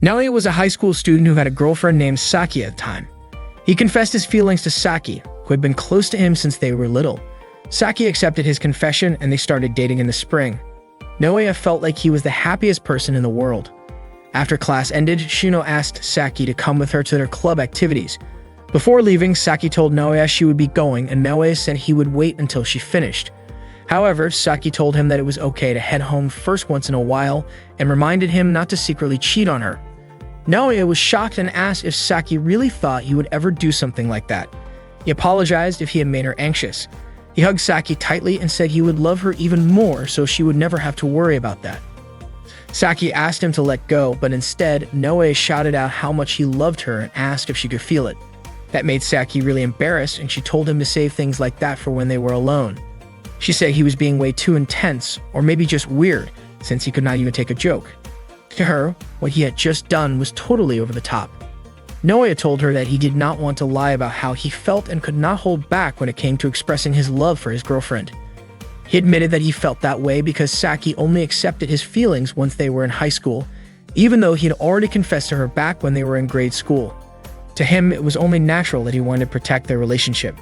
Naoya was a high school student who had a girlfriend named Saki at the time. He confessed his feelings to Saki, who had been close to him since they were little. Saki accepted his confession and they started dating in the spring. Naoya felt like he was the happiest person in the world. After class ended, Shino asked Saki to come with her to their club activities. Before leaving, Saki told Naoya she would be going and Naoya said he would wait until she finished. However, Saki told him that it was okay to head home first once in a while and reminded him not to secretly cheat on her. Naoya was shocked and asked if Saki really thought he would ever do something like that. He apologized if he had made her anxious. He hugged Saki tightly and said he would love her even more so she would never have to worry about that. Saki asked him to let go, but instead, Naoya shouted out how much he loved her and asked if she could feel it. That made Saki really embarrassed and she told him to save things like that for when they were alone. She said he was being way too intense, or maybe just weird, since he could not even take a joke. To her, what he had just done was totally over the top. Naoya told her that he did not want to lie about how he felt and could not hold back when it came to expressing his love for his girlfriend. He admitted that he felt that way because Saki only accepted his feelings once they were in high school, even though he had already confessed to her back when they were in grade school. To him, it was only natural that he wanted to protect their relationship.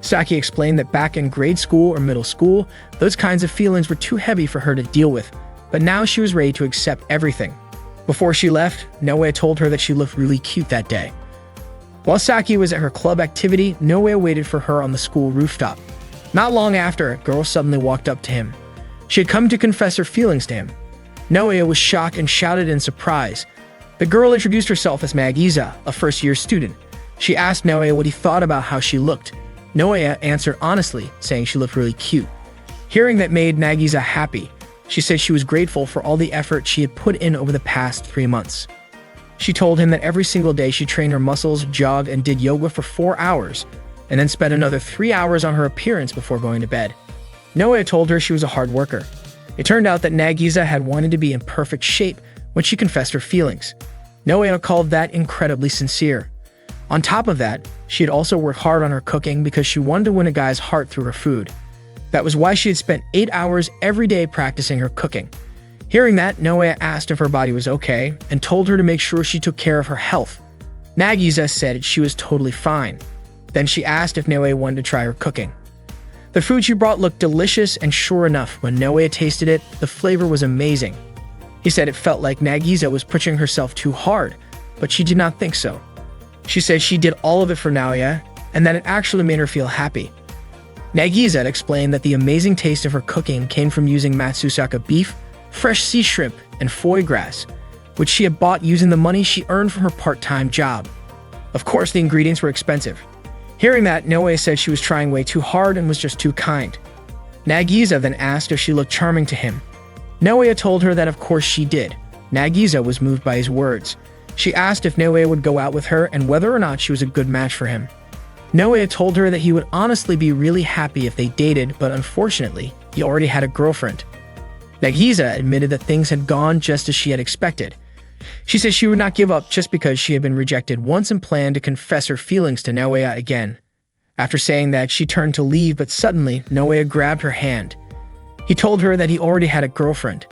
Saki explained that back in grade school or middle school, those kinds of feelings were too heavy for her to deal with, but now she was ready to accept everything. Before she left, Naoya told her that she looked really cute that day. While Saki was at her club activity, Naoya waited for her on the school rooftop. Not long after, a girl suddenly walked up to him. She had come to confess her feelings to him. Naoya was shocked and shouted in surprise. The girl introduced herself as Nagisa, a first-year student. She asked Naoya what he thought about how she looked. Naoya answered honestly, saying she looked really cute. Hearing that made Nagisa happy. She said she was grateful for all the effort she had put in over the past 3 months. She told him that every single day she trained her muscles, jogged, and did yoga for 4 hours, and then spent another 3 hours on her appearance before going to bed. Naoya told her she was a hard worker. It turned out that Nagisa had wanted to be in perfect shape when she confessed her feelings. Naoya called that incredibly sincere. On top of that, she had also worked hard on her cooking because she wanted to win a guy's heart through her food. That was why she had spent 8 hours every day practicing her cooking. Hearing that, Naoya asked if her body was okay and told her to make sure she took care of her health. Nagisa said she was totally fine. Then she asked if Naoya wanted to try her cooking. The food she brought looked delicious, and sure enough, when Naoya tasted it, the flavor was amazing. He said it felt like Nagisa was pushing herself too hard, but she did not think so. She said she did all of it for Naoya, and that it actually made her feel happy. Nagisa explained that the amazing taste of her cooking came from using Matsusaka beef, fresh sea shrimp, and foie gras, which she had bought using the money she earned from her part-time job. Of course, the ingredients were expensive. Hearing that, Naoya said she was trying way too hard and was just too kind. Nagisa then asked if she looked charming to him. Naoya told her that of course she did. Nagisa was moved by his words. She asked if Naoya would go out with her and whether or not she was a good match for him. Naoya told her that he would honestly be really happy if they dated, but unfortunately, he already had a girlfriend. Nagisa admitted that things had gone just as she had expected. She said she would not give up just because she had been rejected once and planned to confess her feelings to Naoya again. After saying that, she turned to leave, but suddenly, Naoya grabbed her hand. He told her that he already had a girlfriend.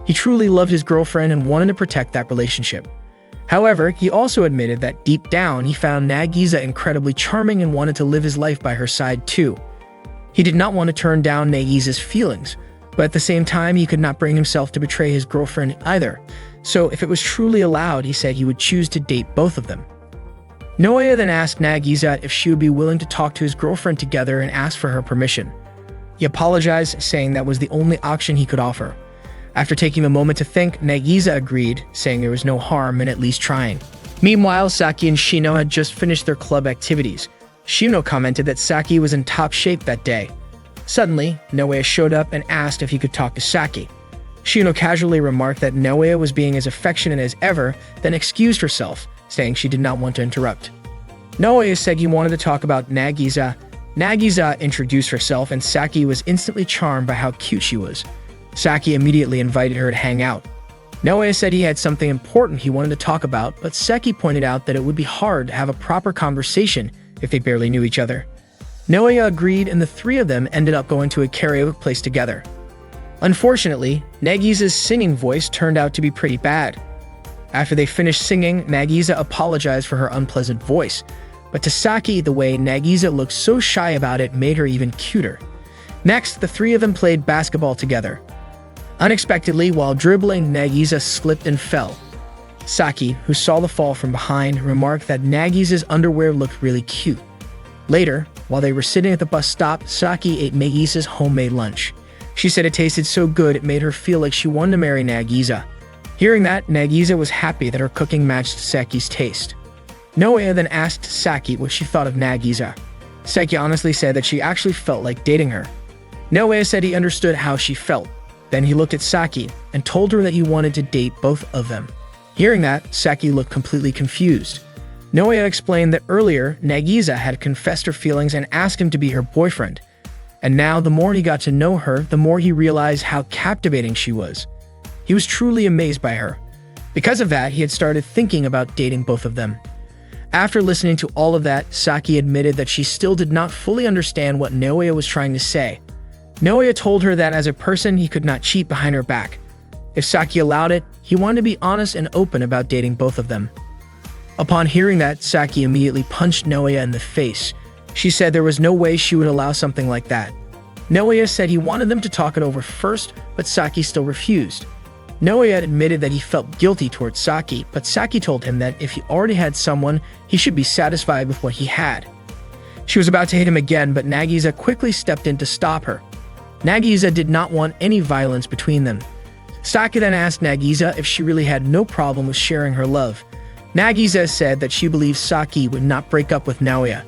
He truly loved his girlfriend and wanted to protect that relationship. However, he also admitted that deep down, he found Nagisa incredibly charming and wanted to live his life by her side too. He did not want to turn down Nagisa's feelings, but at the same time, he could not bring himself to betray his girlfriend either. So if it was truly allowed, he said he would choose to date both of them. Naoya then asked Nagisa if she would be willing to talk to his girlfriend together and asked for her permission. He apologized, saying that was the only option he could offer. After taking a moment to think, Nagisa agreed, saying there was no harm in at least trying. Meanwhile, Saki and Shino had just finished their club activities. Shino commented that Saki was in top shape that day. Suddenly, Naoya showed up and asked if he could talk to Saki. Shino casually remarked that Naoya was being as affectionate as ever, then excused herself, saying she did not want to interrupt. Naoya said he wanted to talk about Nagisa. Nagisa introduced herself and Saki was instantly charmed by how cute she was. Saki immediately invited her to hang out. Naoya said he had something important he wanted to talk about, but Saki pointed out that it would be hard to have a proper conversation if they barely knew each other. Naoya agreed and the three of them ended up going to a karaoke place together. Unfortunately, Nagisa's singing voice turned out to be pretty bad. After they finished singing, Nagisa apologized for her unpleasant voice, but to Saki, the way Nagisa looked so shy about it made her even cuter. Next, the three of them played basketball together. Unexpectedly, while dribbling, Nagisa slipped and fell. Saki, who saw the fall from behind, remarked that Nagisa's underwear looked really cute. Later, while they were sitting at the bus stop, Saki ate Nagisa's homemade lunch. She said it tasted so good it made her feel like she wanted to marry Nagisa. Hearing that, Nagisa was happy that her cooking matched Saki's taste. Naoya then asked Saki what she thought of Nagisa. Saki honestly said that she actually felt like dating her. Naoya said he understood how she felt. Then he looked at Saki and told her that he wanted to date both of them. Hearing that, Saki looked completely confused. Naoya explained that earlier, Nagisa had confessed her feelings and asked him to be her boyfriend. And now, the more he got to know her, the more he realized how captivating she was. He was truly amazed by her. Because of that, he had started thinking about dating both of them. After listening to all of that, Saki admitted that she still did not fully understand what Naoya was trying to say. Naoya told her that as a person, he could not cheat behind her back. If Saki allowed it, he wanted to be honest and open about dating both of them. Upon hearing that, Saki immediately punched Naoya in the face. She said there was no way she would allow something like that. Naoya said he wanted them to talk it over first, but Saki still refused. Naoya admitted that he felt guilty towards Saki, but Saki told him that if he already had someone, he should be satisfied with what he had. She was about to hit him again, but Nagisa quickly stepped in to stop her. Nagisa did not want any violence between them. Saki then asked Nagisa if she really had no problem with sharing her love. Nagisa said that she believed Saki would not break up with Naoya.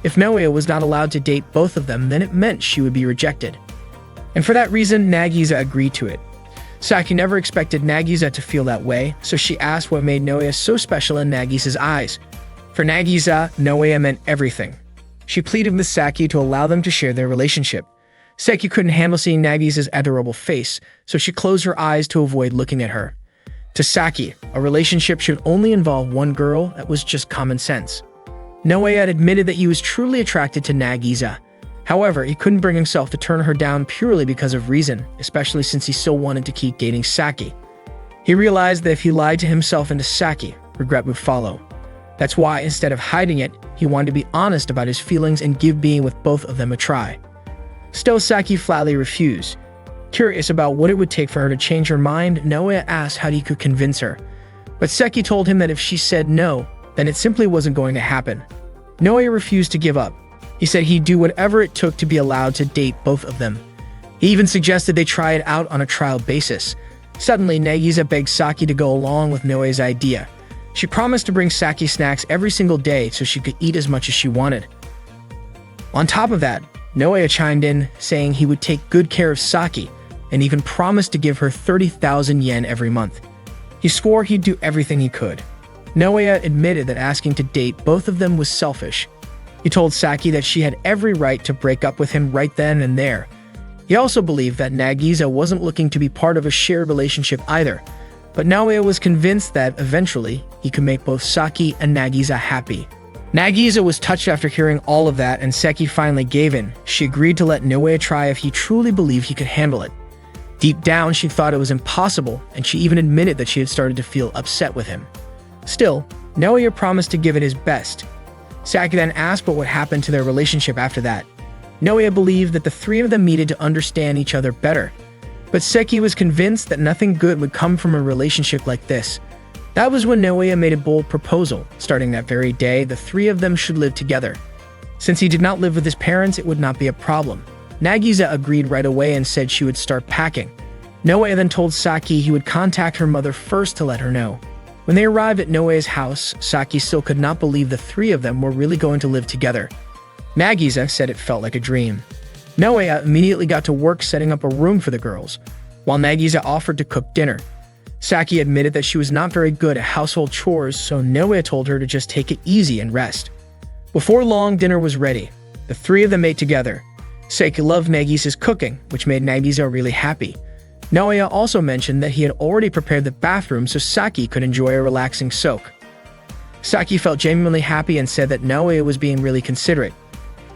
If Naoya was not allowed to date both of them, then it meant she would be rejected. And for that reason, Nagisa agreed to it. Saki never expected Nagisa to feel that way, so she asked what made Naoya so special in Nagisa's eyes. For Nagisa, Naoya meant everything. She pleaded with Saki to allow them to share their relationship. Saki couldn't handle seeing Nagisa's adorable face, so she closed her eyes to avoid looking at her. To Saki, a relationship should only involve one girl. That was just common sense. Naoya had admitted that he was truly attracted to Nagisa. However, he couldn't bring himself to turn her down purely because of reason, especially since he still wanted to keep dating Saki. He realized that if he lied to himself and to Saki, regret would follow. That's why, instead of hiding it, he wanted to be honest about his feelings and give being with both of them a try. Still, Saki flatly refused. Curious about what it would take for her to change her mind, Naoya asked how he could convince her. But Saki told him that if she said no, then it simply wasn't going to happen. Naoya refused to give up. He said he'd do whatever it took to be allowed to date both of them. He even suggested they try it out on a trial basis. Suddenly, Nagisa begged Saki to go along with Naoya's idea. She promised to bring Saki snacks every single day so she could eat as much as she wanted. On top of that, Naoya chimed in, saying he would take good care of Saki, and even promised to give her 30,000 yen every month. He swore he'd do everything he could. Naoya admitted that asking to date both of them was selfish. He told Saki that she had every right to break up with him right then and there. He also believed that Nagisa wasn't looking to be part of a shared relationship either, but Naoya was convinced that eventually he could make both Saki and Nagisa happy. Nagisa was touched after hearing all of that, and Saki finally gave in. She agreed to let Naoya try if he truly believed he could handle it. Deep down, she thought it was impossible, and she even admitted that she had started to feel upset with him. Still, Naoya promised to give it his best. Saki then asked what would happen to their relationship after that. Naoya believed that the three of them needed to understand each other better, but Saki was convinced that nothing good would come from a relationship like this. That was when Naoya made a bold proposal. Starting that very day, the three of them should live together. Since he did not live with his parents, it would not be a problem. Nagisa agreed right away and said she would start packing. Naoya then told Saki he would contact her mother first to let her know. When they arrived at Naoya's house, Saki still could not believe the three of them were really going to live together. Nagisa said it felt like a dream. Naoya immediately got to work setting up a room for the girls, while Nagisa offered to cook dinner. Saki admitted that she was not very good at household chores, so Naoya told her to just take it easy and rest. Before long, dinner was ready. The three of them ate together. Saki loved Nagisa's cooking, which made Nagisa really happy. Naoya also mentioned that he had already prepared the bathroom so Saki could enjoy a relaxing soak. Saki felt genuinely happy and said that Naoya was being really considerate.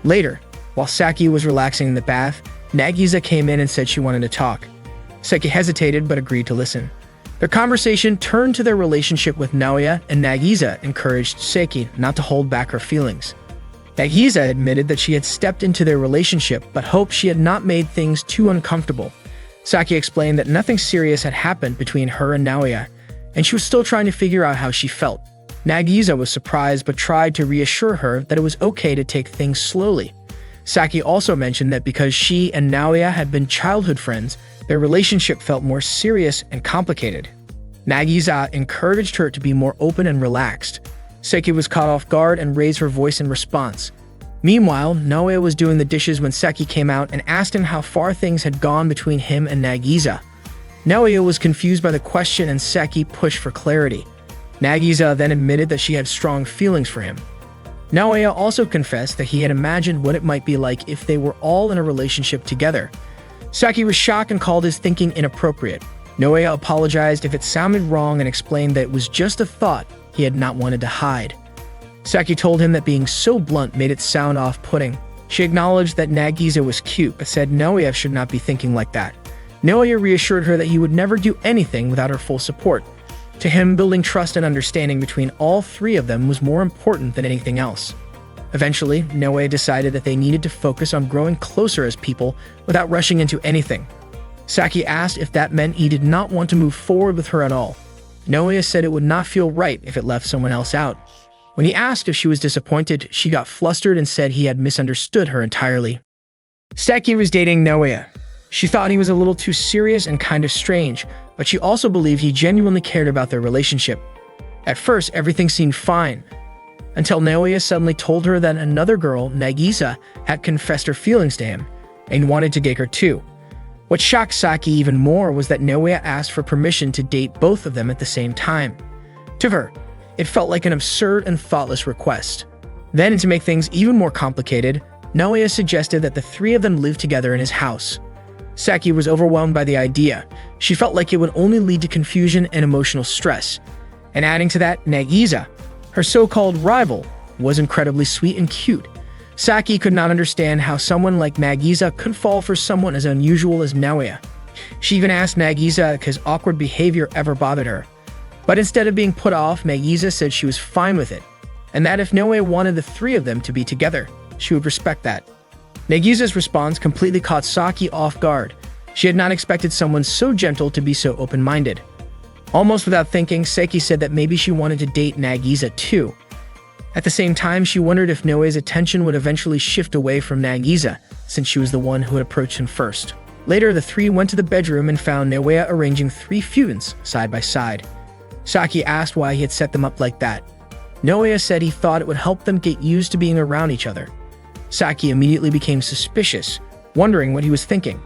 Later, while Saki was relaxing in the bath, Nagisa came in and said she wanted to talk. Saki hesitated but agreed to listen. Their conversation turned to their relationship with Naoya, and Nagisa encouraged Saki not to hold back her feelings. Nagisa admitted that she had stepped into their relationship but hoped she had not made things too uncomfortable. Saki explained that nothing serious had happened between her and Naoya, and she was still trying to figure out how she felt. Nagisa was surprised but tried to reassure her that it was okay to take things slowly. Saki also mentioned that because she and Naoya had been childhood friends, their relationship felt more serious and complicated. Nagisa encouraged her to be more open and relaxed. Saki was caught off guard and raised her voice in response. Meanwhile, Naoya was doing the dishes when Saki came out and asked him how far things had gone between him and Nagisa. Naoya was confused by the question and Saki pushed for clarity. Nagisa then admitted that she had strong feelings for him. Naoya also confessed that he had imagined what it might be like if they were all in a relationship together. Saki was shocked and called his thinking inappropriate. Naoya apologized if it sounded wrong and explained that it was just a thought he had not wanted to hide. Saki told him that being so blunt made it sound off-putting. She acknowledged that Nagisa was cute, but said Naoya should not be thinking like that. Naoya reassured her that he would never do anything without her full support. To him, building trust and understanding between all three of them was more important than anything else. Eventually, Naoya decided that they needed to focus on growing closer as people without rushing into anything. Saki asked if that meant he did not want to move forward with her at all. Naoya said it would not feel right if it left someone else out. When he asked if she was disappointed, she got flustered and said he had misunderstood her entirely. Saki was dating Naoya. She thought he was a little too serious and kind of strange, but she also believed he genuinely cared about their relationship. At first, everything seemed fine, until Naoya suddenly told her that another girl, Nagisa, had confessed her feelings to him and wanted to date her too. What shocked Saki even more was that Naoya asked for permission to date both of them at the same time. To her, it felt like an absurd and thoughtless request. Then, to make things even more complicated, Naoya suggested that the three of them live together in his house. Saki was overwhelmed by the idea. She felt like it would only lead to confusion and emotional stress. And adding to that, Nagisa, her so-called rival, was incredibly sweet and cute. Saki could not understand how someone like Nagisa could fall for someone as unusual as Naoya. She even asked Nagisa if his awkward behavior ever bothered her. But instead of being put off, Nagisa said she was fine with it, and that if Naoya wanted the three of them to be together, she would respect that. Nagisa's response completely caught Saki off guard. She had not expected someone so gentle to be so open-minded. Almost without thinking, Saki said that maybe she wanted to date Nagisa too. At the same time, she wondered if Naoya's attention would eventually shift away from Nagisa, since she was the one who had approached him first. Later, the three went to the bedroom and found Naoya arranging 3 futons side by side. Saki asked why he had set them up like that. Naoya said he thought it would help them get used to being around each other. Saki immediately became suspicious, wondering what he was thinking.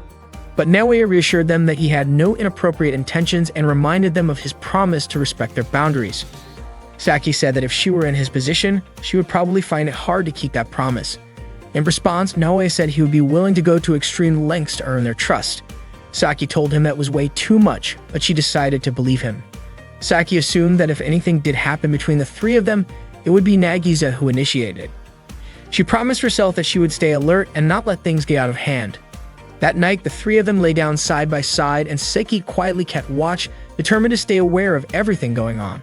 But Naoya reassured them that he had no inappropriate intentions and reminded them of his promise to respect their boundaries. Saki said that if she were in his position, she would probably find it hard to keep that promise. In response, Naoya said he would be willing to go to extreme lengths to earn their trust. Saki told him that was way too much, but she decided to believe him. Saki assumed that if anything did happen between the three of them, it would be Nagisa who initiated it. She promised herself that she would stay alert and not let things get out of hand. That night, the three of them lay down side by side and Saki quietly kept watch, determined to stay aware of everything going on.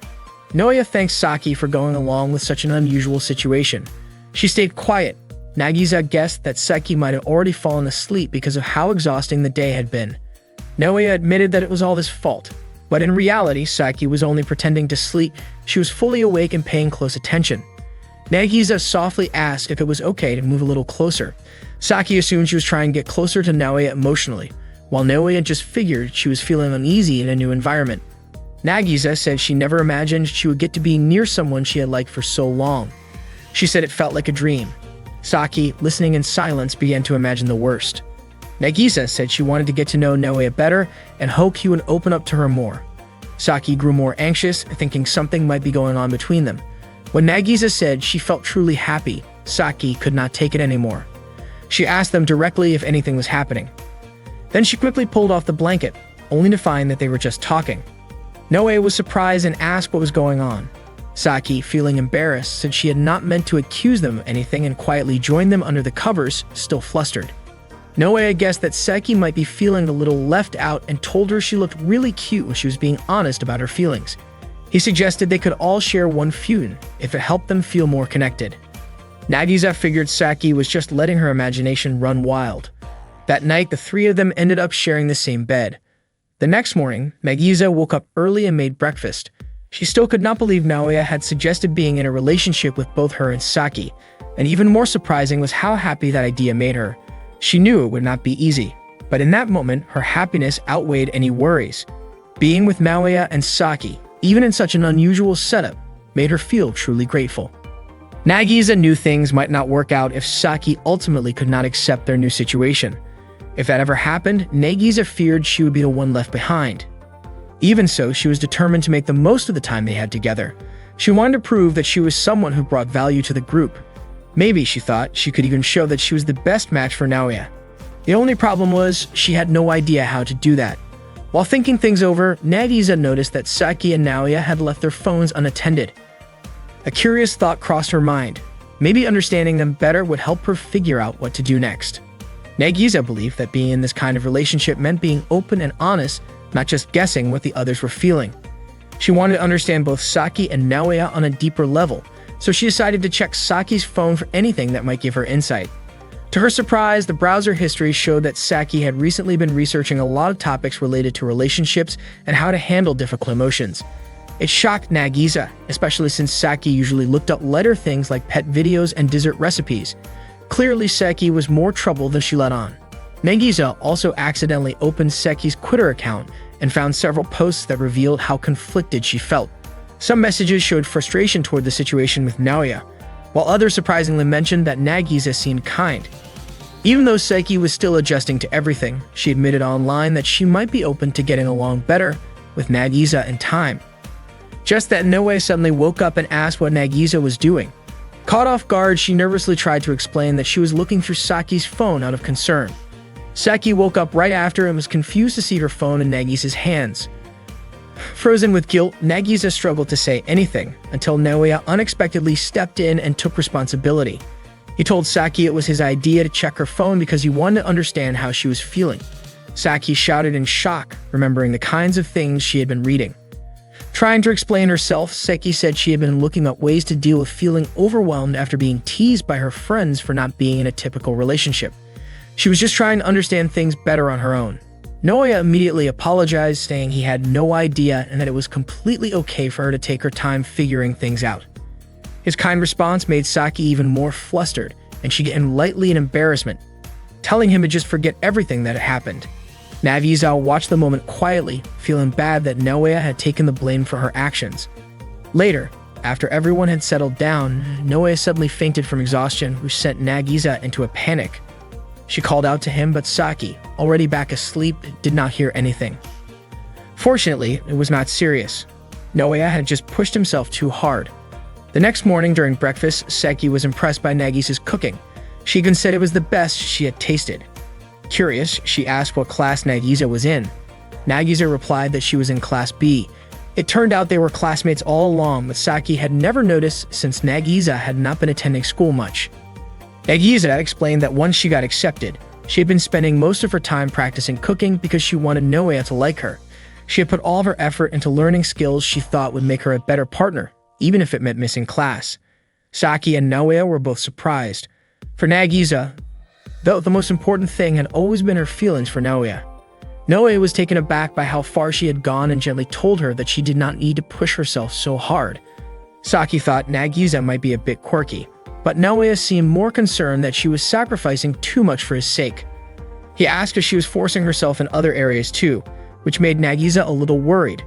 Naoya thanked Saki for going along with such an unusual situation. She stayed quiet. Nagisa guessed that Saki might have already fallen asleep because of how exhausting the day had been. Naoya admitted that it was all his fault. But in reality, Saki was only pretending to sleep. She was fully awake and paying close attention. Nagisa softly asked if it was okay to move a little closer. Saki assumed she was trying to get closer to Naoya emotionally, while Naoya just figured she was feeling uneasy in a new environment. Nagisa said she never imagined she would get to be near someone she had liked for so long. She said it felt like a dream. Saki, listening in silence, began to imagine the worst. Nagisa said she wanted to get to know Naoya better and hoped he would open up to her more. Saki grew more anxious, thinking something might be going on between them. When Nagisa said she felt truly happy, Saki could not take it anymore. She asked them directly if anything was happening. Then she quickly pulled off the blanket, only to find that they were just talking. Naoya was surprised and asked what was going on. Saki, feeling embarrassed, said she had not meant to accuse them of anything and quietly joined them under the covers, still flustered. Naoya guessed that Saki might be feeling a little left out and told her she looked really cute when she was being honest about her feelings. He suggested they could all share one Fune if it helped them feel more connected. Nagisa figured Saki was just letting her imagination run wild. That night, the three of them ended up sharing the same bed. The next morning, Nagisa woke up early and made breakfast. She still could not believe Naoya had suggested being in a relationship with both her and Saki, and even more surprising was how happy that idea made her. She knew it would not be easy, but in that moment, her happiness outweighed any worries. Being with Naoya and Saki, even in such an unusual setup, made her feel truly grateful. Nagisa knew things might not work out if Saki ultimately could not accept their new situation. If that ever happened, Nagisa feared she would be the one left behind. Even so, she was determined to make the most of the time they had together. She wanted to prove that she was someone who brought value to the group. Maybe, she thought, she could even show that she was the best match for Naoya. The only problem was, she had no idea how to do that. While thinking things over, Nagisa noticed that Saki and Naoya had left their phones unattended. A curious thought crossed her mind. Maybe understanding them better would help her figure out what to do next. Nagisa believed that being in this kind of relationship meant being open and honest, not just guessing what the others were feeling. She wanted to understand both Saki and Naoya on a deeper level, so she decided to check Saki's phone for anything that might give her insight. To her surprise, the browser history showed that Saki had recently been researching a lot of topics related to relationships and how to handle difficult emotions. It shocked Nagisa, especially since Saki usually looked up lighter things like pet videos and dessert recipes. Clearly, Saki was more trouble than she let on. Nagisa also accidentally opened Saki's Twitter account and found several posts that revealed how conflicted she felt. Some messages showed frustration toward the situation with Naoya, while others surprisingly mentioned that Nagisa seemed kind. Even though Saki was still adjusting to everything, she admitted online that she might be open to getting along better with Nagisa in time. Just then, Naoya suddenly woke up and asked what Nagisa was doing. Caught off guard, she nervously tried to explain that she was looking through Saki's phone out of concern. Saki woke up right after and was confused to see her phone in Nagisa's hands. Frozen with guilt, Nagisa struggled to say anything until Naoya unexpectedly stepped in and took responsibility. He told Saki it was his idea to check her phone because he wanted to understand how she was feeling. Saki shouted in shock, remembering the kinds of things she had been reading. Trying to explain herself, Saki said she had been looking up ways to deal with feeling overwhelmed after being teased by her friends for not being in a typical relationship. She was just trying to understand things better on her own. Naoya immediately apologized, saying he had no idea and that it was completely okay for her to take her time figuring things out. His kind response made Saki even more flustered, and she began lightly in embarrassment, telling him to just forget everything that had happened. Nagisa watched the moment quietly, feeling bad that Naoya had taken the blame for her actions. Later, after everyone had settled down, Naoya suddenly fainted from exhaustion, which sent Nagisa into a panic. She called out to him, but Saki, already back asleep, did not hear anything. Fortunately, it was not serious. Naoya had just pushed himself too hard. The next morning during breakfast, Saki was impressed by Nagisa's cooking. She even said it was the best she had tasted. Curious, she asked what class Nagisa was in. Nagisa replied that she was in Class B. It turned out they were classmates all along, but Saki had never noticed since Nagisa had not been attending school much. Nagisa explained that once she got accepted, she had been spending most of her time practicing cooking because she wanted Naoya to like her. She had put all of her effort into learning skills she thought would make her a better partner, even if it meant missing class. Saki and Naoya were both surprised. For Nagisa, though, the most important thing had always been her feelings for Naoya. Naoya was taken aback by how far she had gone and gently told her that she did not need to push herself so hard. Saki thought Nagisa might be a bit quirky, but Naoya seemed more concerned that she was sacrificing too much for his sake. He asked if she was forcing herself in other areas too, which made Nagisa a little worried.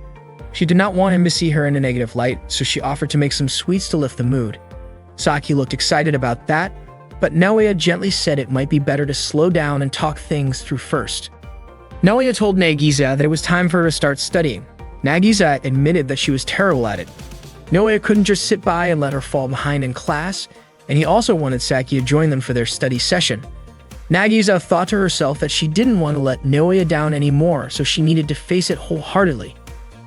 She did not want him to see her in a negative light, so she offered to make some sweets to lift the mood. Saki looked excited about that, but Naoya gently said it might be better to slow down and talk things through first. Naoya told Nagisa that it was time for her to start studying. Nagisa admitted that she was terrible at it. Naoya couldn't just sit by and let her fall behind in class, and he also wanted Saki to join them for their study session. Nagisa thought to herself that she didn't want to let Naoya down anymore, so she needed to face it wholeheartedly.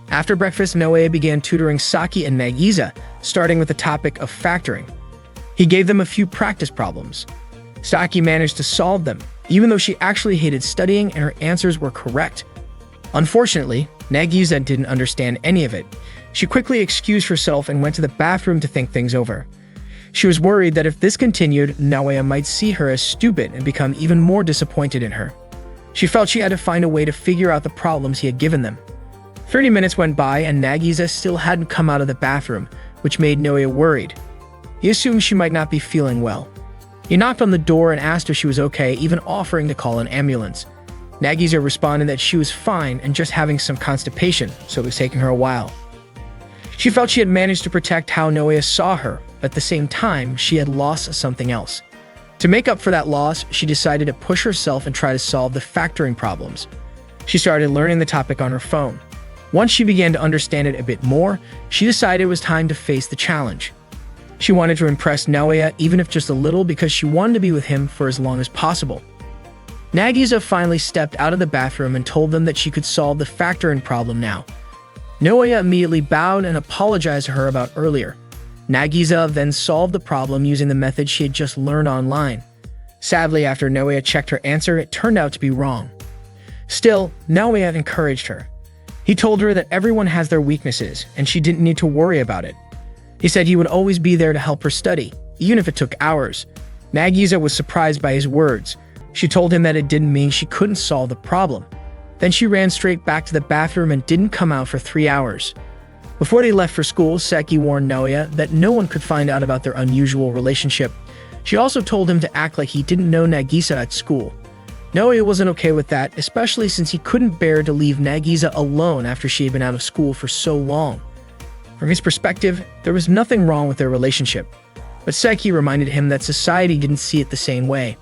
After breakfast, Naoya began tutoring Saki and Nagisa, starting with the topic of factoring. He gave them a few practice problems. Saki managed to solve them, even though she actually hated studying and her answers were correct. Unfortunately, Nagisa didn't understand any of it. She quickly excused herself and went to the bathroom to think things over. She was worried that if this continued, Naoya might see her as stupid and become even more disappointed in her. She felt she had to find a way to figure out the problems he had given them. 30 minutes went by and Nagisa still hadn't come out of the bathroom, which made Naoya worried. He assumed she might not be feeling well. He knocked on the door and asked if she was okay, even offering to call an ambulance. Nagisa responded that she was fine and just having some constipation, so it was taking her a while. She felt she had managed to protect how Naoya saw her, but at the same time, she had lost something else. To make up for that loss, she decided to push herself and try to solve the factoring problems. She started learning the topic on her phone. Once she began to understand it a bit more, she decided it was time to face the challenge. She wanted to impress Naoya, even if just a little, because she wanted to be with him for as long as possible. Nagisa finally stepped out of the bathroom and told them that she could solve the factoring problem now. Naoya immediately bowed and apologized to her about earlier. Nagisa then solved the problem using the method she had just learned online. Sadly, after Naoya checked her answer, it turned out to be wrong. Still, Naoya encouraged her. He told her that everyone has their weaknesses, and she didn't need to worry about it. He said he would always be there to help her study, even if it took hours. Nagisa was surprised by his words. She told him that it didn't mean she couldn't solve the problem. Then she ran straight back to the bathroom and didn't come out for 3 hours. Before they left for school, Seki warned Naoya that no one could find out about their unusual relationship. She also told him to act like he didn't know Nagisa at school. Naoya wasn't okay with that, especially since he couldn't bear to leave Nagisa alone after she had been out of school for so long. From his perspective, there was nothing wrong with their relationship, but Seki reminded him that society didn't see it the same way.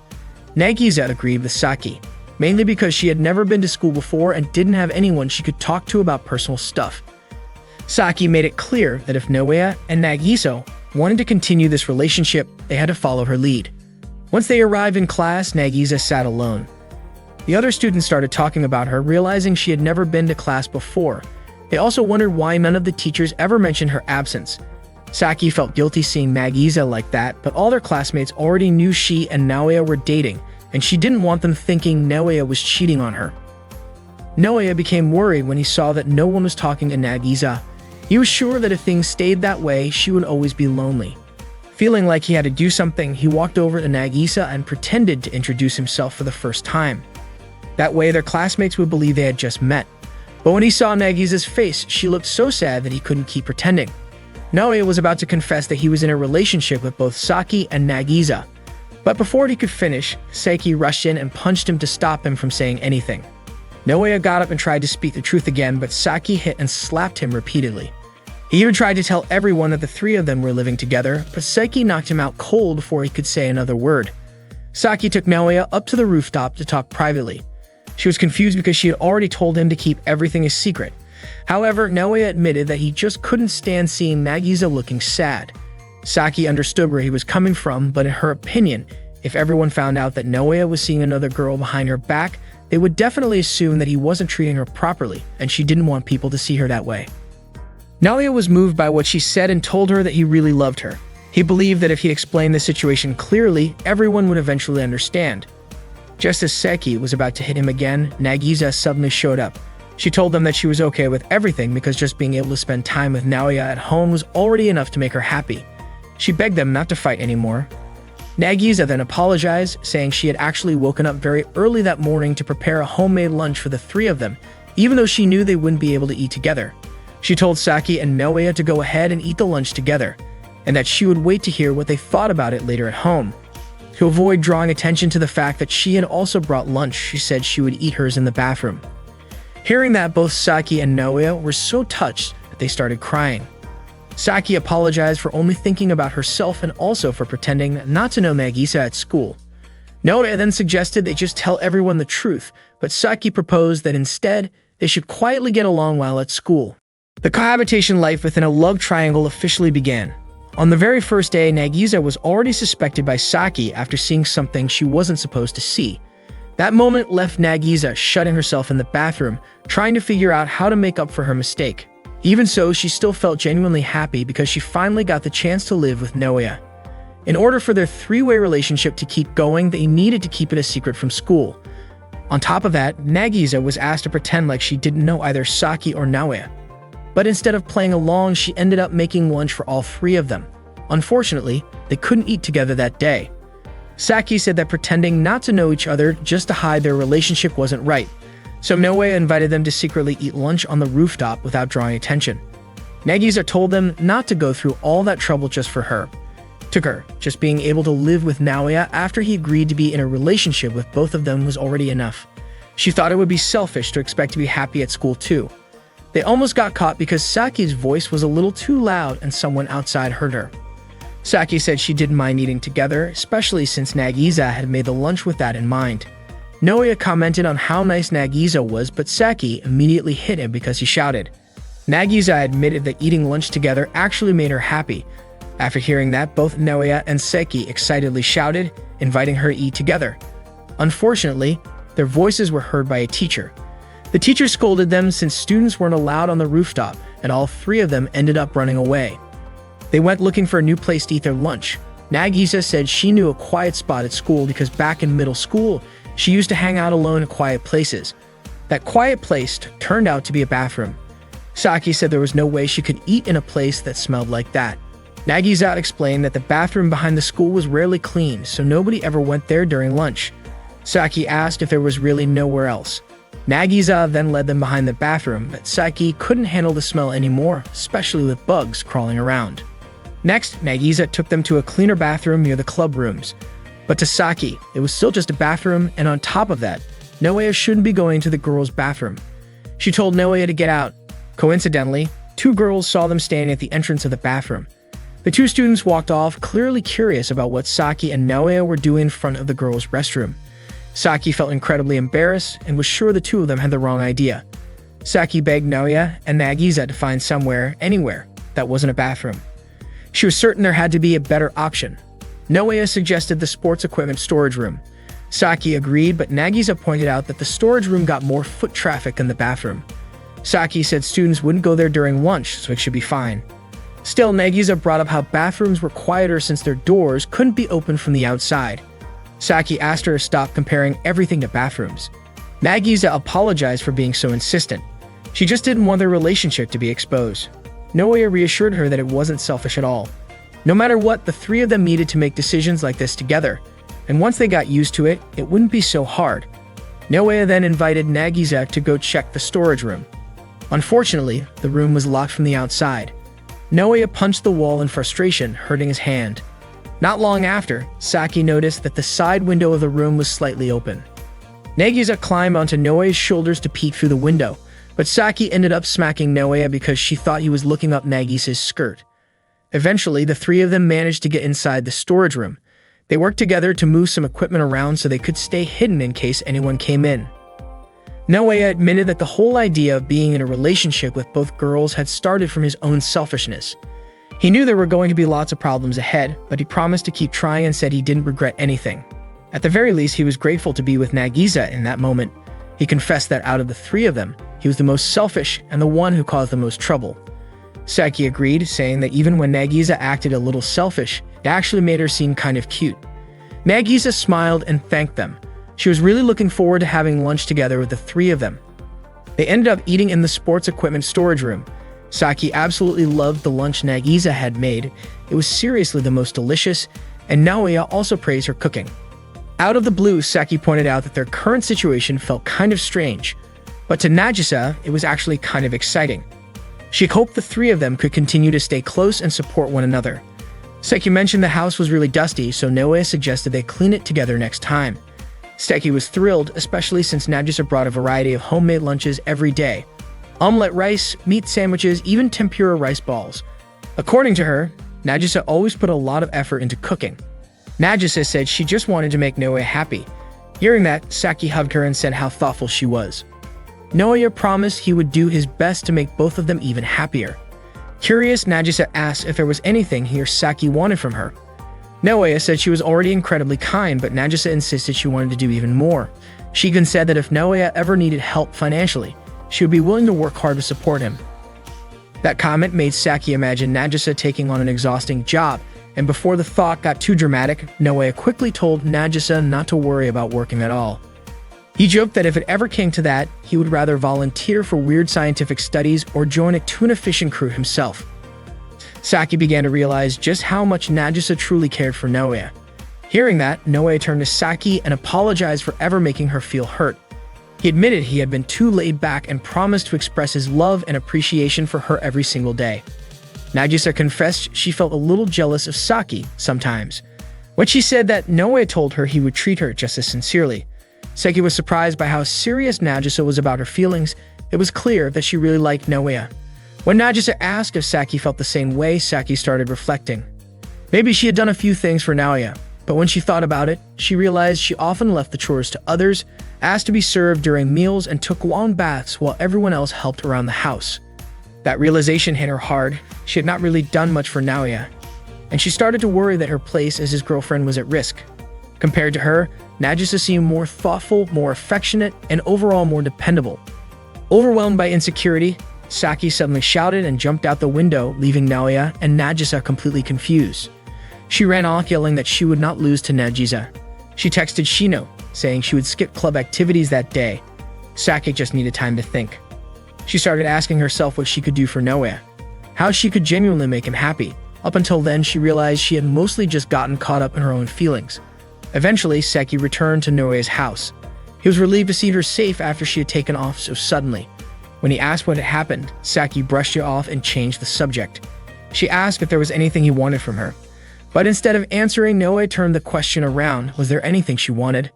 Nagisa agreed with Saki, mainly because she had never been to school before and didn't have anyone she could talk to about personal stuff. Saki made it clear that if Naoya and Nagisa wanted to continue this relationship, they had to follow her lead. Once they arrived in class, Nagisa sat alone. The other students started talking about her, realizing she had never been to class before. They also wondered why none of the teachers ever mentioned her absence. Saki felt guilty seeing Nagisa like that, but all their classmates already knew she and Naoya were dating, and she didn't want them thinking Naoya was cheating on her. Naoya became worried when he saw that no one was talking to Nagisa. He was sure that if things stayed that way, she would always be lonely. Feeling like he had to do something, he walked over to Nagisa and pretended to introduce himself for the first time. That way, their classmates would believe they had just met. But when he saw Nagisa's face, she looked so sad that he couldn't keep pretending. Naoya was about to confess that he was in a relationship with both Saki and Nagisa. But before he could finish, Saki rushed in and punched him to stop him from saying anything. Naoya got up and tried to speak the truth again, but Saki hit and slapped him repeatedly. He even tried to tell everyone that the three of them were living together, but Saki knocked him out cold before he could say another word. Saki took Naoya up to the rooftop to talk privately. She was confused because she had already told him to keep everything a secret. However, Naoya admitted that he just couldn't stand seeing Nagisa looking sad. Saki understood where he was coming from, but in her opinion, if everyone found out that Naoya was seeing another girl behind her back, they would definitely assume that he wasn't treating her properly, and she didn't want people to see her that way. Naoya was moved by what she said and told her that he really loved her. He believed that if he explained the situation clearly, everyone would eventually understand. Just as Seki was about to hit him again, Nagisa suddenly showed up. She told them that she was okay with everything because just being able to spend time with Naoya at home was already enough to make her happy. She begged them not to fight anymore. Nagisa then apologized, saying she had actually woken up very early that morning to prepare a homemade lunch for the three of them, even though she knew they wouldn't be able to eat together. She told Saki and Naoya to go ahead and eat the lunch together, and that she would wait to hear what they thought about it later at home. To avoid drawing attention to the fact that she had also brought lunch, she said she would eat hers in the bathroom. Hearing that, both Saki and Naoya were so touched that they started crying. Saki apologized for only thinking about herself and also for pretending not to know Nagisa at school. Naoya then suggested they just tell everyone the truth, but Saki proposed that instead, they should quietly get along while at school. The cohabitation life within a love triangle officially began. On the very first day, Nagisa was already suspected by Saki after seeing something she wasn't supposed to see. That moment left Nagisa shutting herself in the bathroom, trying to figure out how to make up for her mistake. Even so, she still felt genuinely happy because she finally got the chance to live with Naoya. In order for their three-way relationship to keep going, they needed to keep it a secret from school. On top of that, Nagisa was asked to pretend like she didn't know either Saki or Naoya. But instead of playing along, she ended up making lunch for all three of them. Unfortunately, they couldn't eat together that day. Saki said that pretending not to know each other just to hide their relationship wasn't right, so Naoya invited them to secretly eat lunch on the rooftop without drawing attention. Nagisa told them not to go through all that trouble just for her. To her, just being able to live with Naoya after he agreed to be in a relationship with both of them was already enough. She thought it would be selfish to expect to be happy at school too. They almost got caught because Saki's voice was a little too loud and someone outside heard her. Saki said she didn't mind eating together, especially since Nagisa had made the lunch with that in mind. Naoya commented on how nice Nagisa was, but Saki immediately hit him because he shouted. Nagisa admitted that eating lunch together actually made her happy. After hearing that, both Naoya and Saki excitedly shouted, inviting her to eat together. Unfortunately, their voices were heard by a teacher. The teacher scolded them since students weren't allowed on the rooftop, and all three of them ended up running away. They went looking for a new place to eat their lunch. Nagisa said she knew a quiet spot at school because back in middle school, she used to hang out alone in quiet places. That quiet place turned out to be a bathroom. Saki said there was no way she could eat in a place that smelled like that. Nagisa explained that the bathroom behind the school was rarely cleaned, so nobody ever went there during lunch. Saki asked if there was really nowhere else. Nagisa then led them behind the bathroom, but Saki couldn't handle the smell anymore, especially with bugs crawling around. Next, Nagisa took them to a cleaner bathroom near the club rooms. But to Saki, it was still just a bathroom, and on top of that, Naoya shouldn't be going to the girls' bathroom. She told Naoya to get out. Coincidentally, two girls saw them standing at the entrance of the bathroom. The two students walked off, clearly curious about what Saki and Naoya were doing in front of the girls' restroom. Saki felt incredibly embarrassed and was sure the two of them had the wrong idea. Saki begged Naoya and Nagisa to find somewhere, anywhere, that wasn't a bathroom. She was certain there had to be a better option. Naoya suggested the sports equipment storage room. Saki agreed, but Nagisa pointed out that the storage room got more foot traffic than the bathroom. Saki said students wouldn't go there during lunch, so it should be fine. Still, Nagisa brought up how bathrooms were quieter since their doors couldn't be opened from the outside. Saki asked her to stop comparing everything to bathrooms. Nagisa apologized for being so insistent. She just didn't want their relationship to be exposed. Naoya reassured her that it wasn't selfish at all. No matter what, the three of them needed to make decisions like this together, and once they got used to it, it wouldn't be so hard. Naoya then invited Nagisa to go check the storage room. Unfortunately, the room was locked from the outside. Naoya punched the wall in frustration, hurting his hand. Not long after, Saki noticed that the side window of the room was slightly open. Nagisa climbed onto Naoya's shoulders to peek through the window, but Saki ended up smacking Naoya because she thought he was looking up Nagisa's skirt. Eventually, the three of them managed to get inside the storage room. They worked together to move some equipment around so they could stay hidden in case anyone came in. Naoya admitted that the whole idea of being in a relationship with both girls had started from his own selfishness. He knew there were going to be lots of problems ahead, but he promised to keep trying and said he didn't regret anything. At the very least, he was grateful to be with Nagisa in that moment. He confessed that out of the three of them, he was the most selfish and the one who caused the most trouble. Saki agreed, saying that even when Nagisa acted a little selfish, it actually made her seem kind of cute. Nagisa smiled and thanked them. She was really looking forward to having lunch together with the three of them. They ended up eating in the sports equipment storage room. Saki absolutely loved the lunch Nagisa had made. It was seriously the most delicious, and Naoya also praised her cooking. Out of the blue, Saki pointed out that their current situation felt kind of strange, but to Nagisa, it was actually kind of exciting. She hoped the three of them could continue to stay close and support one another. Saki mentioned the house was really dusty, so Naoya suggested they clean it together next time. Saki was thrilled, especially since Nagisa brought a variety of homemade lunches every day. Omelette rice, meat sandwiches, even tempura rice balls. According to her, Nagisa always put a lot of effort into cooking. Nagisa said she just wanted to make Naoya happy. Hearing that, Saki hugged her and said how thoughtful she was. Naoya promised he would do his best to make both of them even happier. Curious, Nagisa asked if there was anything he or Saki wanted from her. Naoya said she was already incredibly kind, but Nagisa insisted she wanted to do even more. She even said that if Naoya ever needed help financially, she would be willing to work hard to support him. That comment made Saki imagine Nagisa taking on an exhausting job and before the thought got too dramatic, Naoya quickly told Nagisa not to worry about working at all. He joked that if it ever came to that, he would rather volunteer for weird scientific studies or join a tuna fishing crew himself. Saki began to realize just how much Nagisa truly cared for Naoya. Hearing that, Naoya turned to Saki and apologized for ever making her feel hurt. He admitted he had been too laid back and promised to express his love and appreciation for her every single day. Nagisa confessed she felt a little jealous of Saki sometimes, when she said that Naoya told her he would treat her just as sincerely. Saki was surprised by how serious Nagisa was about her feelings. It was clear that she really liked Naoya. When Nagisa asked if Saki felt the same way, Saki started reflecting. Maybe she had done a few things for Naoya, but when she thought about it, she realized she often left the chores to others, asked to be served during meals, and took long baths while everyone else helped around the house. That realization hit her hard. She had not really done much for Naoya, and she started to worry that her place as his girlfriend was at risk. Compared to her, Nagisa seemed more thoughtful, more affectionate, and overall more dependable. Overwhelmed by insecurity, Saki suddenly shouted and jumped out the window, leaving Naoya and Nagisa completely confused. She ran off yelling that she would not lose to Nagisa. She texted Shino, saying she would skip club activities that day. Saki just needed time to think. She started asking herself what she could do for Naoya, how she could genuinely make him happy. Up until then, she realized she had mostly just gotten caught up in her own feelings. Eventually, Saki returned to Naoya's house. He was relieved to see her safe after she had taken off so suddenly. When he asked what had happened, Saki brushed it off and changed the subject. She asked if there was anything he wanted from her. But instead of answering, Naoya turned the question around. Was there anything she wanted?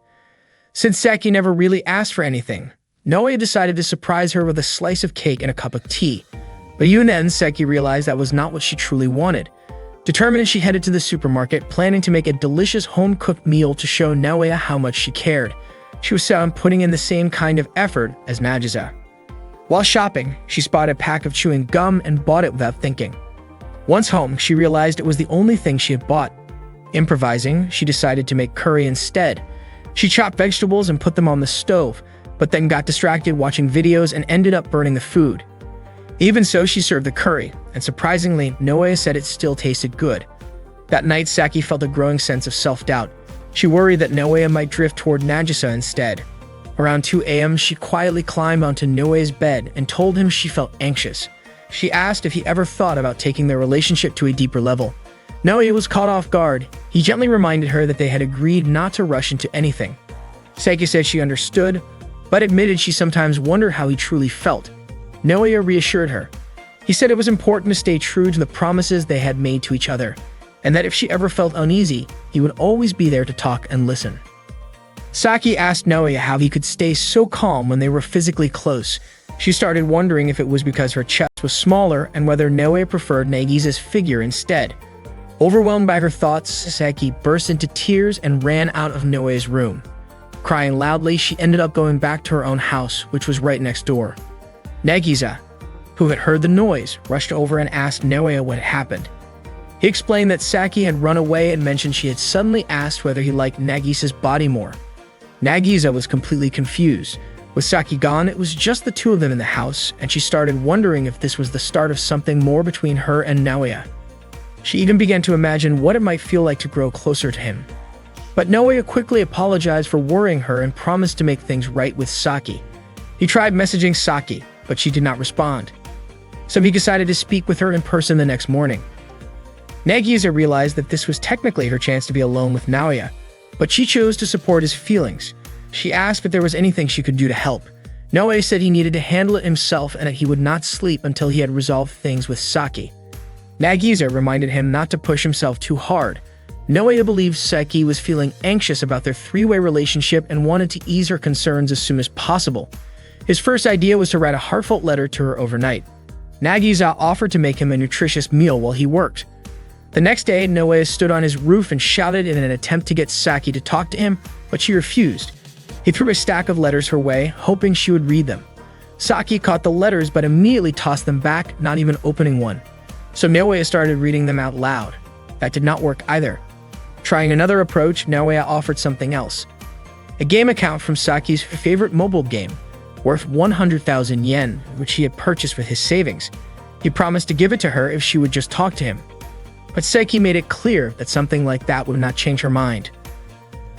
Since Saki never really asked for anything, Naoya decided to surprise her with a slice of cake and a cup of tea. But even then, Saki realized that was not what she truly wanted. Determined, she headed to the supermarket, planning to make a delicious home-cooked meal to show Naoya how much she cared. She was set on putting in the same kind of effort as Nagisa. While shopping, she spotted a pack of chewing gum and bought it without thinking. Once home, she realized it was the only thing she had bought. Improvising, she decided to make curry instead. She chopped vegetables and put them on the stove, but then got distracted watching videos and ended up burning the food. Even so, she served the curry, and surprisingly, Naoya said it still tasted good. That night, Saki felt a growing sense of self-doubt. She worried that Naoya might drift toward Nagisa instead. Around 2 a.m., she quietly climbed onto Naoya's bed and told him she felt anxious. She asked if he ever thought about taking their relationship to a deeper level. Naoya was caught off guard. He gently reminded her that they had agreed not to rush into anything. Saki said she understood, but admitted she sometimes wondered how he truly felt. Naoya reassured her. He said it was important to stay true to the promises they had made to each other, and that if she ever felt uneasy, he would always be there to talk and listen. Saki asked Naoya how he could stay so calm when they were physically close. She started wondering if it was because her chest was smaller and whether Naoya preferred Nagisa's figure instead. Overwhelmed by her thoughts, Saki burst into tears and ran out of Naoya's room. Crying loudly, she ended up going back to her own house, which was right next door. Nagisa, who had heard the noise, rushed over and asked Naoya what had happened. He explained that Saki had run away and mentioned she had suddenly asked whether he liked Nagisa's body more. Nagisa was completely confused. With Saki gone, it was just the two of them in the house, and she started wondering if this was the start of something more between her and Naoya. She even began to imagine what it might feel like to grow closer to him. But Naoya quickly apologized for worrying her and promised to make things right with Saki. He tried messaging Saki, but she did not respond. So he decided to speak with her in person the next morning. Nagisa realized that this was technically her chance to be alone with Naoya, but she chose to support his feelings. She asked if there was anything she could do to help. Naoya said he needed to handle it himself and that he would not sleep until he had resolved things with Saki. Nagisa reminded him not to push himself too hard. Naoya believed Saki was feeling anxious about their three-way relationship and wanted to ease her concerns as soon as possible. His first idea was to write a heartfelt letter to her overnight. Nagisa offered to make him a nutritious meal while he worked. The next day, Naoya stood on his roof and shouted in an attempt to get Saki to talk to him, but she refused. He threw a stack of letters her way, hoping she would read them. Saki caught the letters but immediately tossed them back, not even opening one. So Naoya started reading them out loud. That did not work either. Trying another approach, Naoya offered something else. A game account from Saki's favorite mobile game, worth 100,000 yen, which he had purchased with his savings. He promised to give it to her if she would just talk to him. but Saiki made it clear that something like that would not change her mind.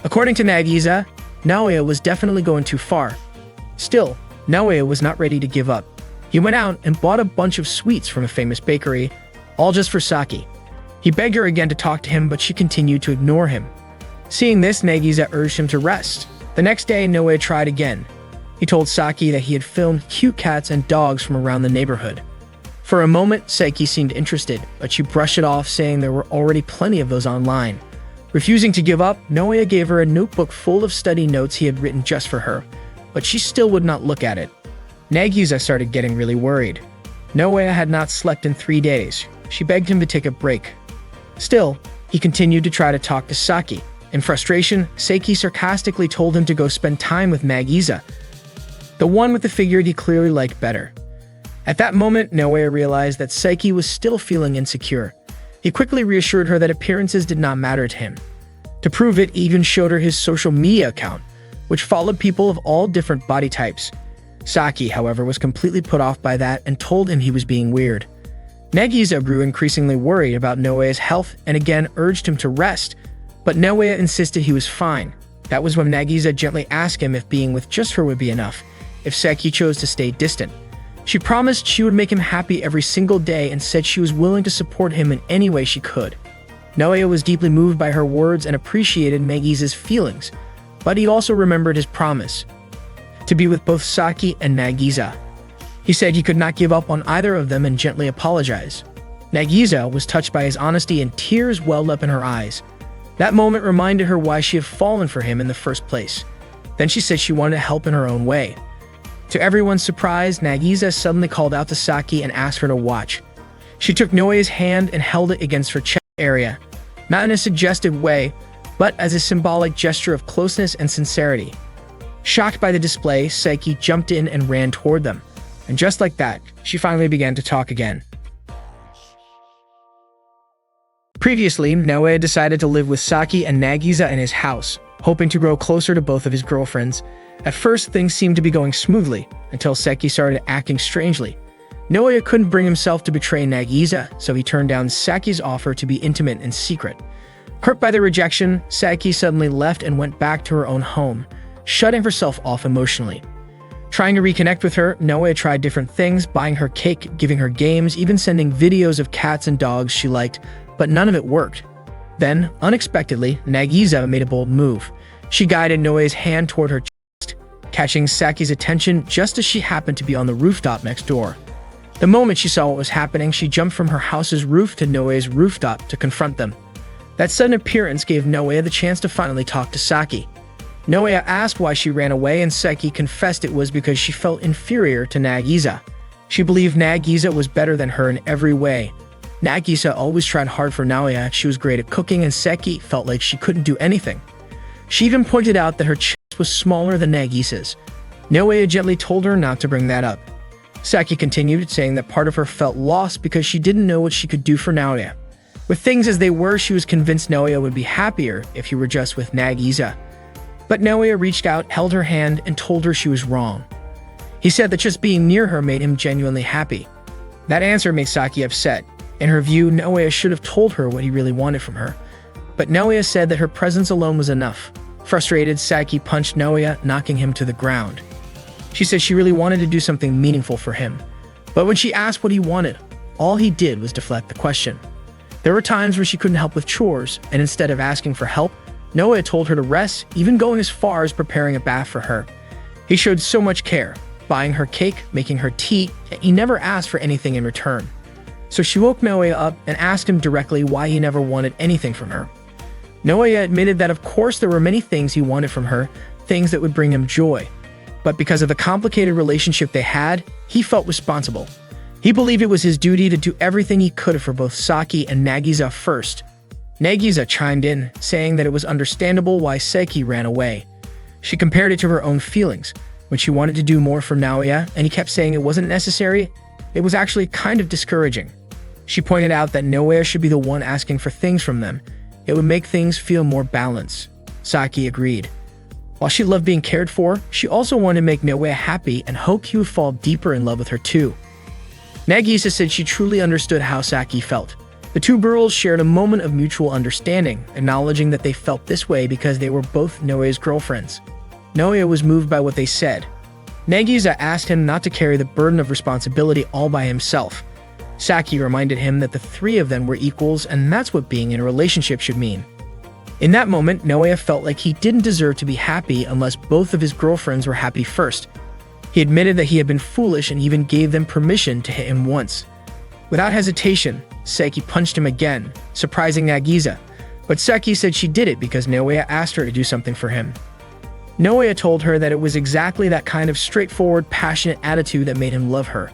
According to Nagisa, Naoya was definitely going too far. Still, Naoya was not ready to give up. He went out and bought a bunch of sweets from a famous bakery, all just for Saki. He begged her again to talk to him, but she continued to ignore him. Seeing this, Nagisa urged him to rest. The next day, Naoya tried again. He told Saki that he had filmed cute cats and dogs from around the neighborhood. For a moment, Saiki seemed interested, but she brushed it off, saying there were already plenty of those online. Refusing to give up, Naoya gave her a notebook full of study notes he had written just for her, but she still would not look at it. Nagisa started getting really worried. Naoya had not slept in 3 days. She begged him to take a break. Still, he continued to try to talk to Saki. In frustration, Saiki sarcastically told him to go spend time with Nagisa, the one with the figure he clearly liked better. At that moment, Naoya realized that Saiki was still feeling insecure. He quickly reassured her that appearances did not matter to him. To prove it, he even showed her his social media account, which followed people of all different body types. Saki, however, was completely put off by that and told him he was being weird. Nagisa grew increasingly worried about Naoya's health and again urged him to rest, but Naoya insisted he was fine. That was when Nagisa gently asked him if being with just her would be enough, if Saki chose to stay distant. She promised she would make him happy every single day and said she was willing to support him in any way she could. Naoya was deeply moved by her words and appreciated Nagisa's feelings, but he also remembered his promise to be with both Saki and Nagisa. He said he could not give up on either of them and gently apologized. Nagisa was touched by his honesty and tears welled up in her eyes. That moment reminded her why she had fallen for him in the first place. Then she said she wanted to help in her own way. To everyone's surprise, Nagisa suddenly called out to Saki and asked her to watch. She took Naoya's hand and held it against her chest area, not in a suggestive way, but as a symbolic gesture of closeness and sincerity. Shocked by the display, Saki jumped in and ran toward them. And just like that, she finally began to talk again. Previously, Naoya decided to live with Saki and Nagisa in his house, hoping to grow closer to both of his girlfriends. At first, things seemed to be going smoothly, until Saki started acting strangely. Naoya couldn't bring himself to betray Nagisa, so he turned down Saki's offer to be intimate in secret. Hurt by the rejection, Saki suddenly left and went back to her own home, shutting herself off emotionally. Trying to reconnect with her, Naoya tried different things, buying her cake, giving her games, even sending videos of cats and dogs she liked, but none of it worked. Then, unexpectedly, Nagisa made a bold move. She guided Naoya's hand toward her chest, catching Saki's attention just as she happened to be on the rooftop next door. The moment she saw what was happening, she jumped from her house's roof to Naoya's rooftop to confront them. That sudden appearance gave Naoya the chance to finally talk to Saki. Naoya asked why she ran away, and Saki confessed it was because she felt inferior to Nagisa. She believed Nagisa was better than her in every way. Nagisa always tried hard for Naoya. She was great at cooking, and Saki felt like she couldn't do anything. She even pointed out that her chest was smaller than Nagisa's. Naoya gently told her not to bring that up. Saki continued, saying that part of her felt lost because she didn't know what she could do for Naoya. With things as they were, she was convinced Naoya would be happier if he were just with Nagisa. But Naoya reached out, held her hand, and told her she was wrong. He said that just being near her made him genuinely happy. That answer made Saki upset. In her view, Naoya should have told her what he really wanted from her. But Naoya said that her presence alone was enough. Frustrated, Saki punched Naoya, knocking him to the ground. She said she really wanted to do something meaningful for him. But when she asked what he wanted, all he did was deflect the question. There were times where she couldn't help with chores, and instead of asking for help, Naoya told her to rest, even going as far as preparing a bath for her. He showed so much care, buying her cake, making her tea, and he never asked for anything in return. So she woke Naoya up and asked him directly why he never wanted anything from her. Naoya admitted that of course there were many things he wanted from her, things that would bring him joy. But because of the complicated relationship they had, he felt responsible. He believed it was his duty to do everything he could for both Saki and Nagisa first. Nagisa chimed in, saying that it was understandable why Saki ran away. She compared it to her own feelings. When she wanted to do more for Naoya, and he kept saying it wasn't necessary, it was actually kind of discouraging. She pointed out that Naoya should be the one asking for things from them. It would make things feel more balanced. Saki agreed. While she loved being cared for, she also wanted to make Naoya happy and hoped he would fall deeper in love with her too. Nagisa said she truly understood how Saki felt. The two girls shared a moment of mutual understanding, acknowledging that they felt this way because they were both Naoya's girlfriends. Naoya was moved by what they said. Nagisa asked him not to carry the burden of responsibility all by himself. Saki reminded him that the three of them were equals, and that's what being in a relationship should mean. In that moment, Naoya felt like he didn't deserve to be happy unless both of his girlfriends were happy first. He admitted that he had been foolish and even gave them permission to hit him once. Without hesitation, Saki punched him again, surprising Nagisa, but Saki said she did it because Naoya asked her to do something for him. Naoya told her that it was exactly that kind of straightforward, passionate attitude that made him love her,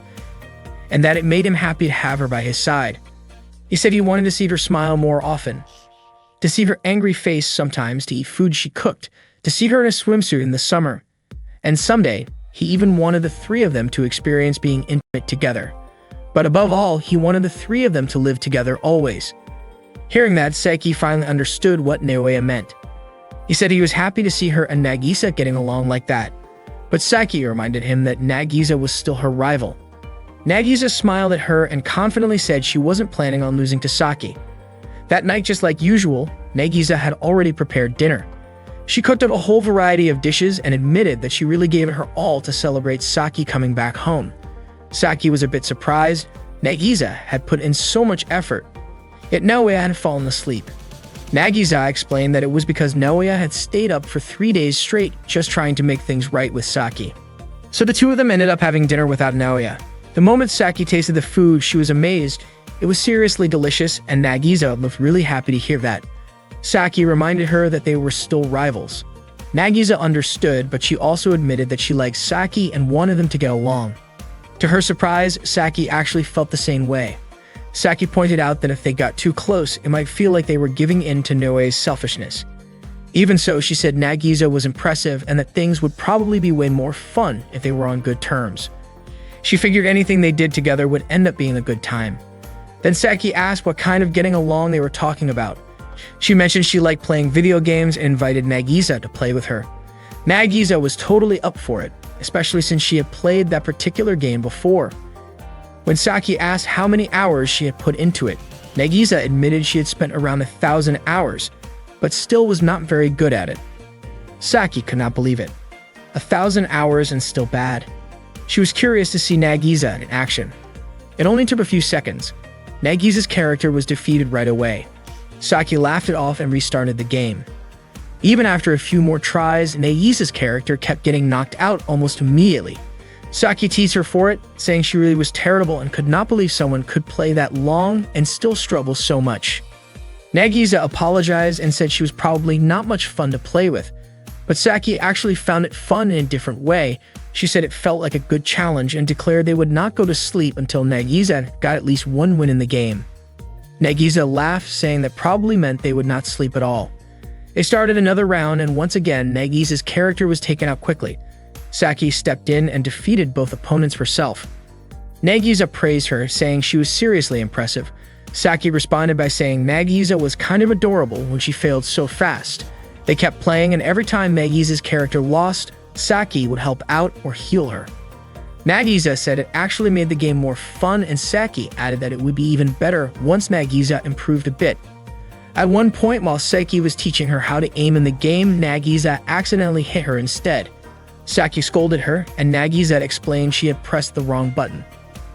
and that it made him happy to have her by his side. He said he wanted to see her smile more often, to see her angry face sometimes, to eat food she cooked, to see her in a swimsuit in the summer, and someday, he even wanted the three of them to experience being intimate together. But above all, he wanted the three of them to live together always. Hearing that, Saki finally understood what Naoya meant. He said he was happy to see her and Nagisa getting along like that, but Saki reminded him that Nagisa was still her rival. Nagisa smiled at her and confidently said she wasn't planning on losing to Saki. That night, just like usual, Nagisa had already prepared dinner. She cooked up a whole variety of dishes and admitted that she really gave it her all to celebrate Saki coming back home. Saki was a bit surprised. Nagisa had put in so much effort, yet Naoya had fallen asleep. Nagisa explained that it was because Naoya had stayed up for 3 days straight just trying to make things right with Saki. So the two of them ended up having dinner without Naoya. The moment Saki tasted the food, she was amazed. It was seriously delicious, and Nagisa looked really happy to hear that. Saki reminded her that they were still rivals. Nagisa understood, but she also admitted that she liked Saki and wanted them to get along. To her surprise, Saki actually felt the same way. Saki pointed out that if they got too close, it might feel like they were giving in to Naoya's selfishness. Even so, she said Nagisa was impressive and that things would probably be way more fun if they were on good terms. She figured anything they did together would end up being a good time. Then Saki asked what kind of getting along they were talking about. She mentioned she liked playing video games and invited Nagisa to play with her. Nagisa was totally up for it, especially since she had played that particular game before. When Saki asked how many hours she had put into it, Nagisa admitted she had spent around 1,000 hours, but still was not very good at it. Saki could not believe it. 1,000 hours and still bad. She was curious to see Nagisa in action. It only took a few seconds. Nagisa's character was defeated right away. Saki laughed it off and restarted the game. Even after a few more tries, Nagisa's character kept getting knocked out almost immediately. Saki teased her for it, saying she really was terrible and could not believe someone could play that long and still struggle so much. Nagisa apologized and said she was probably not much fun to play with, but Saki actually found it fun in a different way. She said it felt like a good challenge and declared they would not go to sleep until Nagisa got at least one win in the game. Nagisa laughed, saying that probably meant they would not sleep at all. They started another round, and once again, Nagisa's character was taken out quickly. Saki stepped in and defeated both opponents herself. Nagisa praised her, saying she was seriously impressive. Saki responded by saying Nagisa was kind of adorable when she failed so fast. They kept playing, and every time Nagisa's character lost, Saki would help out or heal her. Nagisa said it actually made the game more fun, and Saki added that it would be even better once Nagisa improved a bit. At one point, while Saki was teaching her how to aim in the game, Nagisa accidentally hit her instead. Saki scolded her, and Nagisa explained she had pressed the wrong button.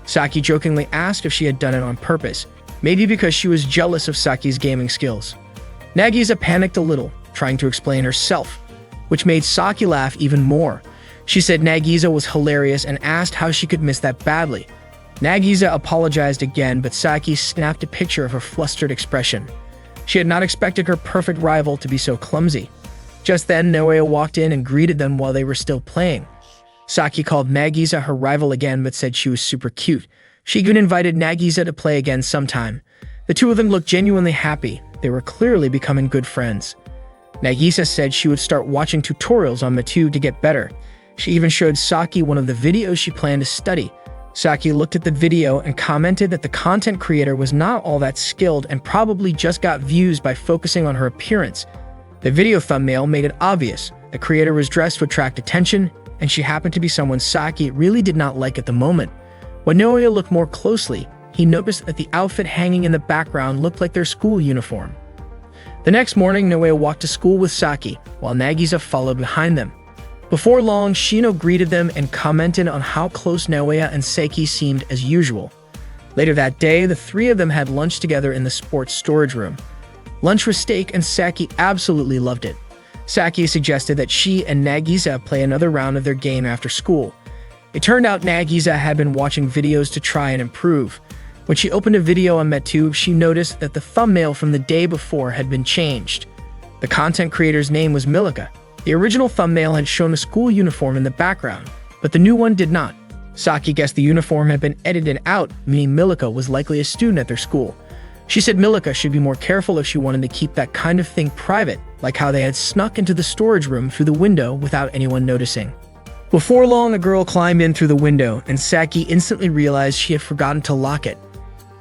Saki jokingly asked if she had done it on purpose, maybe because she was jealous of Saki's gaming skills. Nagisa panicked a little, trying to explain herself, which made Saki laugh even more. She said Nagisa was hilarious and asked how she could miss that badly. Nagisa apologized again, but Saki snapped a picture of her flustered expression. She had not expected her perfect rival to be so clumsy. Just then, Naoya walked in and greeted them while they were still playing. Saki called Nagisa her rival again, but said she was super cute. She even invited Nagisa to play again sometime. The two of them looked genuinely happy. They were clearly becoming good friends. Nagisa said she would start watching tutorials on Matu to get better. She even showed Saki one of the videos she planned to study. Saki looked at the video and commented that the content creator was not all that skilled and probably just got views by focusing on her appearance. The video thumbnail made it obvious the creator was dressed to attract attention, and she happened to be someone Saki really did not like at the moment. When Naoya looked more closely, he noticed that the outfit hanging in the background looked like their school uniform. The next morning, Naoya walked to school with Saki, while Nagisa followed behind them. Before long, Shino greeted them and commented on how close Naoya and Saki seemed as usual. Later that day, the three of them had lunch together in the sports storage room. Lunch was steak and Saki absolutely loved it. Saki suggested that she and Nagisa play another round of their game after school. It turned out Nagisa had been watching videos to try and improve. When she opened a video on MedTube, she noticed that the thumbnail from the day before had been changed. The content creator's name was Milika. The original thumbnail had shown a school uniform in the background, but the new one did not. Saki guessed the uniform had been edited out, meaning Milika was likely a student at their school. She said Milika should be more careful if she wanted to keep that kind of thing private, like how they had snuck into the storage room through the window without anyone noticing. Before long, the girl climbed in through the window, and Saki instantly realized she had forgotten to lock it.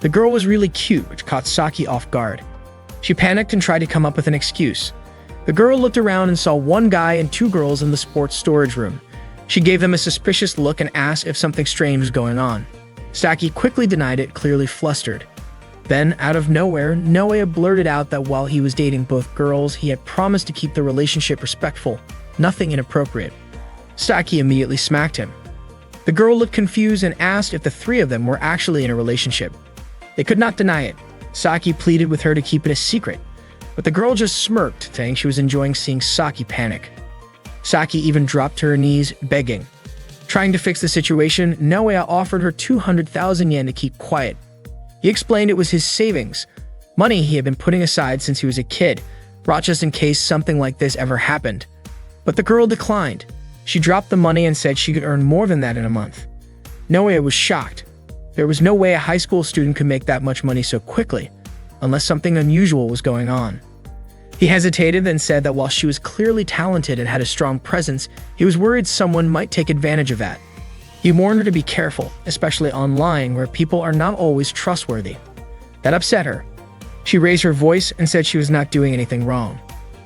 The girl was really cute, which caught Saki off guard. She panicked and tried to come up with an excuse. The girl looked around and saw one guy and two girls in the sports storage room. She gave them a suspicious look and asked if something strange was going on. Saki quickly denied it, clearly flustered. Then, out of nowhere, Naoya blurted out that while he was dating both girls, he had promised to keep the relationship respectful, nothing inappropriate. Saki immediately smacked him. The girl looked confused and asked if the three of them were actually in a relationship. They could not deny it. Saki pleaded with her to keep it a secret, but the girl just smirked, saying she was enjoying seeing Saki panic. Saki even dropped to her knees, begging. Trying to fix the situation, Naoya offered her 200,000 yen to keep quiet. He explained it was his savings, money he had been putting aside since he was a kid, brought just in case something like this ever happened. But the girl declined. She dropped the money and said she could earn more than that in a month. Naoya was shocked. There was no way a high school student could make that much money so quickly, unless something unusual was going on. He hesitated and said that while she was clearly talented and had a strong presence, he was worried someone might take advantage of that. He warned her to be careful, especially online where people are not always trustworthy. That upset her. She raised her voice and said she was not doing anything wrong.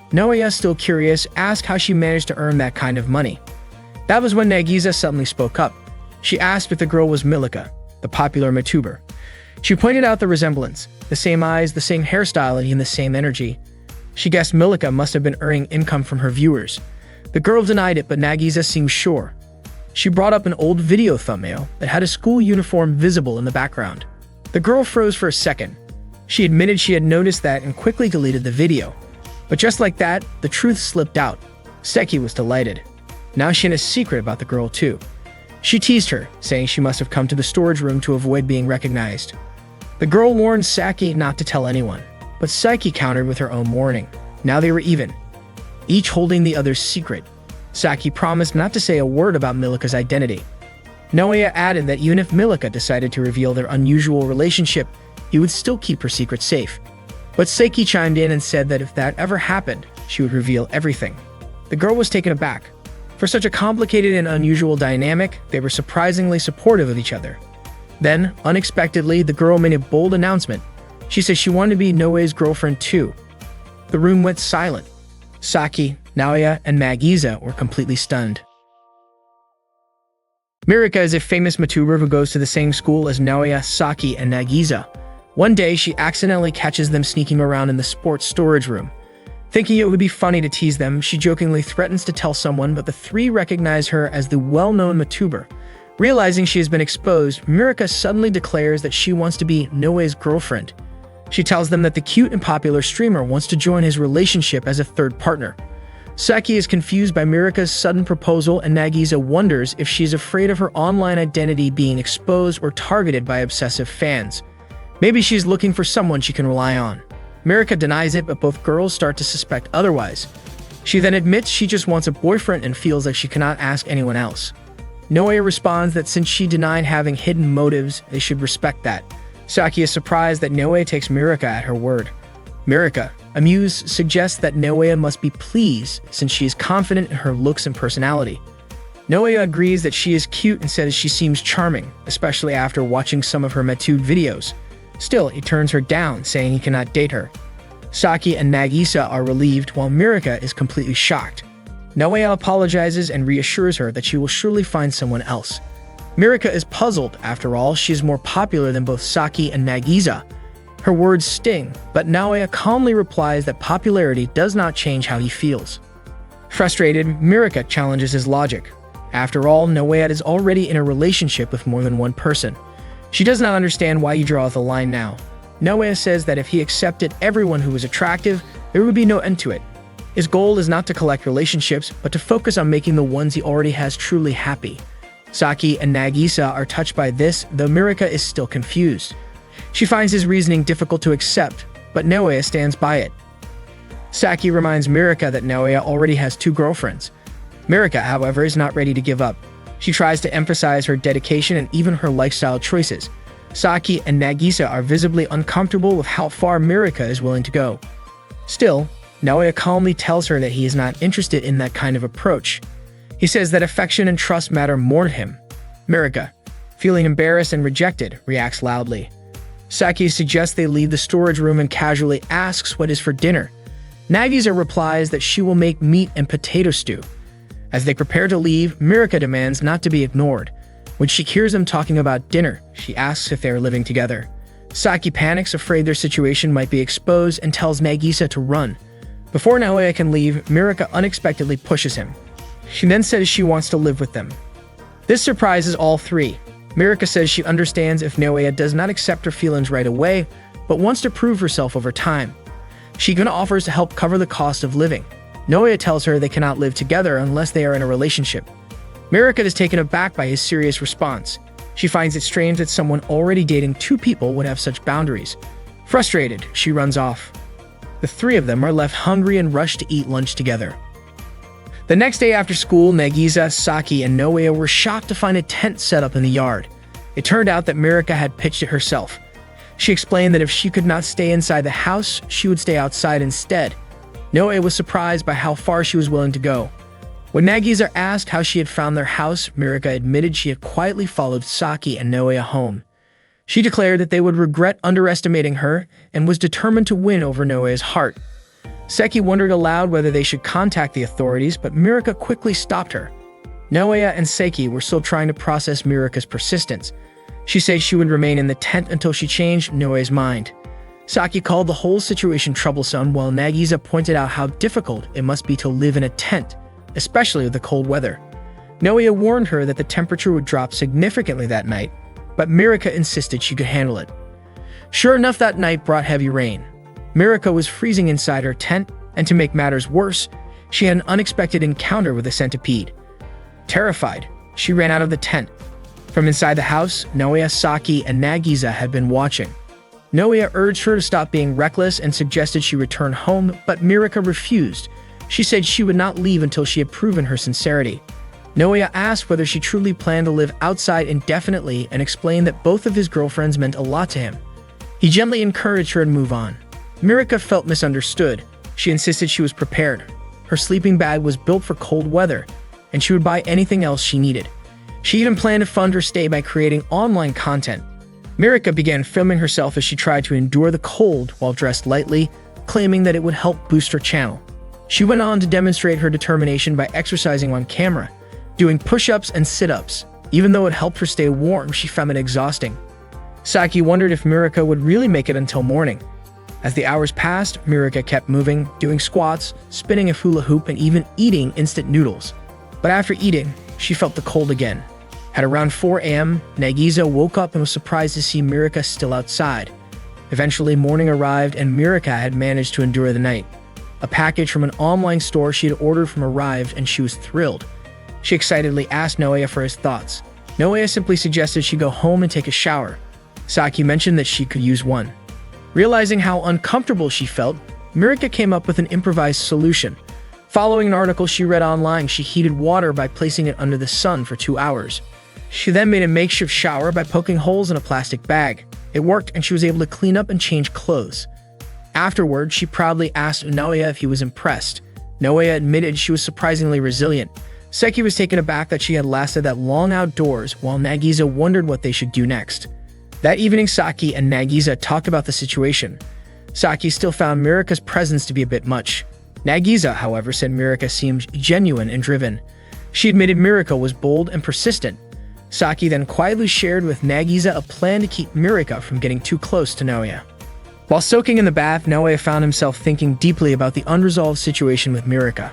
Naoya, still curious, asked how she managed to earn that kind of money. That was when Nagisa suddenly spoke up. She asked if the girl was Milika, the popular MedTuber. She pointed out the resemblance, the same eyes, the same hairstyle, and even the same energy. She guessed Milika must have been earning income from her viewers. The girl denied it, but Nagisa seemed sure. She brought up an old video thumbnail that had a school uniform visible in the background. The girl froze for a second. She admitted she had noticed that and quickly deleted the video. But just like that, the truth slipped out. Seki was delighted. Now she had a secret about the girl too. She teased her, saying she must have come to the storage room to avoid being recognized. The girl warned Saki not to tell anyone, but Saki countered with her own warning. Now they were even, each holding the other's secret. Saki promised not to say a word about Milika's identity. Naoya added that even if Milika decided to reveal their unusual relationship, he would still keep her secret safe. But Seki chimed in and said that if that ever happened, she would reveal everything. The girl was taken aback. For such a complicated and unusual dynamic, they were surprisingly supportive of each other. Then, unexpectedly, the girl made a bold announcement. She said she wanted to be Noe's girlfriend too. The room went silent. Saki, Naoya, and Nagisa were completely stunned. Mirika is a famous MedTuber who goes to the same school as Naoya, Saki, and Nagisa. One day, she accidentally catches them sneaking around in the sports storage room. Thinking it would be funny to tease them, she jokingly threatens to tell someone, but the three recognize her as the well-known MedTuber. Realizing she has been exposed, Mirika suddenly declares that she wants to be Noe's girlfriend. She tells them that the cute and popular streamer wants to join his relationship as a third partner. Saki is confused by Mirika's sudden proposal, and Nagisa wonders if she is afraid of her online identity being exposed or targeted by obsessive fans. Maybe she's looking for someone she can rely on. Mirika denies it, but both girls start to suspect otherwise. She then admits she just wants a boyfriend and feels like she cannot ask anyone else. Naoya responds that since she denied having hidden motives, they should respect that. Saki is surprised that Naoya takes Mirika at her word. Mirika, amused, suggests that Naoya must be pleased since she is confident in her looks and personality. Naoya agrees that she is cute and says she seems charming, especially after watching some of her MedTube videos. Still, he turns her down, saying he cannot date her. Saki and Nagisa are relieved, while Mirika is completely shocked. Naoya apologizes and reassures her that she will surely find someone else. Mirika is puzzled. After all, she is more popular than both Saki and Nagisa. Her words sting, but Naoya calmly replies that popularity does not change how he feels. Frustrated, Mirika challenges his logic. After all, Naoya is already in a relationship with more than one person. She does not understand why you draw the line now. Naoya says that if he accepted everyone who was attractive, there would be no end to it. His goal is not to collect relationships, but to focus on making the ones he already has truly happy. Saki and Nagisa are touched by this, though Mirika is still confused. She finds his reasoning difficult to accept, but Naoya stands by it. Saki reminds Mirika that Naoya already has 2 girlfriends. Mirika, however, is not ready to give up. She tries to emphasize her dedication and even her lifestyle choices. Saki and Nagisa are visibly uncomfortable with how far Mirika is willing to go. Still, Naoya calmly tells her that he is not interested in that kind of approach. He says that affection and trust matter more to him. Mirika, feeling embarrassed and rejected, reacts loudly. Saki suggests they leave the storage room and casually asks what is for dinner. Nagisa replies that she will make meat and potato stew. As they prepare to leave, Mirika demands not to be ignored. When she hears them talking about dinner, she asks if they are living together. Saki panics, afraid their situation might be exposed, and tells Nagisa to run. Before Naoya can leave, Mirika unexpectedly pushes him. She then says she wants to live with them. This surprises all 3. Mirika says she understands if Naoya does not accept her feelings right away, but wants to prove herself over time. She even offers to help cover the cost of living. Naoya tells her they cannot live together unless they are in a relationship. Mirika is taken aback by his serious response. She finds it strange that someone already dating 2 people would have such boundaries. Frustrated, she runs off. The 3 of them are left hungry and rush to eat lunch together. The next day after school, Nagisa, Saki, and Naoya were shocked to find a tent set up in the yard. It turned out that Mirika had pitched it herself. She explained that if she could not stay inside the house, she would stay outside instead. Naoya was surprised by how far she was willing to go. When Nagisa asked how she had found their house, Mirika admitted she had quietly followed Saki and Naoya home. She declared that they would regret underestimating her and was determined to win over Naoya's heart. Seki wondered aloud whether they should contact the authorities, but Mirika quickly stopped her. Naoya and Seki were still trying to process Mirika's persistence. She said she would remain in the tent until she changed Naoya's mind. Saki called the whole situation troublesome, while Nagisa pointed out how difficult it must be to live in a tent, especially with the cold weather. Naoya warned her that the temperature would drop significantly that night, but Mirika insisted she could handle it. Sure enough, that night brought heavy rain. Mirika was freezing inside her tent, and to make matters worse, she had an unexpected encounter with a centipede. Terrified, she ran out of the tent. From inside the house, Naoya, Saki, and Nagisa had been watching. Naoya urged her to stop being reckless and suggested she return home, but Mirika refused. She said she would not leave until she had proven her sincerity. Naoya asked whether she truly planned to live outside indefinitely and explained that both of his girlfriends meant a lot to him. He gently encouraged her to move on. Mirika felt misunderstood. She insisted she was prepared. Her sleeping bag was built for cold weather, and she would buy anything else she needed. She even planned to fund her stay by creating online content. Mirika began filming herself as she tried to endure the cold while dressed lightly, claiming that it would help boost her channel. She went on to demonstrate her determination by exercising on camera, doing push-ups and sit-ups. Even though it helped her stay warm, she found it exhausting. Saki wondered if Mirika would really make it until morning. As the hours passed, Mirika kept moving, doing squats, spinning a hula hoop, and even eating instant noodles. But after eating, she felt the cold again. At around 4 a.m., Nagisa woke up and was surprised to see Mirika still outside. Eventually, morning arrived and Mirika had managed to endure the night. A package from an online store she had ordered from arrived and she was thrilled. She excitedly asked Naoya for his thoughts. Naoya simply suggested she go home and take a shower. Saki mentioned that she could use one. Realizing how uncomfortable she felt, Mirika came up with an improvised solution. Following an article she read online, she heated water by placing it under the sun for 2 hours. She then made a makeshift shower by poking holes in a plastic bag. It worked, and she was able to clean up and change clothes. Afterward, she proudly asked Naoya if he was impressed. Naoya admitted she was surprisingly resilient. Seki was taken aback that she had lasted that long outdoors, while Nagisa wondered what they should do next. That evening, Saki and Nagisa talked about the situation. Saki still found Mirika's presence to be a bit much. Nagisa, however, said Mirika seemed genuine and driven. She admitted Mirika was bold and persistent. Saki then quietly shared with Nagisa a plan to keep Mirika from getting too close to Naoya. While soaking in the bath, Naoya found himself thinking deeply about the unresolved situation with Mirika.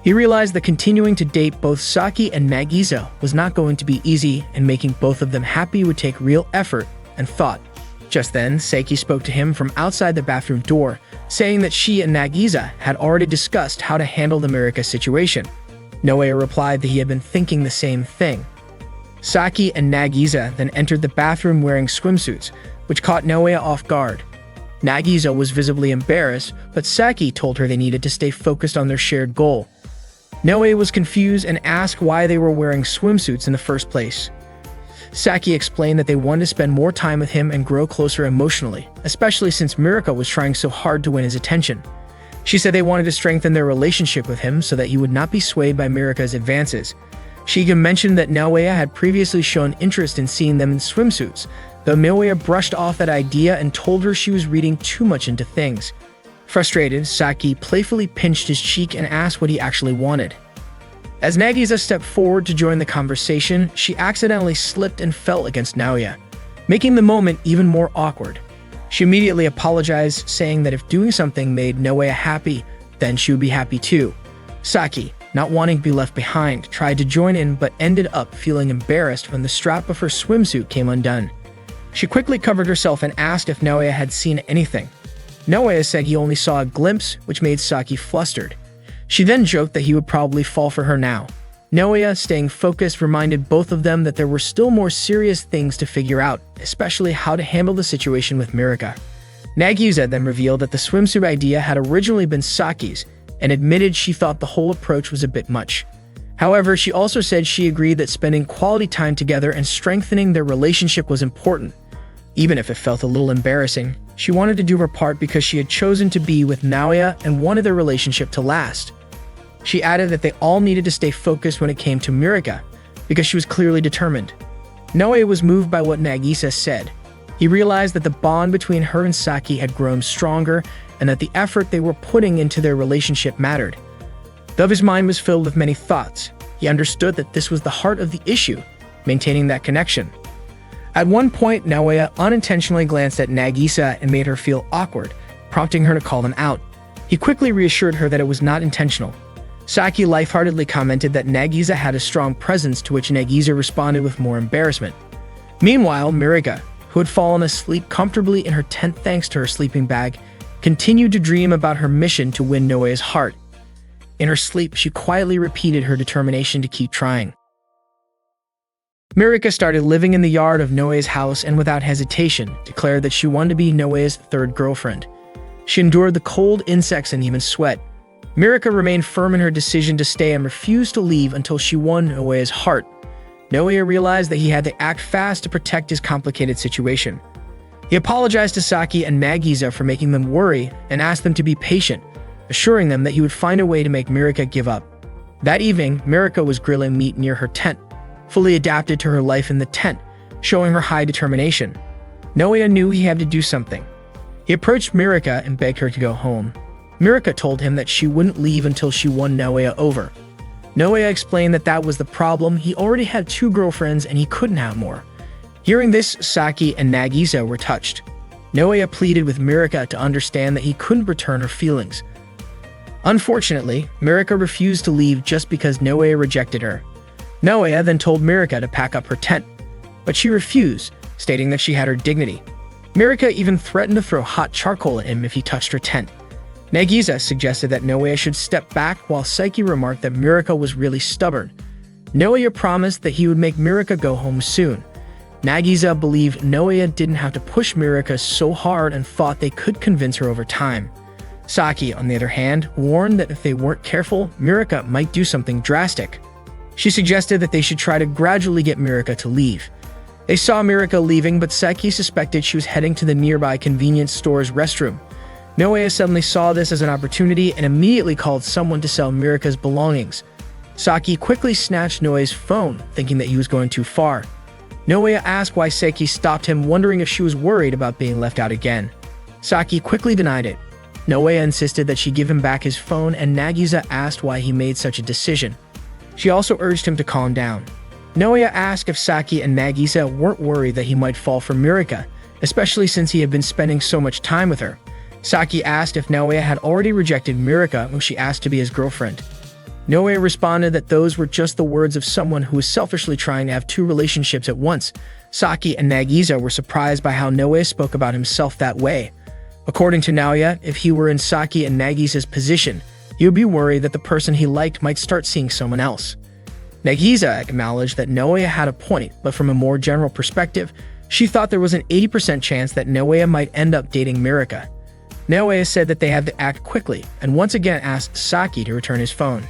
He realized that continuing to date both Saki and Nagisa was not going to be easy, and making both of them happy would take real effort and thought. Just then, Saki spoke to him from outside the bathroom door, saying that she and Nagisa had already discussed how to handle the Mirika situation. Naoya replied that he had been thinking the same thing. Saki and Nagisa then entered the bathroom wearing swimsuits, which caught Naoya off guard. Nagisa was visibly embarrassed, but Saki told her they needed to stay focused on their shared goal. Naoya was confused and asked why they were wearing swimsuits in the first place. Saki explained that they wanted to spend more time with him and grow closer emotionally, especially since Mirika was trying so hard to win his attention. She said they wanted to strengthen their relationship with him so that he would not be swayed by Mirika's advances. She even mentioned that Naoya had previously shown interest in seeing them in swimsuits, though Naoya brushed off that idea and told her she was reading too much into things. Frustrated, Saki playfully pinched his cheek and asked what he actually wanted. As Nagisa stepped forward to join the conversation, she accidentally slipped and fell against Naoya, making the moment even more awkward. She immediately apologized, saying that if doing something made Naoya happy, then she would be happy too. Saki, not wanting to be left behind, tried to join in but ended up feeling embarrassed when the strap of her swimsuit came undone. She quickly covered herself and asked if Naoya had seen anything. Naoya said he only saw a glimpse, which made Saki flustered. She then joked that he would probably fall for her now. Naoya, staying focused, reminded both of them that there were still more serious things to figure out, especially how to handle the situation with Mirika. Nagisa then revealed that the swimsuit idea had originally been Saki's, and admitted she thought the whole approach was a bit much. However, she also said she agreed that spending quality time together and strengthening their relationship was important. Even if it felt a little embarrassing, she wanted to do her part because she had chosen to be with Naoya and wanted their relationship to last. She added that they all needed to stay focused when it came to Mirika, because she was clearly determined. Naoya was moved by what Nagisa said. He realized that the bond between her and Saki had grown stronger, and that the effort they were putting into their relationship mattered. Though his mind was filled with many thoughts, he understood that this was the heart of the issue, maintaining that connection. At one point, Naoya unintentionally glanced at Nagisa and made her feel awkward, prompting her to call them out. He quickly reassured her that it was not intentional. Saki lightheartedly commented that Nagisa had a strong presence, to which Nagisa responded with more embarrassment. Meanwhile, Mirika, who had fallen asleep comfortably in her tent thanks to her sleeping bag, continued to dream about her mission to win Naoya's heart. In her sleep, she quietly repeated her determination to keep trying. Mirika started living in the yard of Naoya's house and without hesitation declared that she wanted to be Naoya's third girlfriend. She endured the cold, insects, and even sweat. Mirika remained firm in her decision to stay and refused to leave until she won Naoya's heart. Naoya realized that he had to act fast to protect his complicated situation. He apologized to Saki and Nagisa for making them worry and asked them to be patient, assuring them that he would find a way to make Mirika give up. That evening, Mirika was grilling meat near her tent, fully adapted to her life in the tent, showing her high determination. Naoya knew he had to do something. He approached Mirika and begged her to go home. Mirika told him that she wouldn't leave until she won Naoya over. Naoya explained that that was the problem. He already had 2 girlfriends and he couldn't have more. Hearing this, Saki and Nagisa were touched. Naoya pleaded with Mirika to understand that he couldn't return her feelings. Unfortunately, Mirika refused to leave just because Naoya rejected her. Naoya then told Mirika to pack up her tent, but she refused, stating that she had her dignity. Mirika even threatened to throw hot charcoal at him if he touched her tent. Nagisa suggested that Naoya should step back, while Saki remarked that Mirika was really stubborn. Naoya promised that he would make Mirika go home soon. Nagisa believed Naoya didn't have to push Mirika so hard and thought they could convince her over time. Saki, on the other hand, warned that if they weren't careful, Mirika might do something drastic. She suggested that they should try to gradually get Mirika to leave. They saw Mirika leaving, but Saki suspected she was heading to the nearby convenience store's restroom. Naoya suddenly saw this as an opportunity and immediately called someone to sell Mirika's belongings. Saki quickly snatched Naoya's phone, thinking that he was going too far. Naoya asked why Saki stopped him, wondering if she was worried about being left out again. Saki quickly denied it. Naoya insisted that she give him back his phone, and Nagisa asked why he made such a decision. She also urged him to calm down. Naoya asked if Saki and Nagisa weren't worried that he might fall for Mirika, especially since he had been spending so much time with her. Saki asked if Naoya had already rejected Mirika when she asked to be his girlfriend. Naoya responded that those were just the words of someone who was selfishly trying to have two relationships at once. Saki and Nagisa were surprised by how Naoya spoke about himself that way. According to Naoya, if he were in Saki and Nagisa's position, he would be worried that the person he liked might start seeing someone else. Nagisa acknowledged that Naoya had a point, but from a more general perspective, she thought there was an 80% chance that Naoya might end up dating Mirika. Naoya said that they had to act quickly, and once again asked Saki to return his phone.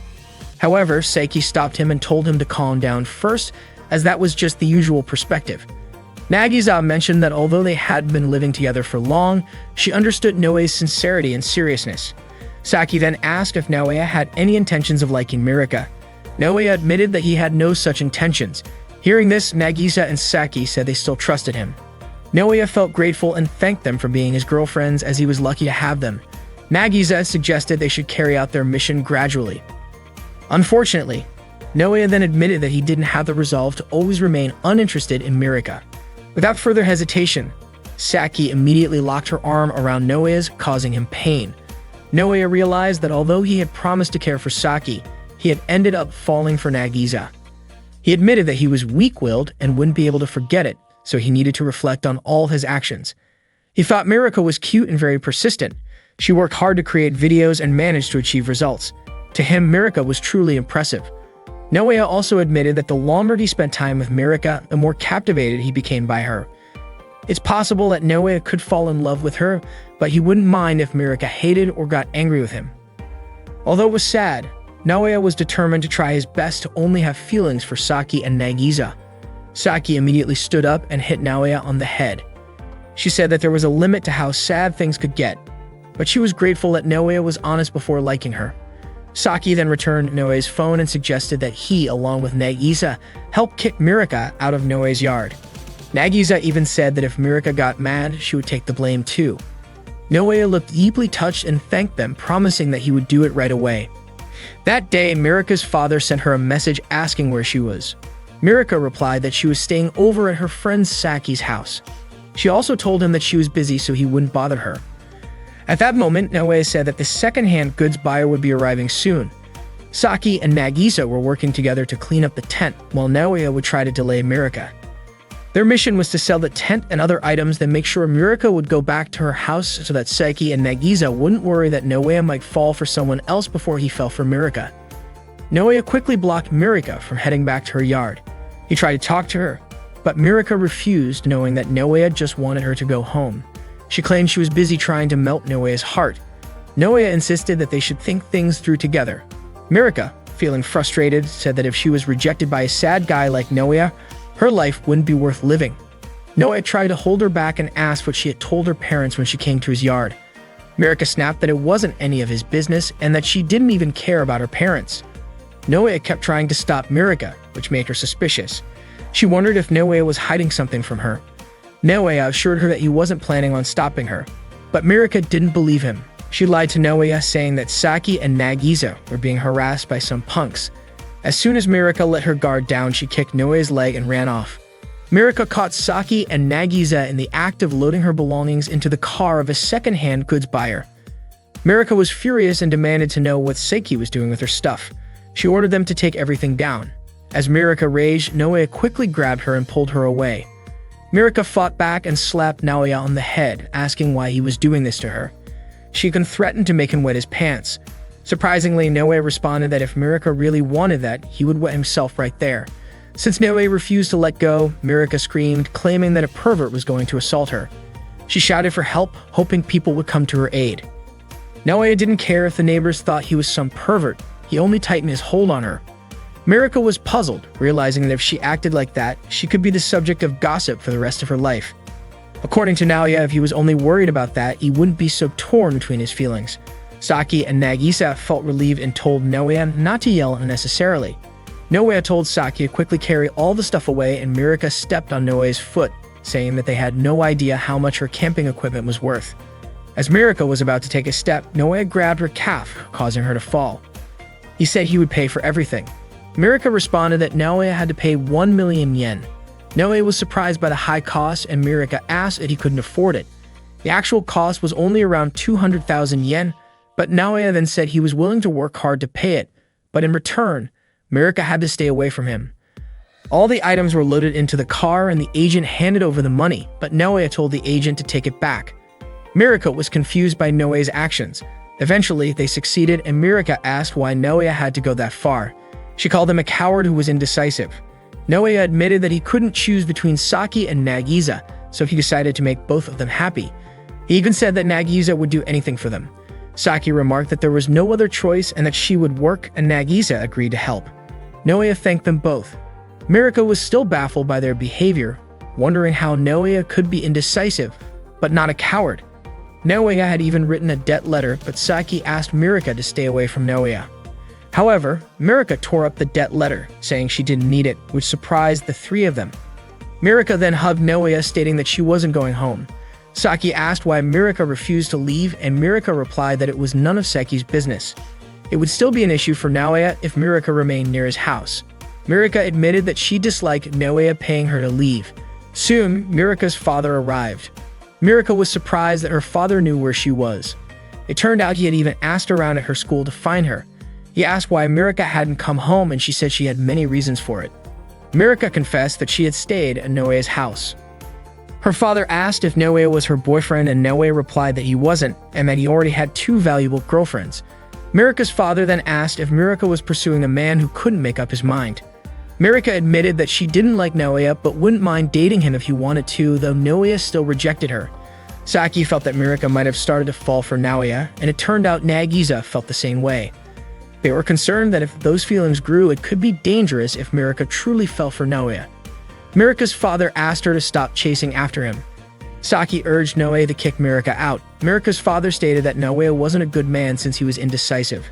However, Saki stopped him and told him to calm down first, as that was just the usual perspective. Nagisa mentioned that although they had been living together for long, she understood Naoya's sincerity and seriousness. Saki then asked if Naoya had any intentions of liking Mirika. Naoya admitted that he had no such intentions. Hearing this, Nagisa and Saki said they still trusted him. Naoya felt grateful and thanked them for being his girlfriends, as he was lucky to have them. Nagisa suggested they should carry out their mission gradually. Unfortunately, Naoya then admitted that he didn't have the resolve to always remain uninterested in Mirika. Without further hesitation, Saki immediately locked her arm around Naoya's, causing him pain. Naoya realized that although he had promised to care for Saki, he had ended up falling for Nagisa. He admitted that he was weak-willed and wouldn't be able to forget it, so he needed to reflect on all his actions. He thought Mirika was cute and very persistent. She worked hard to create videos and managed to achieve results. To him, Mirika was truly impressive. Naoya also admitted that the longer he spent time with Mirika, the more captivated he became by her. It's possible that Naoya could fall in love with her, but he wouldn't mind if Mirika hated or got angry with him. Although it was sad, Naoya was determined to try his best to only have feelings for Saki and Nagisa. Saki immediately stood up and hit Naoya on the head. She said that there was a limit to how sad things could get, but she was grateful that Naoya was honest before liking her. Saki then returned Naoya's phone and suggested that he, along with Nagisa, help kick Mirika out of Naoya's yard. Nagisa even said that if Mirika got mad, she would take the blame too. Naoya looked deeply touched and thanked them, promising that he would do it right away. That day, Mirika's father sent her a message asking where she was. Mirika replied that she was staying over at her friend Saki's house. She also told him that she was busy so he wouldn't bother her. At that moment, Naoya said that the second-hand goods buyer would be arriving soon. Saki and Nagisa were working together to clean up the tent, while Naoya would try to delay Mirika. Their mission was to sell the tent and other items, then make sure Mirika would go back to her house so that Saki and Nagisa wouldn't worry that Naoya might fall for someone else before he fell for Mirika. Naoya quickly blocked Mirika from heading back to her yard. He tried to talk to her, but Mirika refused, knowing that Naoya just wanted her to go home. She claimed she was busy trying to melt Naoya's heart. Naoya insisted that they should think things through together. Mirika, feeling frustrated, said that if she was rejected by a sad guy like Naoya, her life wouldn't be worth living. Naoya tried to hold her back and asked what she had told her parents when she came to his yard. Mirika snapped that it wasn't any of his business and that she didn't even care about her parents. Naoya kept trying to stop Mirika, which made her suspicious. She wondered if Naoya was hiding something from her. Naoya assured her that he wasn't planning on stopping her, but Mirika didn't believe him. She lied to Naoya, saying that Saki and Nagisa were being harassed by some punks. As soon as Mirika let her guard down, she kicked Naoya's leg and ran off. Mirika caught Saki and Nagisa in the act of loading her belongings into the car of a second-hand goods buyer. Mirika was furious and demanded to know what Saki was doing with her stuff. She ordered them to take everything down. As Mirika raged, Naoya quickly grabbed her and pulled her away. Mirika fought back and slapped Naoya on the head, asking why he was doing this to her. She even threatened to make him wet his pants. Surprisingly, Naoya responded that if Mirika really wanted that, he would wet himself right there. Since Naoya refused to let go, Mirika screamed, claiming that a pervert was going to assault her. She shouted for help, hoping people would come to her aid. Naoya didn't care if the neighbors thought he was some pervert. He only tightened his hold on her. Mirika was puzzled, realizing that if she acted like that, she could be the subject of gossip for the rest of her life. According to Naoya, if he was only worried about that, he wouldn't be so torn between his feelings. Saki and Nagisa felt relieved and told Naoya not to yell unnecessarily. Naoya told Saki to quickly carry all the stuff away, and Mirika stepped on Naoya's foot, saying that they had no idea how much her camping equipment was worth. As Mirika was about to take a step, Naoya grabbed her calf, causing her to fall. He said he would pay for everything. Mirika responded that Naoya had to pay 1 million yen. Naoya was surprised by the high cost, and Mirika asked that he couldn't afford it. The actual cost was only around 200,000 yen, but Naoya then said he was willing to work hard to pay it, but in return, Mirika had to stay away from him. All the items were loaded into the car and the agent handed over the money, but Naoya told the agent to take it back. Mirika was confused by Naoya's actions. Eventually, they succeeded, and Mirika asked why Naoya had to go that far. She called him a coward who was indecisive. Naoya admitted that he couldn't choose between Saki and Nagisa, so he decided to make both of them happy. He even said that Nagisa would do anything for them. Saki remarked that there was no other choice and that she would work, and Nagisa agreed to help. Naoya thanked them both. Mirika was still baffled by their behavior, wondering how Naoya could be indecisive, but not a coward. Naoya had even written a debt letter, but Saki asked Mirika to stay away from Naoya. However, Mirika tore up the debt letter, saying she didn't need it, which surprised the three of them. Mirika then hugged Naoya, stating that she wasn't going home. Saki asked why Mirika refused to leave, and Mirika replied that it was none of Saki's business. It would still be an issue for Naoya if Mirika remained near his house. Mirika admitted that she disliked Naoya paying her to leave. Soon, Mirika's father arrived. Mirika was surprised that her father knew where she was. It turned out he had even asked around at her school to find her. He asked why Mirika hadn't come home, and she said she had many reasons for it. Mirika confessed that she had stayed at Naoya's house. Her father asked if Naoya was her boyfriend, and Naoya replied that he wasn't, and that he already had 2 valuable girlfriends. Mirika's father then asked if Mirika was pursuing a man who couldn't make up his mind. Mirika admitted that she didn't like Naoya but wouldn't mind dating him if he wanted to, though Naoya still rejected her. Saki felt that Mirika might have started to fall for Naoya, and it turned out Nagisa felt the same way. They were concerned that if those feelings grew, it could be dangerous if Mirika truly fell for Naoya. Mirika's father asked her to stop chasing after him. Saki urged Naoya to kick Mirika out. Mirika's father stated that Naoya wasn't a good man since he was indecisive.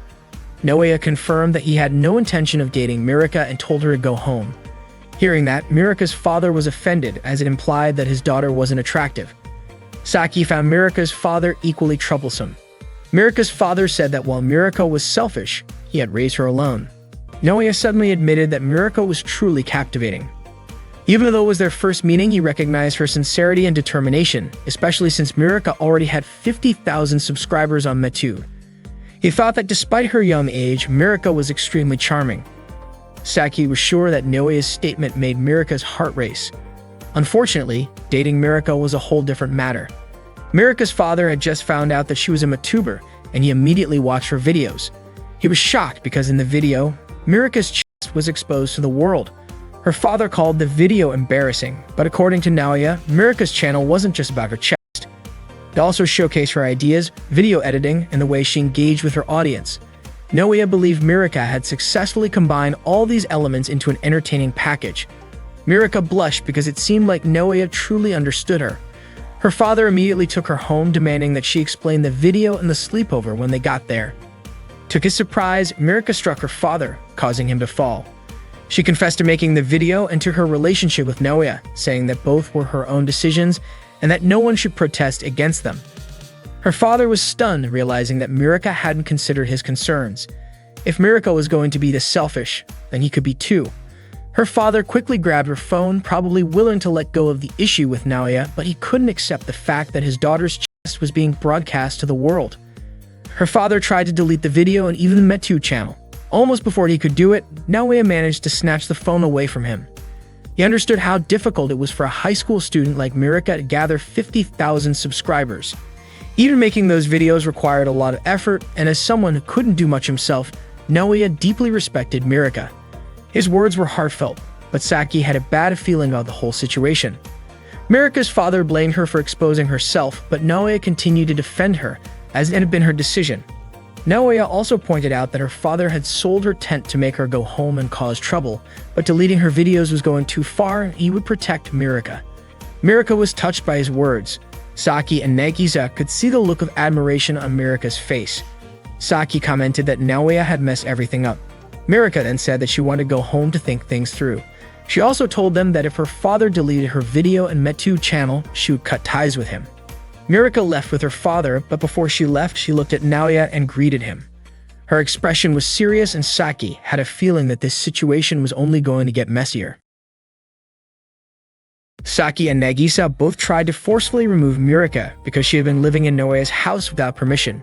Naoya confirmed that he had no intention of dating Mirika and told her to go home. Hearing that, Mirika's father was offended, as it implied that his daughter wasn't attractive. Saki found Mirika's father equally troublesome. Mirika's father said that while Mirika was selfish, he had raised her alone. Naoya suddenly admitted that Mirika was truly captivating. Even though it was their first meeting, he recognized her sincerity and determination, especially since Mirika already had 50,000 subscribers on Metu. He thought that despite her young age, Mirika was extremely charming. Saki was sure that Naoya's statement made Mirika's heart race. Unfortunately, dating Mirika was a whole different matter. Mirika's father had just found out that she was a Matuber, and he immediately watched her videos. He was shocked because in the video, Mirika's chest was exposed to the world. Her father called the video embarrassing, but according to Naoya, Mirika's channel wasn't just about her chest. It also showcased her ideas, video editing, and the way she engaged with her audience. Naoya believed Mirika had successfully combined all these elements into an entertaining package. Mirika blushed because it seemed like Naoya truly understood her. Her father immediately took her home, demanding that she explain the video and the sleepover when they got there. To his surprise, Mirika struck her father, causing him to fall. She confessed to making the video and to her relationship with Naoya, saying that both were her own decisions and that no one should protest against them. Her father was stunned, realizing that Mirika hadn't considered his concerns. If Mirika was going to be this selfish, then he could be too. Her father quickly grabbed her phone, probably willing to let go of the issue with Naoya, but he couldn't accept the fact that his daughter's chest was being broadcast to the world. Her father tried to delete the video and even the Metu channel. Almost before he could do it, Naoya managed to snatch the phone away from him. He understood how difficult it was for a high school student like Mirika to gather 50,000 subscribers. Even making those videos required a lot of effort, and as someone who couldn't do much himself, Naoya deeply respected Mirika. His words were heartfelt, but Saki had a bad feeling about the whole situation. Mirika's father blamed her for exposing herself, but Naoya continued to defend her, as it had been her decision. Naoya also pointed out that her father had sold her tent to make her go home and cause trouble, but deleting her videos was going too far, and he would protect Mirika. Mirika was touched by his words. Saki and Nagisa could see the look of admiration on Mirika's face. Saki commented that Naoya had messed everything up. Mirika then said that she wanted to go home to think things through. She also told them that if her father deleted her video and Metu channel, she would cut ties with him. Mirika left with her father, but before she left, she looked at Naoya and greeted him. Her expression was serious, and Saki had a feeling that this situation was only going to get messier. Saki and Nagisa both tried to forcefully remove Mirika because she had been living in Naoya's house without permission.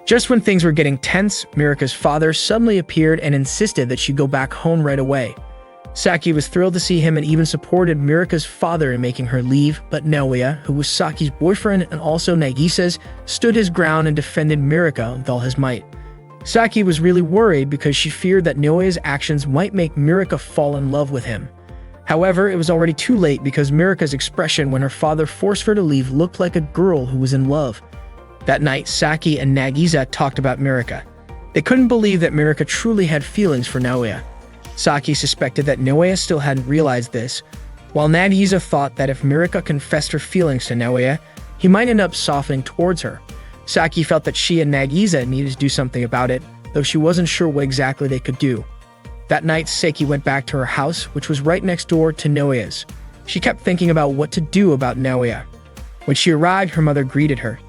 Just when things were getting tense, Mirika's father suddenly appeared and insisted that she go back home right away. Saki was thrilled to see him and even supported Mirika's father in making her leave, but Naoya, who was Saki's boyfriend and also Nagisa's, stood his ground and defended Mirika with all his might. Saki was really worried because she feared that Naoya's actions might make Mirika fall in love with him. However, it was already too late because Mirika's expression when her father forced her to leave looked like a girl who was in love. That night, Saki and Nagisa talked about Mirika. They couldn't believe that Mirika truly had feelings for Naoya. Saki suspected that Naoya still hadn't realized this, while Nagisa thought that if Mirika confessed her feelings to Naoya, he might end up softening towards her. Saki felt that she and Nagisa needed to do something about it, though she wasn't sure what exactly they could do. That night, Saki went back to her house, which was right next door to Naoya's. She kept thinking about what to do about Naoya. When she arrived, her mother greeted her.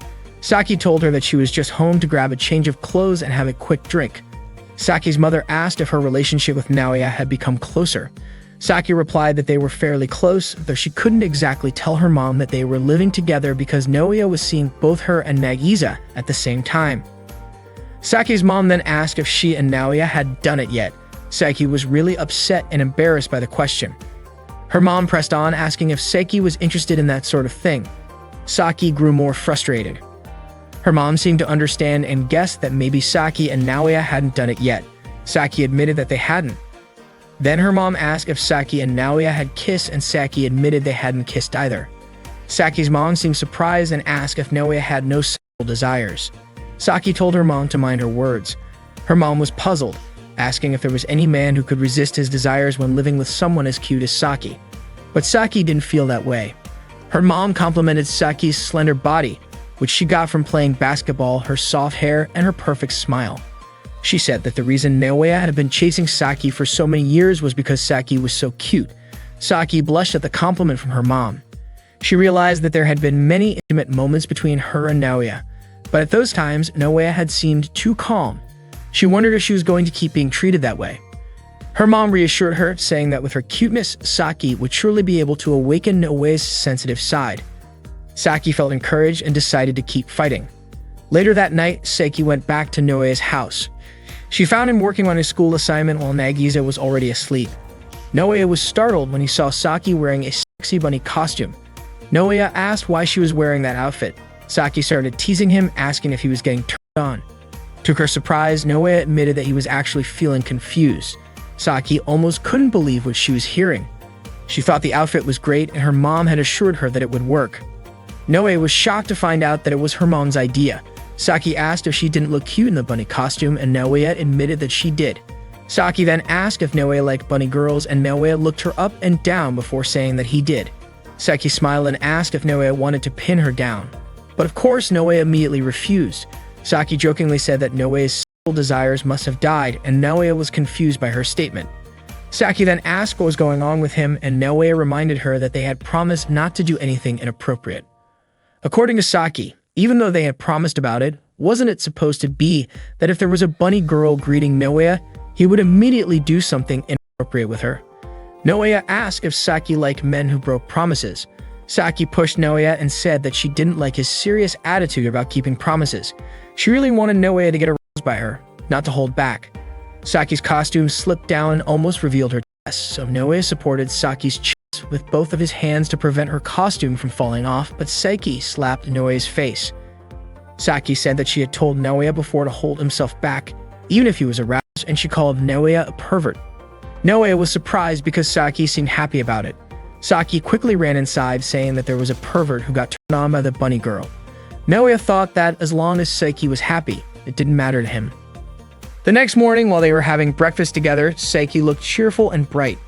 Saki told her that she was just home to grab a change of clothes and have a quick drink. Saki's mother asked if her relationship with Naoya had become closer. Saki replied that they were fairly close, though she couldn't exactly tell her mom that they were living together because Naoya was seeing both her and Nagisa at the same time. Saki's mom then asked if she and Naoya had done it yet. Saki was really upset and embarrassed by the question. Her mom pressed on, asking if Saki was interested in that sort of thing. Saki grew more frustrated. Her mom seemed to understand and guessed that maybe Saki and Naoya hadn't done it yet. Saki admitted that they hadn't. Then her mom asked if Saki and Naoya had kissed, and Saki admitted they hadn't kissed either. Saki's mom seemed surprised and asked if Naoya had no sexual desires. Saki told her mom to mind her words. Her mom was puzzled, asking if there was any man who could resist his desires when living with someone as cute as Saki. But Saki didn't feel that way. Her mom complimented Saki's slender body, which she got from playing basketball, her soft hair, and her perfect smile. She said that the reason Naoya had been chasing Saki for so many years was because Saki was so cute. Saki blushed at the compliment from her mom. She realized that there had been many intimate moments between her and Naoya, but at those times, Naoya had seemed too calm. She wondered if she was going to keep being treated that way. Her mom reassured her, saying that with her cuteness, Saki would surely be able to awaken Naoya's sensitive side. Saki felt encouraged and decided to keep fighting. Later that night, Saki went back to Naoya's house. She found him working on his school assignment while Nagisa was already asleep. Naoya was startled when he saw Saki wearing a sexy bunny costume. Naoya asked why she was wearing that outfit. Saki started teasing him, asking if he was getting turned on. To her surprise, Naoya admitted that he was actually feeling confused. Saki almost couldn't believe what she was hearing. She thought the outfit was great, and her mom had assured her that it would work. Naoya was shocked to find out that it was her mom's idea. Saki asked if she didn't look cute in the bunny costume, and Naoya admitted that she did. Saki then asked if Naoya liked bunny girls, and Naoya looked her up and down before saying that he did. Saki smiled and asked if Naoya wanted to pin her down. But of course, Naoya immediately refused. Saki jokingly said that Naoya's sexual desires must have died, and Naoya was confused by her statement. Saki then asked what was going on with him, and Naoya reminded her that they had promised not to do anything inappropriate. According to Saki, even though they had promised about it, wasn't it supposed to be that if there was a bunny girl greeting Naoya, he would immediately do something inappropriate with her? Naoya asked if Saki liked men who broke promises. Saki pushed Naoya and said that she didn't like his serious attitude about keeping promises. She really wanted Naoya to get aroused by her, not to hold back. Saki's costume slipped down and almost revealed her chest, so Naoya supported Saki's chest with both of his hands to prevent her costume from falling off, but Saki slapped Naoya's face. Saki said that she had told Naoya before to hold himself back, even if he was aroused, and she called Naoya a pervert. Naoya was surprised because Saki seemed happy about it. Saki quickly ran inside, saying that there was a pervert who got turned on by the bunny girl. Naoya thought that as long as Saki was happy, it didn't matter to him. The next morning, while they were having breakfast together, Saki looked cheerful and bright.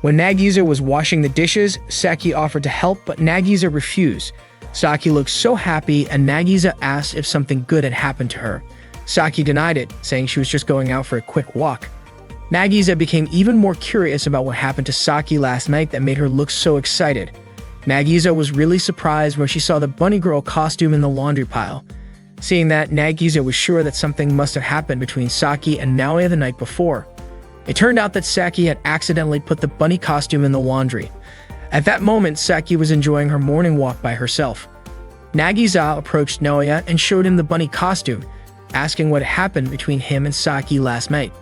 When Nagisa was washing the dishes, Saki offered to help, but Nagisa refused. Saki looked so happy, and Nagisa asked if something good had happened to her. Saki denied it, saying she was just going out for a quick walk. Nagisa became even more curious about what happened to Saki last night that made her look so excited. Nagisa was really surprised when she saw the bunny girl costume in the laundry pile. Seeing that, Nagisa was sure that something must have happened between Saki and Naoya the night before. It turned out that Saki had accidentally put the bunny costume in the laundry. At that moment, Saki was enjoying her morning walk by herself. Nagisa approached Naoya and showed him the bunny costume, asking what happened between him and Saki last night.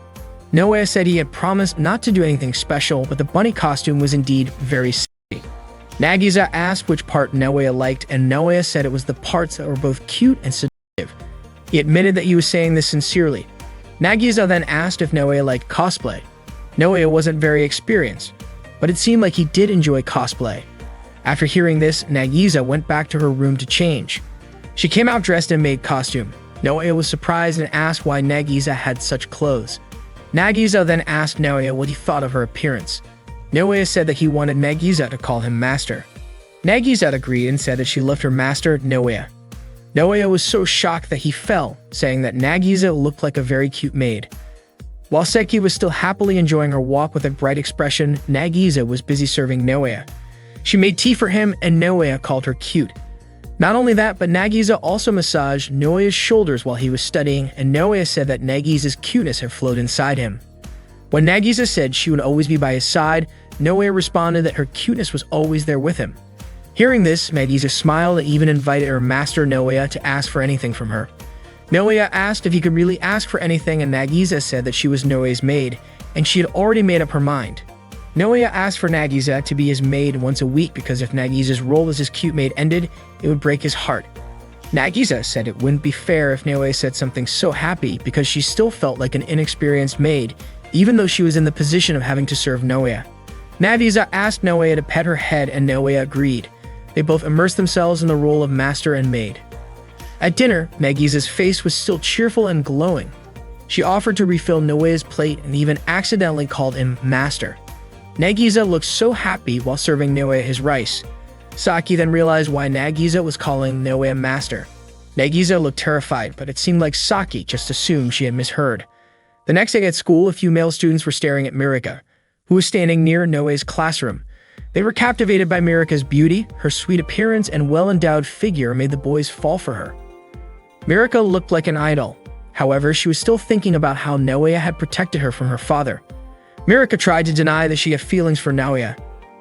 Naoya said he had promised not to do anything special, but the bunny costume was indeed very silly. Nagisa asked which part Naoya liked, and Naoya said it was the parts that were both cute and seductive. He admitted that he was saying this sincerely. Nagisa then asked if Naoya liked cosplay. Naoya wasn't very experienced, but it seemed like he did enjoy cosplay. After hearing this, Nagisa went back to her room to change. She came out dressed in maid costume. Naoya was surprised and asked why Nagisa had such clothes. Nagisa then asked Naoya what he thought of her appearance. Naoya said that he wanted Nagisa to call him master. Nagisa agreed and said that she loved her master, Naoya. Naoya was so shocked that he fell, saying that Nagisa looked like a very cute maid. While Seki was still happily enjoying her walk with a bright expression, Nagisa was busy serving Naoya. She made tea for him, and Naoya called her cute. Not only that, but Nagisa also massaged Naoya's shoulders while he was studying, and Naoya said that Nagisa's cuteness had flowed inside him. When Nagisa said she would always be by his side, Naoya responded that her cuteness was always there with him. Hearing this, Nagisa smiled and even invited her master Naoya to ask for anything from her. Naoya asked if he could really ask for anything, and Nagisa said that she was Naoya's maid, and she had already made up her mind. Naoya asked for Nagisa to be his maid once a week because if Nagisa's role as his cute maid ended, it would break his heart. Nagisa said it wouldn't be fair if Naoya said something so happy because she still felt like an inexperienced maid, even though she was in the position of having to serve Naoya. Nagisa asked Naoya to pet her head, and Naoya agreed. They both immersed themselves in the role of master and maid. At dinner, Nagisa's face was still cheerful and glowing. She offered to refill Naoya's plate and even accidentally called him master. Nagisa looked so happy while serving Naoya his rice. Saki then realized why Nagisa was calling Naoya master. Nagisa looked terrified, but it seemed like Saki just assumed she had misheard. The next day at school, a few male students were staring at Mirika, who was standing near Naoya's classroom. They were captivated by Mirika's beauty. Her sweet appearance and well-endowed figure made the boys fall for her. Mirika looked like an idol. However, she was still thinking about how Naoya had protected her from her father. Mirika tried to deny that she had feelings for Naoya,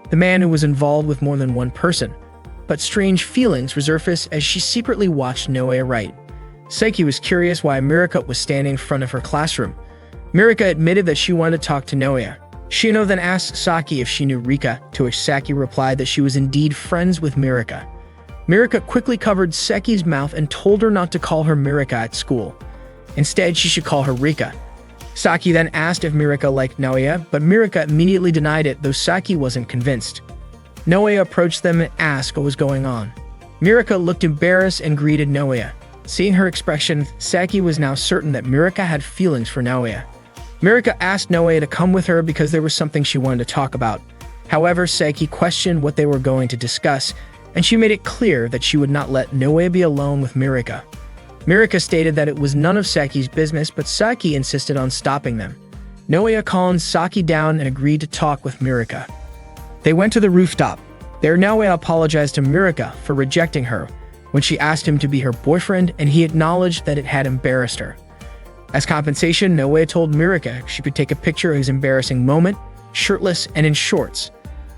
the man who was involved with more than one person. But strange feelings resurfaced as she secretly watched Naoya write. Seki was curious why Mirika was standing in front of her classroom. Mirika admitted that she wanted to talk to Naoya. Shino then asked Saki if she knew Rika, to which Saki replied that she was indeed friends with Mirika. Mirika quickly covered Seki's mouth and told her not to call her Mirika at school. Instead, she should call her Rika. Saki then asked if Mirika liked Naoya, but Mirika immediately denied it, though Saki wasn't convinced. Naoya approached them and asked what was going on. Mirika looked embarrassed and greeted Naoya. Seeing her expression, Saki was now certain that Mirika had feelings for Naoya. Mirika asked Naoya to come with her because there was something she wanted to talk about. However, Saki questioned what they were going to discuss, and she made it clear that she would not let Naoya be alone with Mirika. Mirika stated that it was none of Saki's business, but Saki insisted on stopping them. Naoya calmed Saki down and agreed to talk with Mirika. They went to the rooftop. There, Naoya apologized to Mirika for rejecting her when she asked him to be her boyfriend, and he acknowledged that it had embarrassed her. As compensation, Naoya told Mirika she could take a picture of his embarrassing moment, shirtless and in shorts,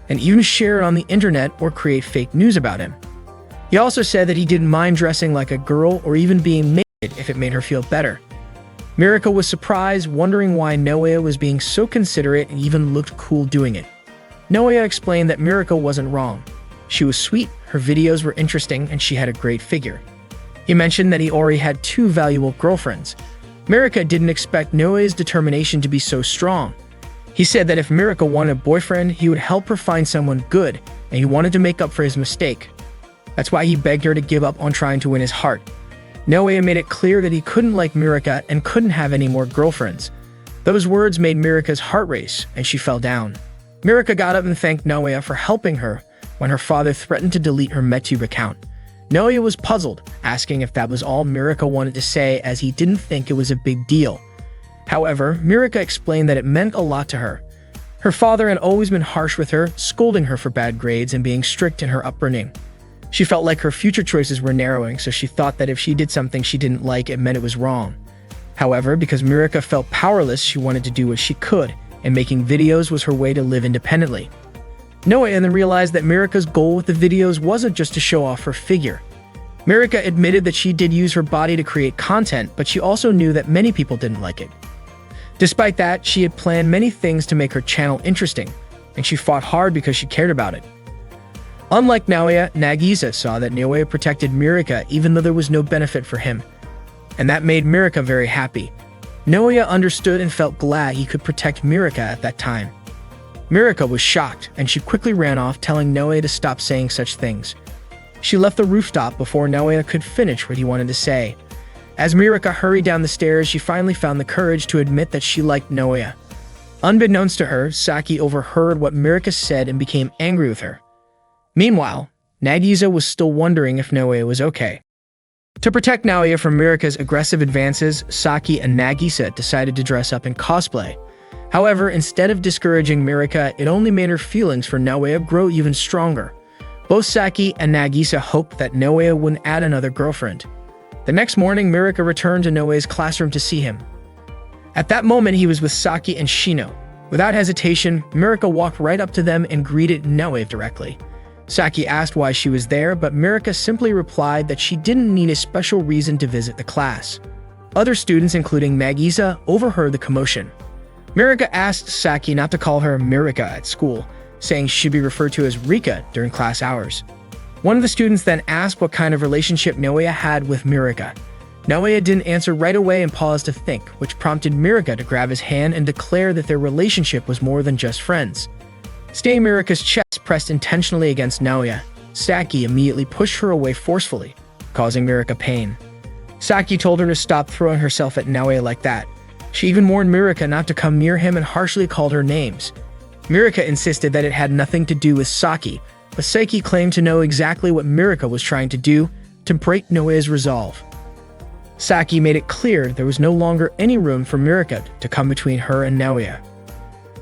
and even share it on the internet or create fake news about him. He also said that he didn't mind dressing like a girl or even being naked if it made her feel better. Mirika was surprised, wondering why Naoya was being so considerate and even looked cool doing it. Naoya explained that Mirika wasn't wrong. She was sweet, her videos were interesting, and she had a great figure. He mentioned that he already had 2 valuable girlfriends. Mirika didn't expect Naoya's determination to be so strong. He said that if Mirika wanted a boyfriend, he would help her find someone good, and he wanted to make up for his mistake. That's why he begged her to give up on trying to win his heart. Naoya made it clear that he couldn't like Mirika and couldn't have any more girlfriends. Those words made Mirika's heart race, and she fell down. Mirika got up and thanked Naoya for helping her when her father threatened to delete her MedTube account. Naoya was puzzled, asking if that was all Mirika wanted to say, as he didn't think it was a big deal. However, Mirika explained that it meant a lot to her. Her father had always been harsh with her, scolding her for bad grades and being strict in her upbringing. She felt like her future choices were narrowing, so she thought that if she did something she didn't like, it meant it was wrong. However, because Mirika felt powerless, she wanted to do what she could, and making videos was her way to live independently. Naoya then realized that Mirika's goal with the videos wasn't just to show off her figure. Mirika admitted that she did use her body to create content, but she also knew that many people didn't like it. Despite that, she had planned many things to make her channel interesting, and she fought hard because she cared about it. Unlike Naoya, Nagisa saw that Naoya protected Mirika even though there was no benefit for him, and that made Mirika very happy. Naoya understood and felt glad he could protect Mirika at that time. Mirika was shocked, and she quickly ran off, telling Naoya to stop saying such things. She left the rooftop before Naoya could finish what he wanted to say. As Mirika hurried down the stairs, she finally found the courage to admit that she liked Naoya. Unbeknownst to her, Saki overheard what Mirika said and became angry with her. Meanwhile, Nagisa was still wondering if Naoya was okay. To protect Naoya from Mirika's aggressive advances, Saki and Nagisa decided to dress up in cosplay. However, instead of discouraging Mirika, it only made her feelings for Naoya grow even stronger. Both Saki and Nagisa hoped that Naoya wouldn't add another girlfriend. The next morning, Mirika returned to Naoya's classroom to see him. At that moment, he was with Saki and Shino. Without hesitation, Mirika walked right up to them and greeted Naoya directly. Saki asked why she was there, but Mirika simply replied that she didn't need a special reason to visit the class. Other students, including Nagisa, overheard the commotion. Mirika asked Saki not to call her Mirika at school, saying she should be referred to as Rika during class hours. One of the students then asked what kind of relationship Naoya had with Mirika. Naoya didn't answer right away and paused to think, which prompted Mirika to grab his hand and declare that their relationship was more than just friends. Staying Mirika's chest pressed intentionally against Naoya, Saki immediately pushed her away forcefully, causing Mirika pain. Saki told her to stop throwing herself at Naoya like that. She even warned Mirika not to come near him and harshly called her names. Mirika insisted that it had nothing to do with Saki, but Saki claimed to know exactly what Mirika was trying to do to break Naoya's resolve. Saki made it clear there was no longer any room for Mirika to come between her and Naoya.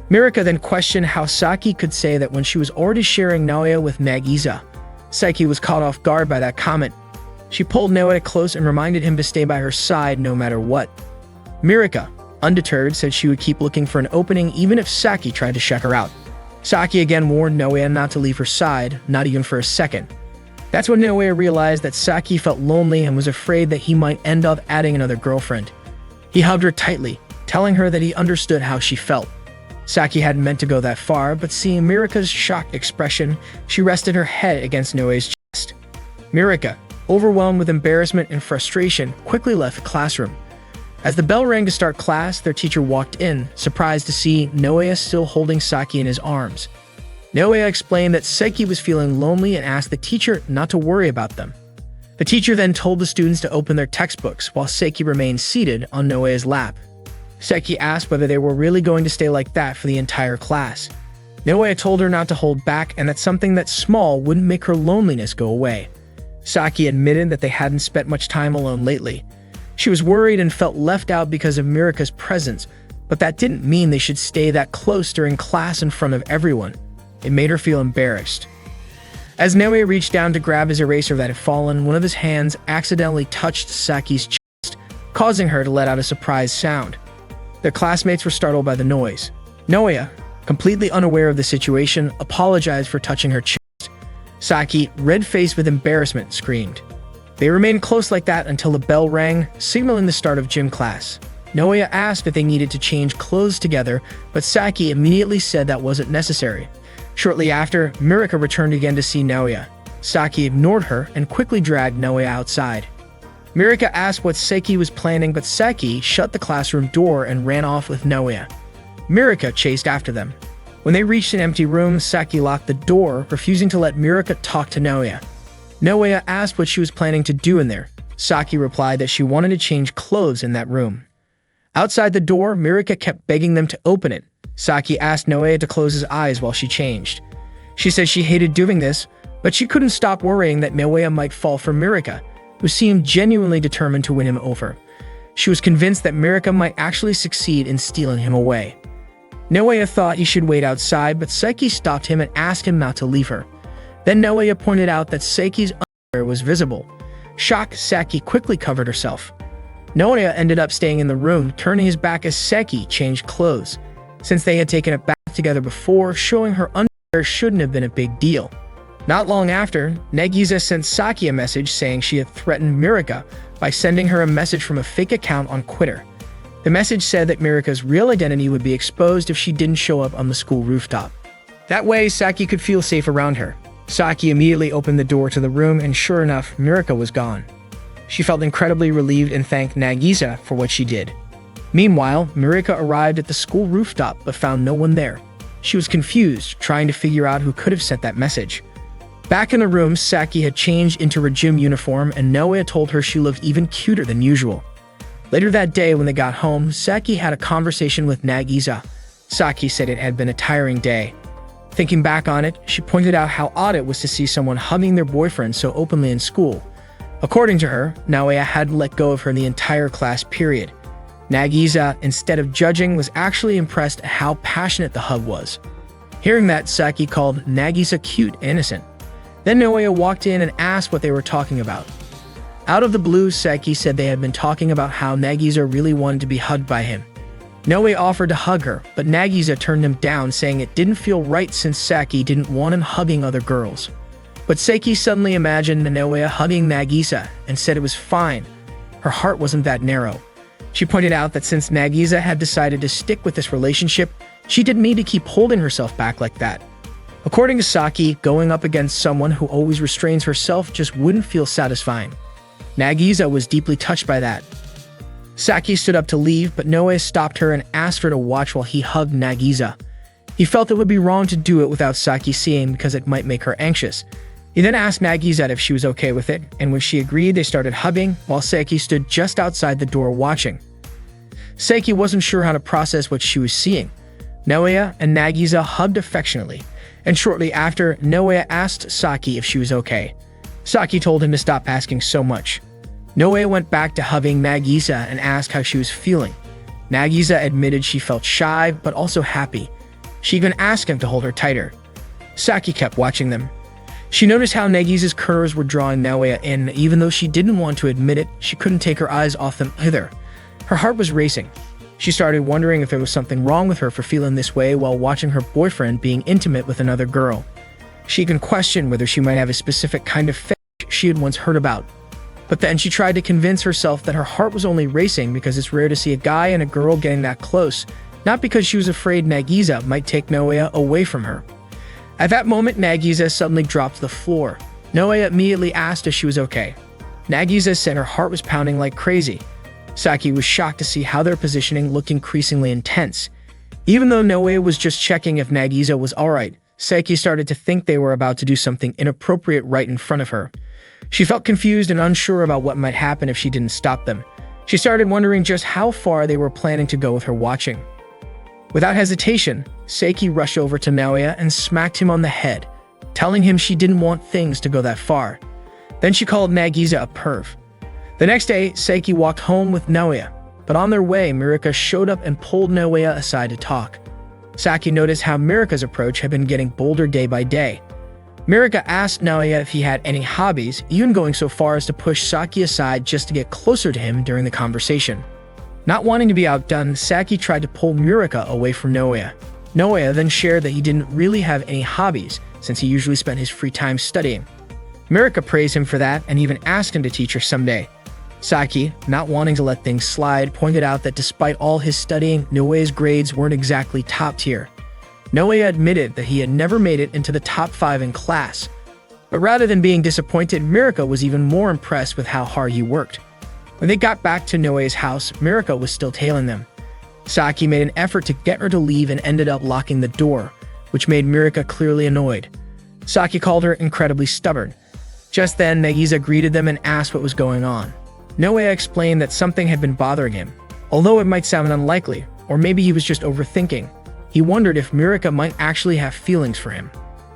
Mirika then questioned how Saki could say that when she was already sharing Naoya with Nagisa. Saki was caught off guard by that comment. She pulled Naoya close and reminded him to stay by her side no matter what. Mirika, undeterred, said she would keep looking for an opening even if Saki tried to shut her out. Saki again warned Naoya not to leave her side, not even for a second. That's when Naoya realized that Saki felt lonely and was afraid that he might end up adding another girlfriend. He hugged her tightly, telling her that he understood how she felt. Saki hadn't meant to go that far, but seeing Mirika's shocked expression, she rested her head against Naoya's chest. Mirika, overwhelmed with embarrassment and frustration, quickly left the classroom. As the bell rang to start class, their teacher walked in, surprised to see Naoya still holding Saki in his arms. Naoya explained that Saki was feeling lonely and asked the teacher not to worry about them. The teacher then told the students to open their textbooks while Saki remained seated on Naoya's lap. Saki asked whether they were really going to stay like that for the entire class. Naoya told her not to hold back and that something that small wouldn't make her loneliness go away. Saki admitted that they hadn't spent much time alone lately. She was worried and felt left out because of Mirika's presence, but that didn't mean they should stay that close during class in front of everyone. It made her feel embarrassed. As Naoya reached down to grab his eraser that had fallen, one of his hands accidentally touched Saki's chest, causing her to let out a surprised sound. Their classmates were startled by the noise. Naoya, completely unaware of the situation, apologized for touching her chest. Saki, red-faced with embarrassment, screamed. They remained close like that until the bell rang, signaling the start of gym class. Naoya asked if they needed to change clothes together, but Saki immediately said that wasn't necessary. Shortly after, Mirika returned again to see Naoya. Saki ignored her and quickly dragged Naoya outside. Mirika asked what Saki was planning, but Saki shut the classroom door and ran off with Naoya. Mirika chased after them. When they reached an empty room, Saki locked the door, refusing to let Mirika talk to Naoya. Naoya asked what she was planning to do in there. Saki replied that she wanted to change clothes in that room. Outside the door, Mirika kept begging them to open it. Saki asked Naoya to close his eyes while she changed. She said she hated doing this, but she couldn't stop worrying that Naoya might fall for Mirika, who seemed genuinely determined to win him over. She was convinced that Mirika might actually succeed in stealing him away. Naoya thought he should wait outside, but Saki stopped him and asked him not to leave her. Then Naoya pointed out that Saki's underwear was visible. Shocked, Saki quickly covered herself. Naoya ended up staying in the room, turning his back as Saki changed clothes, since they had taken a bath together before. Showing her underwear shouldn't have been a big deal. Not long after, Nagisa sent Saki a message saying she had threatened Mirika by sending her a message from a fake account on Twitter. The message said that Mirika's real identity would be exposed if she didn't show up on the school rooftop. That way, Saki could feel safe around her. Saki immediately opened the door to the room, and sure enough, Mirika was gone. She felt incredibly relieved and thanked Nagisa for what she did. Meanwhile, Mirika arrived at the school rooftop but found no one there. She was confused, trying to figure out who could have sent that message. Back in the room, Saki had changed into her gym uniform, and Naoya told her she looked even cuter than usual. Later that day, when they got home, Saki had a conversation with Nagisa. Saki said it had been a tiring day. Thinking back on it, she pointed out how odd it was to see someone hugging their boyfriend so openly in school. According to her, Naoya hadn't let go of her the entire class period. Nagisa, instead of judging, was actually impressed at how passionate the hug was. Hearing that, Saki called Nagisa cute and innocent. Then Naoya walked in and asked what they were talking about. Out of the blue, Saki said they had been talking about how Nagisa really wanted to be hugged by him. Naoya offered to hug her, but Nagisa turned him down, saying it didn't feel right since Saki didn't want him hugging other girls. But Saki suddenly imagined Naoya hugging Nagisa and said it was fine. Her heart wasn't that narrow. She pointed out that since Nagisa had decided to stick with this relationship, she didn't need to keep holding herself back like that. According to Saki, going up against someone who always restrains herself just wouldn't feel satisfying. Nagisa was deeply touched by that. Saki stood up to leave, but Naoya stopped her and asked her to watch while he hugged Nagisa. He felt it would be wrong to do it without Saki seeing because it might make her anxious. He then asked Nagisa if she was okay with it, and when she agreed, they started hugging while Saki stood just outside the door watching. Saki wasn't sure how to process what she was seeing. Naoya and Nagisa hugged affectionately, and shortly after, Naoya asked Saki if she was okay. Saki told him to stop asking so much. Naoya went back to hugging Nagisa and asked how she was feeling. Nagisa admitted she felt shy, but also happy. She even asked him to hold her tighter. Saki kept watching them. She noticed how Nagisa's curves were drawing Naoya in. Even though she didn't want to admit it, she couldn't take her eyes off them either. Her heart was racing. She started wondering if there was something wrong with her for feeling this way while watching her boyfriend being intimate with another girl. She even questioned whether she might have a specific kind of fetish she had once heard about. But then she tried to convince herself that her heart was only racing because it's rare to see a guy and a girl getting that close, not because she was afraid Nagisa might take Naoya away from her. At that moment, Nagisa suddenly dropped to the floor. Naoya immediately asked if she was okay. Nagisa said her heart was pounding like crazy. Saki was shocked to see how their positioning looked increasingly intense. Even though Naoya was just checking if Nagisa was alright, Saki started to think they were about to do something inappropriate right in front of her. She felt confused and unsure about what might happen if she didn't stop them. She started wondering just how far they were planning to go with her watching. Without hesitation, Saki rushed over to Naoya and smacked him on the head, telling him she didn't want things to go that far. Then she called Nagisa a perv. The next day, Saki walked home with Naoya, but on their way, Mirika showed up and pulled Naoya aside to talk. Saki noticed how Mirika's approach had been getting bolder day by day. Mirika asked Naoya if he had any hobbies, even going so far as to push Saki aside just to get closer to him during the conversation. Not wanting to be outdone, Saki tried to pull Mirika away from Naoya. Naoya then shared that he didn't really have any hobbies, since he usually spent his free time studying. Mirika praised him for that and even asked him to teach her someday. Saki, not wanting to let things slide, pointed out that despite all his studying, Naoya's grades weren't exactly top tier. Naoya admitted that he had never made it into the top 5 in class. But rather than being disappointed, Mirika was even more impressed with how hard he worked. When they got back to Naoya's house, Mirika was still tailing them. Saki made an effort to get her to leave and ended up locking the door, which made Mirika clearly annoyed. Saki called her incredibly stubborn. Just then, Nagisa greeted them and asked what was going on. Naoya explained that something had been bothering him. Although it might sound unlikely, or maybe he was just overthinking, he wondered if Mirika might actually have feelings for him.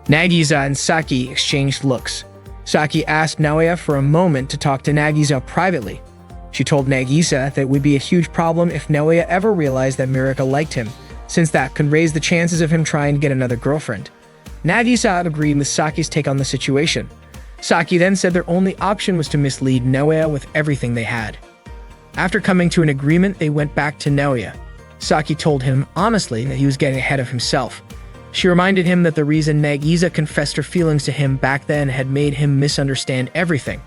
Nagisa and Saki exchanged looks. Saki asked Naoya for a moment to talk to Nagisa privately. She told Nagisa that it would be a huge problem if Naoya ever realized that Mirika liked him, since that could raise the chances of him trying to get another girlfriend. Nagisa agreed with Saki's take on the situation. Saki then said their only option was to mislead Naoya with everything they had. After coming to an agreement, they went back to Naoya. Saki told him honestly that he was getting ahead of himself. She reminded him that the reason Nagisa confessed her feelings to him back then had made him misunderstand everything.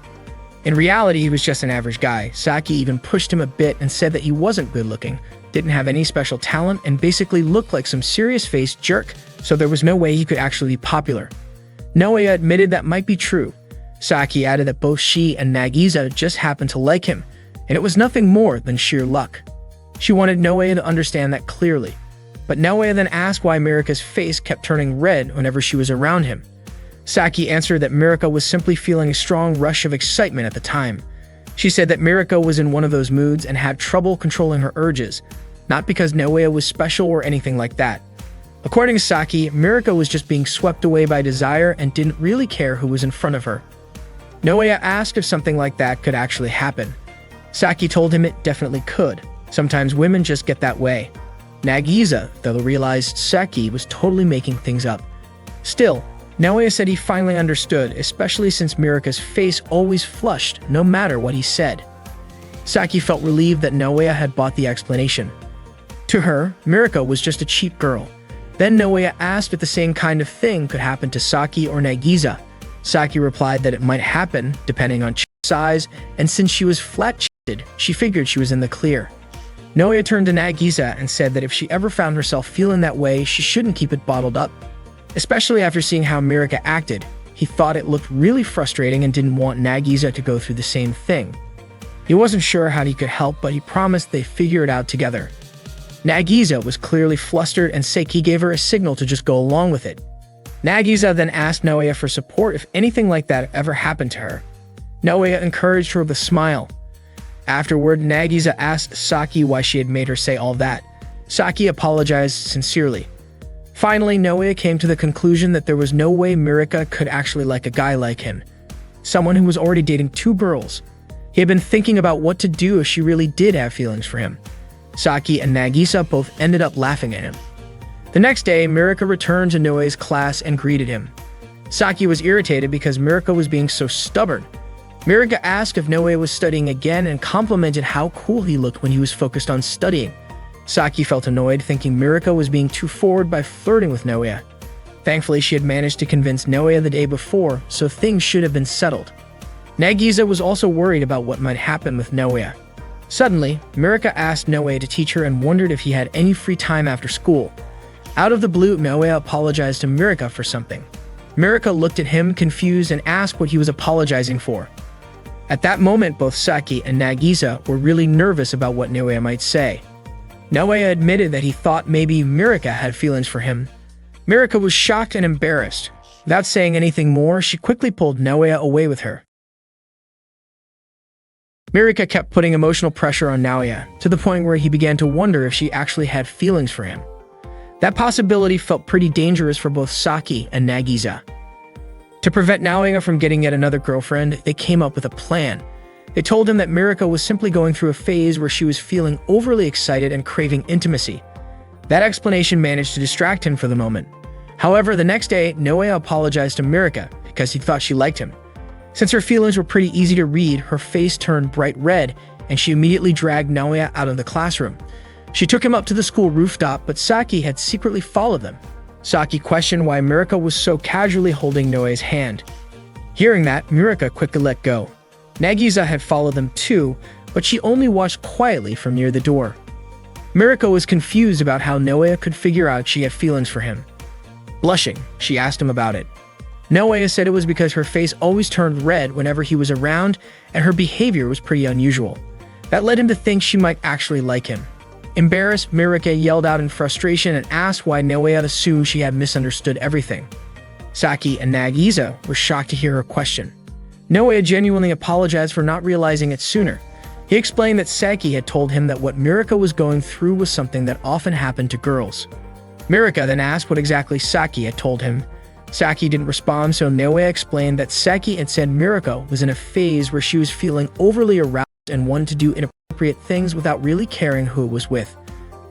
In reality, he was just an average guy. Saki even pushed him a bit and said that he wasn't good looking, didn't have any special talent, and basically looked like some serious-faced jerk, so there was no way he could actually be popular. Naoya admitted that might be true. Saki added that both she and Nagisa just happened to like him, and it was nothing more than sheer luck. She wanted Naoya to understand that clearly, but Naoya then asked why Mirika's face kept turning red whenever she was around him. Saki answered that Mirika was simply feeling a strong rush of excitement at the time. She said that Mirika was in one of those moods and had trouble controlling her urges, not because Naoya was special or anything like that. According to Saki, Mirika was just being swept away by desire and didn't really care who was in front of her. Naoya asked if something like that could actually happen. Saki told him it definitely could. Sometimes women just get that way. Nagisa, though, realized Saki was totally making things up. Still, Naoya said he finally understood, especially since Mirika's face always flushed no matter what he said. Saki felt relieved that Naoya had bought the explanation. To her, Mirika was just a cheap girl. Then Naoya asked if the same kind of thing could happen to Saki or Nagisa. Saki replied that it might happen, depending on size, and since she was flat-chested, she figured she was in the clear. Naoya turned to Nagisa and said that if she ever found herself feeling that way, she shouldn't keep it bottled up. Especially after seeing how Mirika acted, he thought it looked really frustrating and didn't want Nagisa to go through the same thing. He wasn't sure how he could help, but he promised they'd figure it out together. Nagisa was clearly flustered and Saki gave her a signal to just go along with it. Nagisa then asked Naoya for support if anything like that ever happened to her. Naoya encouraged her with a smile. Afterward, Nagisa asked Saki why she had made her say all that. Saki apologized sincerely. Finally, Naoya came to the conclusion that there was no way Mirika could actually like a guy like him, someone who was already dating two girls. He had been thinking about what to do if she really did have feelings for him. Saki and Nagisa both ended up laughing at him. The next day, Mirika returned to Naoya's class and greeted him. Saki was irritated because Mirika was being so stubborn. Mirika asked if Naoya was studying again and complimented how cool he looked when he was focused on studying. Saki felt annoyed, thinking Mirika was being too forward by flirting with Naoya. Thankfully, she had managed to convince Naoya the day before, so things should have been settled. Nagisa was also worried about what might happen with Naoya. Suddenly, Mirika asked Naoya to teach her and wondered if he had any free time after school. Out of the blue, Naoya apologized to Mirika for something. Mirika looked at him confused and asked what he was apologizing for. At that moment, both Saki and Nagisa were really nervous about what Naoya might say. Naoya admitted that he thought maybe Mirika had feelings for him. Mirika was shocked and embarrassed. Without saying anything more, she quickly pulled Naoya away with her. Mirika kept putting emotional pressure on Naoya, to the point where he began to wonder if she actually had feelings for him. That possibility felt pretty dangerous for both Saki and Nagisa. To prevent Naoya from getting yet another girlfriend, they came up with a plan. They told him that Mirika was simply going through a phase where she was feeling overly excited and craving intimacy. That explanation managed to distract him for the moment. However, the next day, Naoya apologized to Mirika because he thought she liked him. Since her feelings were pretty easy to read, her face turned bright red, and she immediately dragged Naoya out of the classroom. She took him up to the school rooftop, but Saki had secretly followed them. Saki questioned why Mirika was so casually holding Naoya's hand. Hearing that, Mirika quickly let go. Nagisa had followed them too, but she only watched quietly from near the door. Mirika was confused about how Naoya could figure out she had feelings for him. Blushing, she asked him about it. Naoya said it was because her face always turned red whenever he was around, and her behavior was pretty unusual. That led him to think she might actually like him. Embarrassed, Mirika yelled out in frustration and asked why Naoya assumed she had misunderstood everything. Saki and Nagisa were shocked to hear her question. Naoya genuinely apologized for not realizing it sooner. He explained that Saki had told him that what Mirika was going through was something that often happened to girls. Mirika then asked what exactly Saki had told him. Saki didn't respond, so Naoya explained that Saki had said Mirika was in a phase where she was feeling overly aroused and wanted to do inappropriate things without really caring who it was with.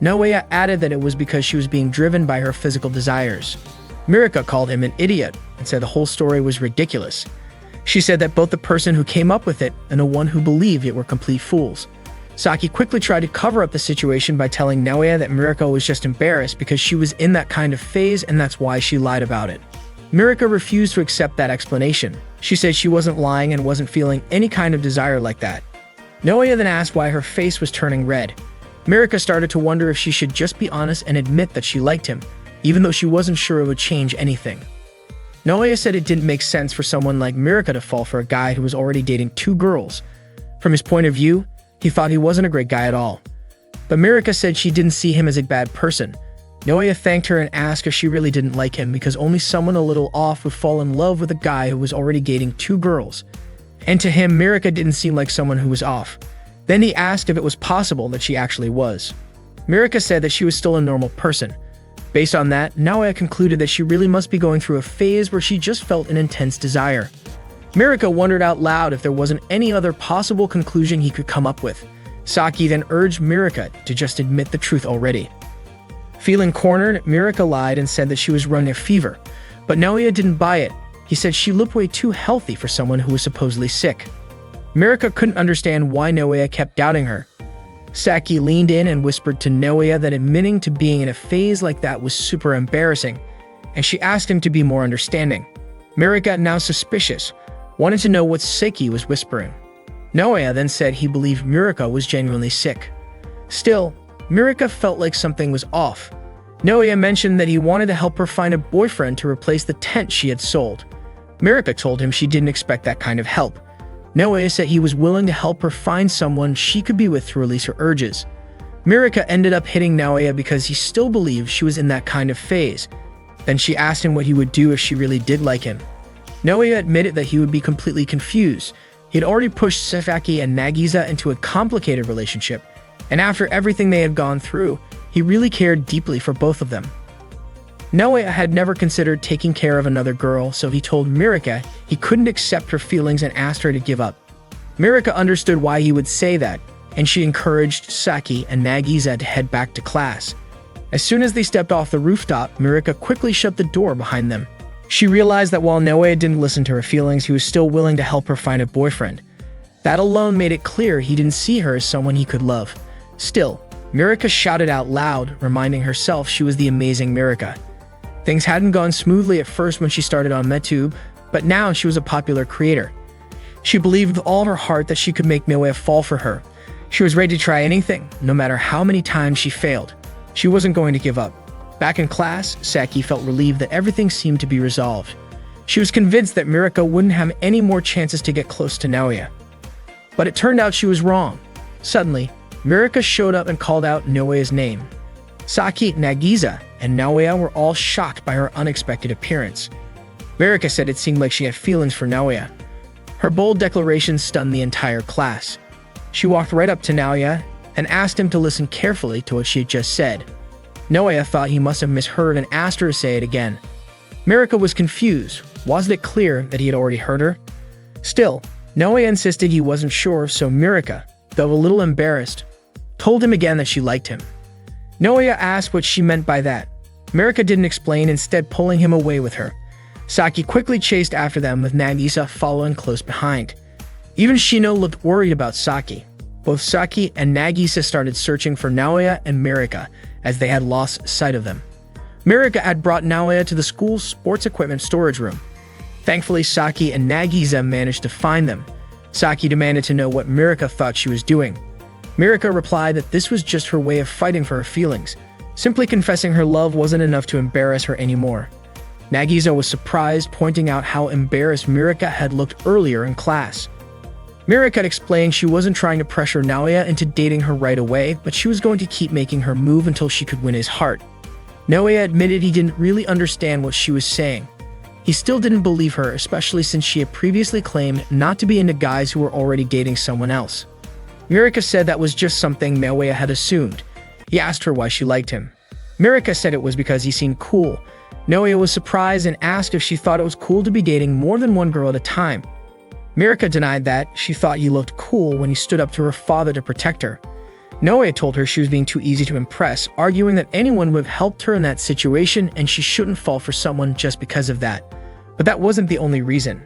Naoya added that it was because she was being driven by her physical desires. Mirika called him an idiot and said the whole story was ridiculous. She said that both the person who came up with it and the one who believed it were complete fools. Saki quickly tried to cover up the situation by telling Naoya that Mirika was just embarrassed because she was in that kind of phase and that's why she lied about it. Mirika refused to accept that explanation. She said she wasn't lying and wasn't feeling any kind of desire like that. Naoya then asked why her face was turning red. Mirika started to wonder if she should just be honest and admit that she liked him, even though she wasn't sure it would change anything. Naoya said it didn't make sense for someone like Mirika to fall for a guy who was already dating 2 girls. From his point of view, he thought he wasn't a great guy at all. But Mirika said she didn't see him as a bad person. Naoya thanked her and asked if she really didn't like him because only someone a little off would fall in love with a guy who was already dating 2 girls. And to him, Mirika didn't seem like someone who was off. Then he asked if it was possible that she actually was. Mirika said that she was still a normal person. Based on that, Naoya concluded that she really must be going through a phase where she just felt an intense desire. Mirika wondered out loud if there wasn't any other possible conclusion he could come up with. Saki then urged Mirika to just admit the truth already. Feeling cornered, Mirika lied and said that she was running a fever, but Naoya didn't buy it. He said she looked way too healthy for someone who was supposedly sick. Mirika couldn't understand why Naoya kept doubting her. Saki leaned in and whispered to Naoya that admitting to being in a phase like that was super embarrassing, and she asked him to be more understanding. Mirika, now suspicious, wanted to know what Saki was whispering. Naoya then said he believed Mirika was genuinely sick. Still, Mirika felt like something was off. Naoya mentioned that he wanted to help her find a boyfriend to replace the tent she had sold. Mirika told him she didn't expect that kind of help. Naoya said he was willing to help her find someone she could be with to release her urges. Mirika ended up hitting Naoya because he still believed she was in that kind of phase. Then she asked him what he would do if she really did like him. Naoya admitted that he would be completely confused. He had already pushed Sasaki and Nagisa into a complicated relationship, and after everything they had gone through, he really cared deeply for both of them. Naoya had never considered taking care of another girl, so he told Mirika he couldn't accept her feelings and asked her to give up. Mirika understood why he would say that, and she encouraged Saki and Nagisa to head back to class. As soon as they stepped off the rooftop, Mirika quickly shut the door behind them. She realized that while Naoya didn't listen to her feelings, he was still willing to help her find a boyfriend. That alone made it clear he didn't see her as someone he could love. Still, Mirika shouted out loud, reminding herself she was the amazing Mirika. Things hadn't gone smoothly at first when she started on MedTube, but now she was a popular creator. She believed with all her heart that she could make Naoya fall for her. She was ready to try anything, no matter how many times she failed. She wasn't going to give up. Back in class, Saki felt relieved that everything seemed to be resolved. She was convinced that Mirika wouldn't have any more chances to get close to Naoya. But it turned out she was wrong. Suddenly, Mirika showed up and called out Naoya's name. Saki, Nagisa, and Naoya were all shocked by her unexpected appearance. Mirika said it seemed like she had feelings for Naoya. Her bold declaration stunned the entire class. She walked right up to Naoya and asked him to listen carefully to what she had just said. Naoya thought he must have misheard and asked her to say it again. Mirika was confused. Wasn't it clear that he had already heard her? Still, Naoya insisted he wasn't sure, so Mirika, though a little embarrassed, told him again that she liked him. Naoya asked what she meant by that. Mirika didn't explain, instead pulling him away with her. Saki quickly chased after them, with Nagisa following close behind. Even Shino looked worried about Saki. Both Saki and Nagisa started searching for Naoya and Mirika, as they had lost sight of them. Mirika had brought Naoya to the school's sports equipment storage room. Thankfully, Saki and Nagisa managed to find them. Saki demanded to know what Mirika thought she was doing. Mirika replied that this was just her way of fighting for her feelings. Simply confessing her love wasn't enough to embarrass her anymore. Nagisa was surprised, pointing out how embarrassed Mirika had looked earlier in class. Mirika explained she wasn't trying to pressure Naoya into dating her right away, but she was going to keep making her move until she could win his heart. Naoya admitted he didn't really understand what she was saying. He still didn't believe her, especially since she had previously claimed not to be into guys who were already dating someone else. Mirika said that was just something Naoya had assumed. He asked her why she liked him. Mirika said it was because he seemed cool. Naoya was surprised and asked if she thought it was cool to be dating more than one girl at a time. Mirika denied that. She thought he looked cool when he stood up to her father to protect her. Noe told her she was being too easy to impress, arguing that anyone would have helped her in that situation and she shouldn't fall for someone just because of that. But that wasn't the only reason.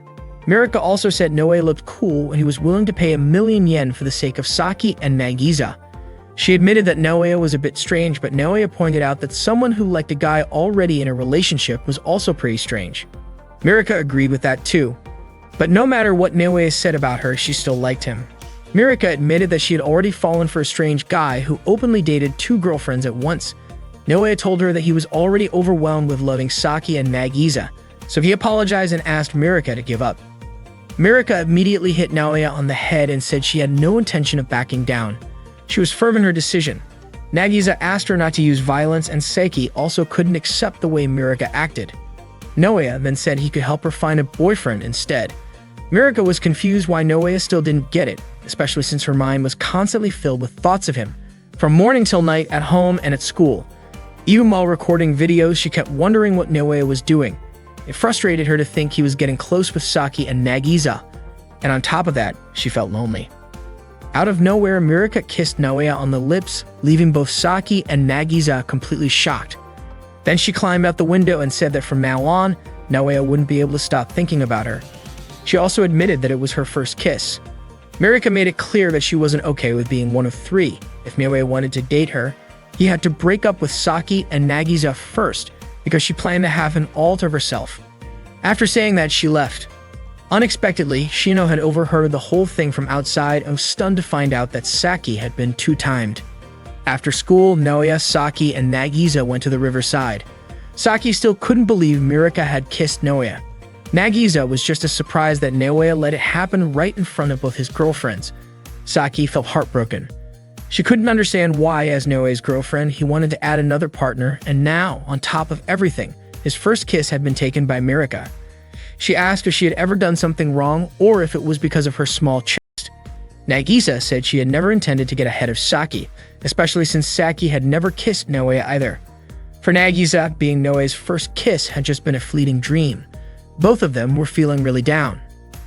Mirika also said Noe looked cool and he was willing to pay 1,000,000 yen for the sake of Saki and Nagisa. She admitted that Noe was a bit strange, but Noe pointed out that someone who liked a guy already in a relationship was also pretty strange. Mirika agreed with that too. But no matter what Noe said about her, she still liked him. Mirika admitted that she had already fallen for a strange guy who openly dated 2 girlfriends at once. Noe told her that he was already overwhelmed with loving Saki and Nagisa, so he apologized and asked Mirika to give up. Mirika immediately hit Naoya on the head and said she had no intention of backing down. She was firm in her decision. Nagisa asked her not to use violence, and Seki also couldn't accept the way Mirika acted. Noe then said he could help her find a boyfriend instead. Mirika was confused why Noe still didn't get it, especially since her mind was constantly filled with thoughts of him, from morning till night at home and at school. Even while recording videos, she kept wondering what Noe was doing. It frustrated her to think he was getting close with Saki and Nagisa, and on top of that, she felt lonely. Out of nowhere, Mirika kissed Naoya on the lips, leaving both Saki and Nagisa completely shocked. Then she climbed out the window and said that from now on, Naoya wouldn't be able to stop thinking about her. She also admitted that it was her first kiss. Mirika made it clear that she wasn't okay with being one of 3. If Naoya wanted to date her, he had to break up with Saki and Nagisa first, because she planned to have him all to herself. After saying that, she left. Unexpectedly, Shino had overheard the whole thing from outside and was stunned to find out that Saki had been 2-timed. After school, Naoya, Saki, and Nagisa went to the riverside. Saki still couldn't believe Mirika had kissed Naoya. Nagisa was just as surprised that Naoya let it happen right in front of both his girlfriends. Saki felt heartbroken. She couldn't understand why, as Naoya's girlfriend, he wanted to add another partner, and now, on top of everything, his first kiss had been taken by Mirika. She asked if she had ever done something wrong or if it was because of her small chest. Nagisa said she had never intended to get ahead of Saki, especially since Saki had never kissed Naoya either. For Nagisa, being Naoya's first kiss had just been a fleeting dream. Both of them were feeling really down.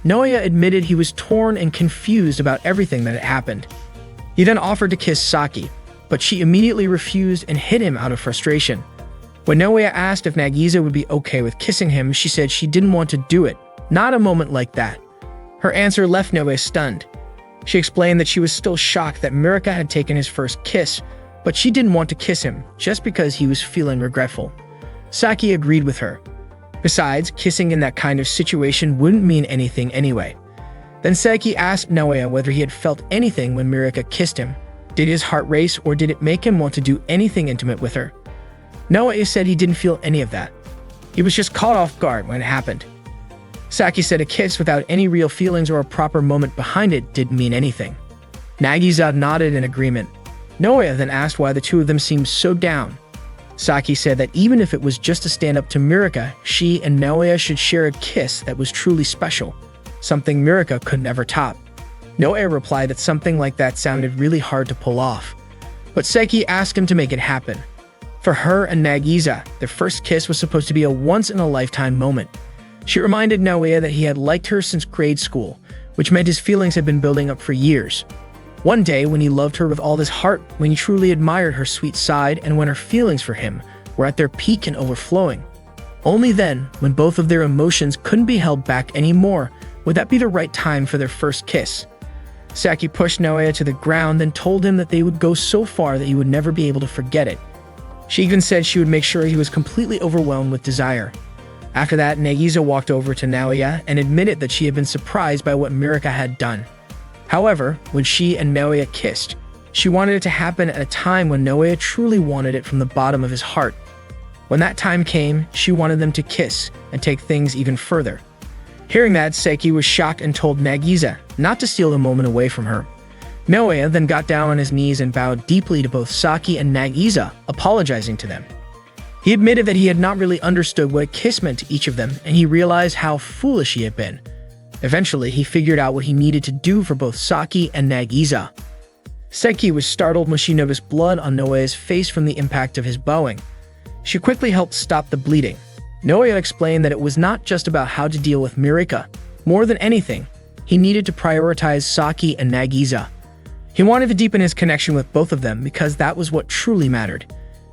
Naoya admitted he was torn and confused about everything that had happened. He then offered to kiss Saki, but she immediately refused and hit him out of frustration. When Naoya asked if Nagisa would be okay with kissing him, she said she didn't want to do it, not a moment like that. Her answer left Naoya stunned. She explained that she was still shocked that Mirika had taken his first kiss, but she didn't want to kiss him just because he was feeling regretful. Saki agreed with her. Besides, kissing in that kind of situation wouldn't mean anything anyway. Then Saki asked Naoya whether he had felt anything when Mirika kissed him. Did his heart race, or did it make him want to do anything intimate with her? Naoya said he didn't feel any of that. He was just caught off guard when it happened. Saki said a kiss without any real feelings or a proper moment behind it didn't mean anything. Nagisa nodded in agreement. Naoya then asked why the two of them seemed so down. Saki said that even if it was just to stand up to Mirika, she and Naoya should share a kiss that was truly special, something Mirika could never top. Naoya replied that something like that sounded really hard to pull off, but Saki asked him to make it happen. For her and Nagisa, their first kiss was supposed to be a once-in-a-lifetime moment. She reminded Naoya that he had liked her since grade school, which meant his feelings had been building up for years. One day, when he loved her with all his heart, when he truly admired her sweet side, and when her feelings for him were at their peak and overflowing. Only then, when both of their emotions couldn't be held back anymore, would that be the right time for their first kiss. Saki pushed Naoya to the ground, then told him that they would go so far that he would never be able to forget it. She even said she would make sure he was completely overwhelmed with desire. After that, Nagisa walked over to Naoya and admitted that she had been surprised by what Mirika had done. However, when she and Naoya kissed, she wanted it to happen at a time when Naoya truly wanted it from the bottom of his heart. When that time came, she wanted them to kiss and take things even further. Hearing that, Seki was shocked and told Nagisa not to steal the moment away from her. Naoya then got down on his knees and bowed deeply to both Saki and Nagisa, apologizing to them. He admitted that he had not really understood what a kiss meant to each of them, and he realized how foolish he had been. Eventually, he figured out what he needed to do for both Saki and Nagisa. Seki was startled when she noticed blood on Naoya's face from the impact of his bowing. She quickly helped stop the bleeding. Naoya explained that it was not just about how to deal with Mirika. More than anything, he needed to prioritize Saki and Nagisa. He wanted to deepen his connection with both of them because that was what truly mattered.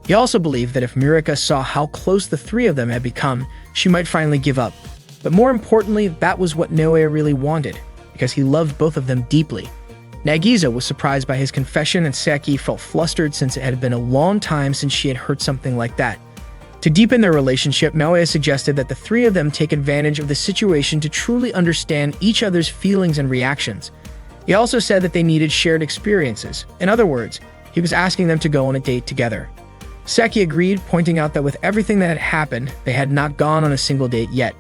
He also believed that if Mirika saw how close the three of them had become, she might finally give up. But more importantly, that was what Naoya really wanted, because he loved both of them deeply. Nagisa was surprised by his confession, and Saki felt flustered since it had been a long time since she had heard something like that. To deepen their relationship, Naoya suggested that the three of them take advantage of the situation to truly understand each other's feelings and reactions. He also said that they needed shared experiences. In other words, he was asking them to go on a date together. Saki agreed, pointing out that with everything that had happened, they had not gone on a single date yet.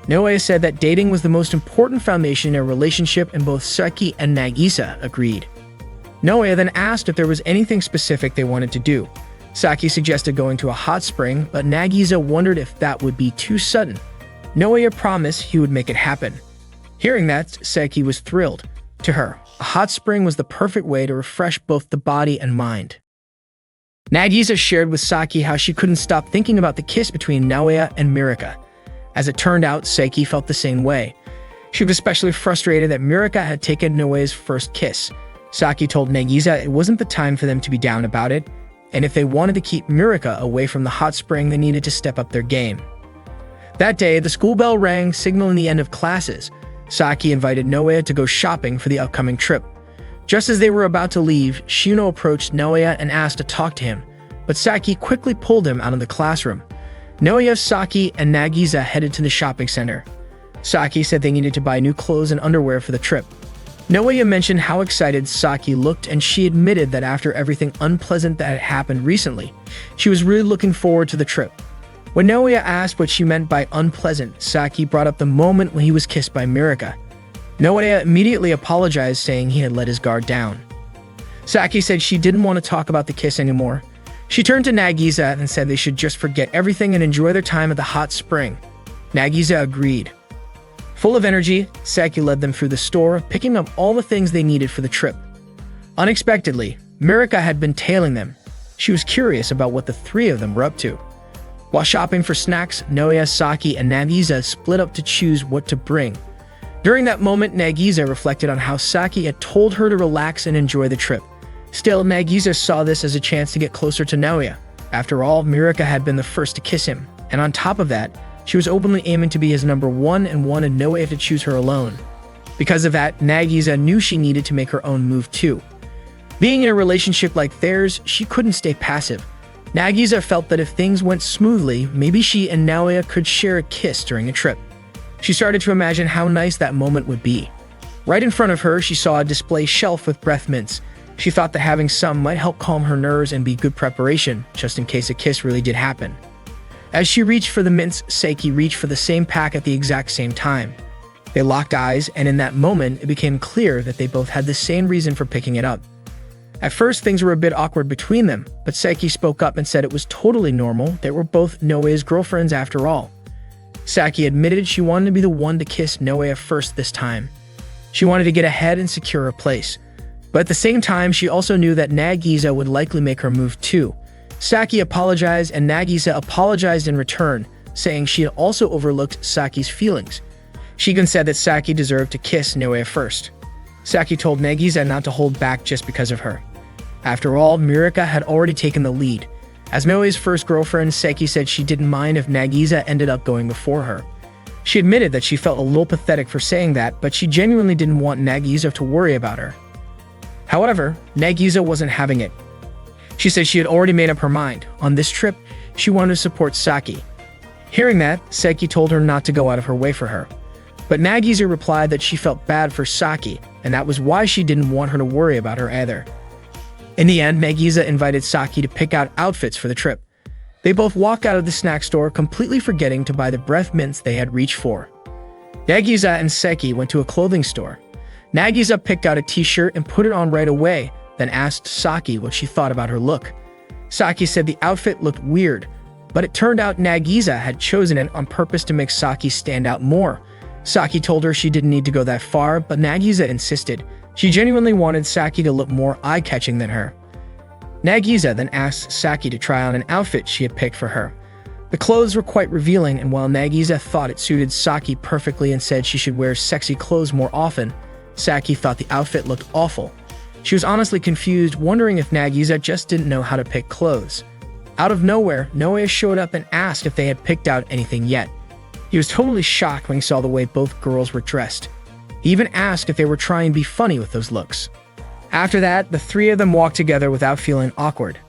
Naoya said that dating was the most important foundation in a relationship, and both Saki and Nagisa agreed. Naoya then asked if there was anything specific they wanted to do. Saki suggested going to a hot spring, but Nagisa wondered if that would be too sudden. Naoya promised he would make it happen. Hearing that, Saki was thrilled. To her, a hot spring was the perfect way to refresh both the body and mind. Nagisa shared with Saki how she couldn't stop thinking about the kiss between Naoya and Mirika. As it turned out, Saki felt the same way. She was especially frustrated that Mirika had taken Naoya's first kiss. Saki told Nagisa it wasn't the time for them to be down about it, and if they wanted to keep Mirika away from the hot spring, they needed to step up their game. That day, the school bell rang, signaling the end of classes. Saki invited Naoya to go shopping for the upcoming trip. Just as they were about to leave, Shino approached Naoya and asked to talk to him, but Saki quickly pulled him out of the classroom. Naoya, Saki, and Nagisa headed to the shopping center. Saki said they needed to buy new clothes and underwear for the trip. Naoya mentioned how excited Saki looked, and she admitted that after everything unpleasant that had happened recently, she was really looking forward to the trip. When Naoya asked what she meant by unpleasant, Saki brought up the moment when he was kissed by Mirika. Naoya immediately apologized, saying he had let his guard down. Saki said she didn't want to talk about the kiss anymore. She turned to Nagisa and said they should just forget everything and enjoy their time at the hot spring. Nagisa agreed. Full of energy, Saki led them through the store, picking up all the things they needed for the trip. Unexpectedly, Mirika had been tailing them. She was curious about what the three of them were up to. While shopping for snacks, Naoya, Saki, and Nagisa split up to choose what to bring. During that moment, Nagisa reflected on how Saki had told her to relax and enjoy the trip. Still, Nagisa saw this as a chance to get closer to Naoya. After all, Mirika had been the first to kiss him, and on top of that, she was openly aiming to be his number one and wanted Naoya to choose her alone. Because of that, Nagisa knew she needed to make her own move too. Being in a relationship like theirs, she couldn't stay passive. Nagisa felt that if things went smoothly, maybe she and Naoya could share a kiss during a trip. She started to imagine how nice that moment would be. Right in front of her, she saw a display shelf with breath mints. She thought that having some might help calm her nerves and be good preparation, just in case a kiss really did happen. As she reached for the mints, Saki reached for the same pack at the exact same time. They locked eyes, and in that moment, it became clear that they both had the same reason for picking it up. At first, things were a bit awkward between them, but Saki spoke up and said it was totally normal. They were both Naoya's girlfriends after all. Saki admitted she wanted to be the one to kiss Naoya first this time. She wanted to get ahead and secure her place. But at the same time, she also knew that Nagisa would likely make her move too. Saki apologized, and Nagisa apologized in return, saying she had also overlooked Saki's feelings. She even said that Saki deserved to kiss Naoya first. Saki told Nagisa not to hold back just because of her. After all, Mirika had already taken the lead. As Naoya's first girlfriend, Saki said she didn't mind if Nagisa ended up going before her. She admitted that she felt a little pathetic for saying that, but she genuinely didn't want Nagisa to worry about her. However, Nagisa wasn't having it. She said she had already made up her mind. On this trip, she wanted to support Saki. Hearing that, Saki told her not to go out of her way for her. But Nagisa replied that she felt bad for Saki, and that was why she didn't want her to worry about her either. In the end, Nagisa invited Saki to pick out outfits for the trip. They both walked out of the snack store, completely forgetting to buy the breath mints they had reached for. Nagisa and Saki went to a clothing store. Nagisa picked out a t-shirt and put it on right away, then asked Saki what she thought about her look. Saki said the outfit looked weird, but it turned out Nagisa had chosen it on purpose to make Saki stand out more. Saki told her she didn't need to go that far, but Nagisa insisted. She genuinely wanted Saki to look more eye-catching than her. Nagisa then asked Saki to try on an outfit she had picked for her. The clothes were quite revealing, and while Nagisa thought it suited Saki perfectly and said she should wear sexy clothes more often, Saki thought the outfit looked awful. She was honestly confused, wondering if Nagisa just didn't know how to pick clothes. Out of nowhere, Naoya showed up and asked if they had picked out anything yet. He was totally shocked when he saw the way both girls were dressed. He even asked if they were trying to be funny with those looks. After that, the three of them walked together without feeling awkward.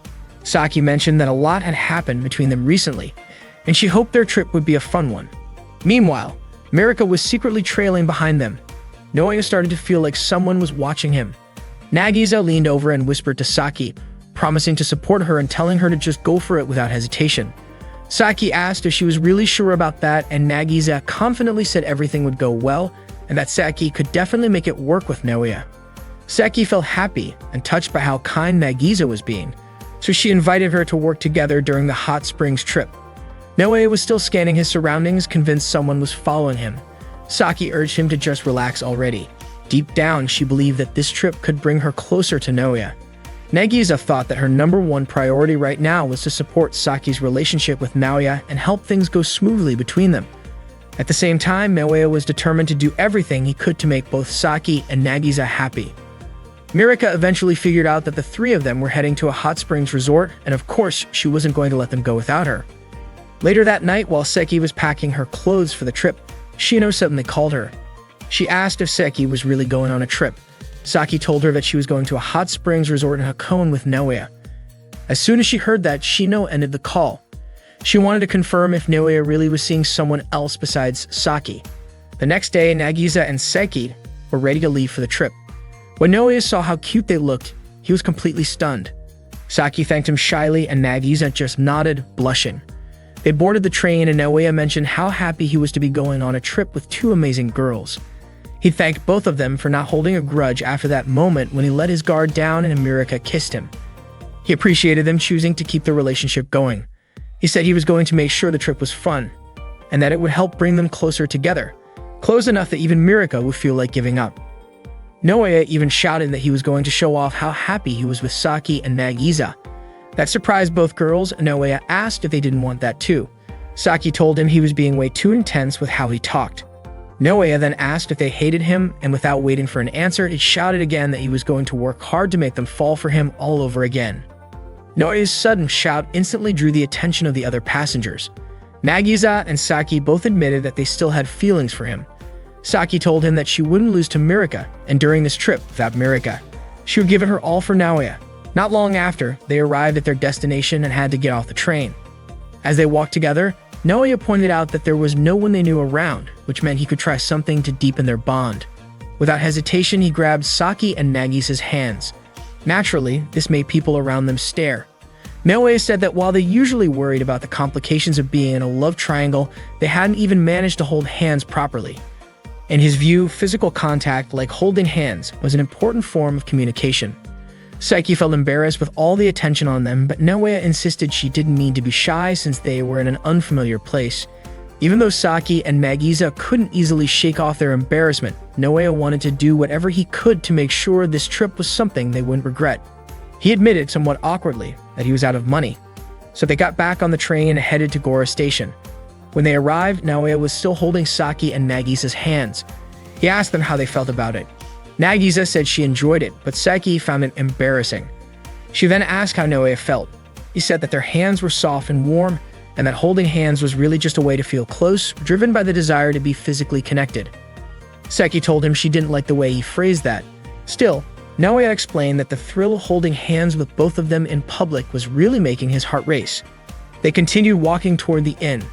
Saki mentioned that a lot had happened between them recently, and she hoped their trip would be a fun one. Meanwhile, Mirika was secretly trailing behind them. Naoya started to feel like someone was watching him. Nagisa leaned over and whispered to Saki, promising to support her and telling her to just go for it without hesitation. Saki asked if she was really sure about that, and Nagisa confidently said everything would go well and that Saki could definitely make it work with Naoya. Saki felt happy and touched by how kind Nagisa was being, so she invited her to work together during the hot springs trip. Naoya was still scanning his surroundings, convinced someone was following him. Saki urged him to just relax already. Deep down, she believed that this trip could bring her closer to Naoya. Nagisa thought that her number one priority right now was to support Saki's relationship with Naoya and help things go smoothly between them. At the same time, Naoya was determined to do everything he could to make both Saki and Nagisa happy. Mirika eventually figured out that the three of them were heading to a hot springs resort, and of course, she wasn't going to let them go without her. Later that night, while Seki was packing her clothes for the trip, Shino suddenly called her. She asked if Seki was really going on a trip. Saki told her that she was going to a hot springs resort in Hakone with Naoya. As soon as she heard that, Shino ended the call. She wanted to confirm if Naoya really was seeing someone else besides Saki. The next day, Nagisa and Seki were ready to leave for the trip. When Naoya saw how cute they looked, he was completely stunned. Saki thanked him shyly and Nagisa just nodded, blushing. They boarded the train and Naoya mentioned how happy he was to be going on a trip with two amazing girls. He thanked both of them for not holding a grudge after that moment when he let his guard down and Mirika kissed him. He appreciated them choosing to keep the relationship going. He said he was going to make sure the trip was fun, and that it would help bring them closer together, close enough that even Mirika would feel like giving up. Naoya even shouted that he was going to show off how happy he was with Saki and Nagisa. That surprised both girls, and Naoya asked if they didn't want that too. Saki told him he was being way too intense with how he talked. Naoya then asked if they hated him, and without waiting for an answer, he shouted again that he was going to work hard to make them fall for him all over again. Naoya's sudden shout instantly drew the attention of the other passengers. Nagisa and Saki both admitted that they still had feelings for him. Saki told him that she wouldn't lose to Mirika, and during this trip without Mirika, she would give it her all for Naoya. Not long after, they arrived at their destination and had to get off the train. As they walked together, Naoya pointed out that there was no one they knew around, which meant he could try something to deepen their bond. Without hesitation, he grabbed Saki and Nagisa's hands. Naturally, this made people around them stare. Naoya said that while they usually worried about the complications of being in a love triangle, they hadn't even managed to hold hands properly. In his view, physical contact, like holding hands, was an important form of communication. Saki felt embarrassed with all the attention on them, but Naoya insisted she didn't mean to be shy since they were in an unfamiliar place. Even though Saki and Nagisa couldn't easily shake off their embarrassment, Naoya wanted to do whatever he could to make sure this trip was something they wouldn't regret. He admitted somewhat awkwardly that he was out of money, so they got back on the train and headed to Gora Station. When they arrived, Naoya was still holding Saki and Nagisa's hands. He asked them how they felt about it. Nagisa said she enjoyed it, but Saki found it embarrassing. She then asked how Naoya felt. He said that their hands were soft and warm, and that holding hands was really just a way to feel close, driven by the desire to be physically connected. Saki told him she didn't like the way he phrased that. Still, Naoya explained that the thrill of holding hands with both of them in public was really making his heart race. They continued walking toward the inn.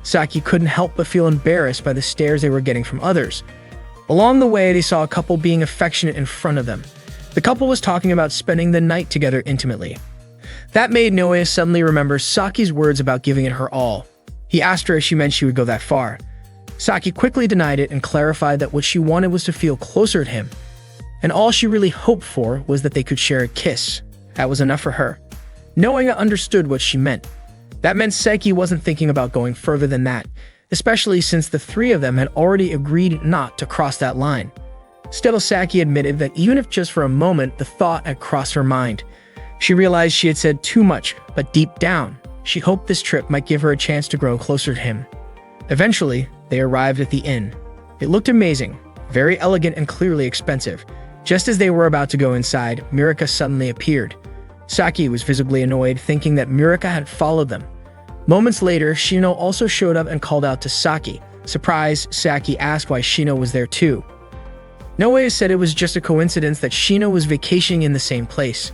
Saki couldn't help but feel embarrassed by the stares they were getting from others. Along the way, they saw a couple being affectionate in front of them. The couple was talking about spending the night together intimately. That made Naoya suddenly remember Saki's words about giving it her all. He asked her if she meant she would go that far. Saki quickly denied it and clarified that what she wanted was to feel closer to him, and all she really hoped for was that they could share a kiss. That was enough for her. Naoya understood what she meant. That meant Saki wasn't thinking about going further than that, especially since the three of them had already agreed not to cross that line. Still, Saki admitted that even if just for a moment the thought had crossed her mind. She realized she had said too much, but deep down, she hoped this trip might give her a chance to grow closer to him. Eventually, they arrived at the inn. It looked amazing, very elegant and clearly expensive. Just as they were about to go inside, Mirika suddenly appeared. Saki was visibly annoyed, thinking that Mirika had followed them. Moments later, Shino also showed up and called out to Saki. Surprised, Saki asked why Shino was there too. Noe said it was just a coincidence that Shino was vacationing in the same place.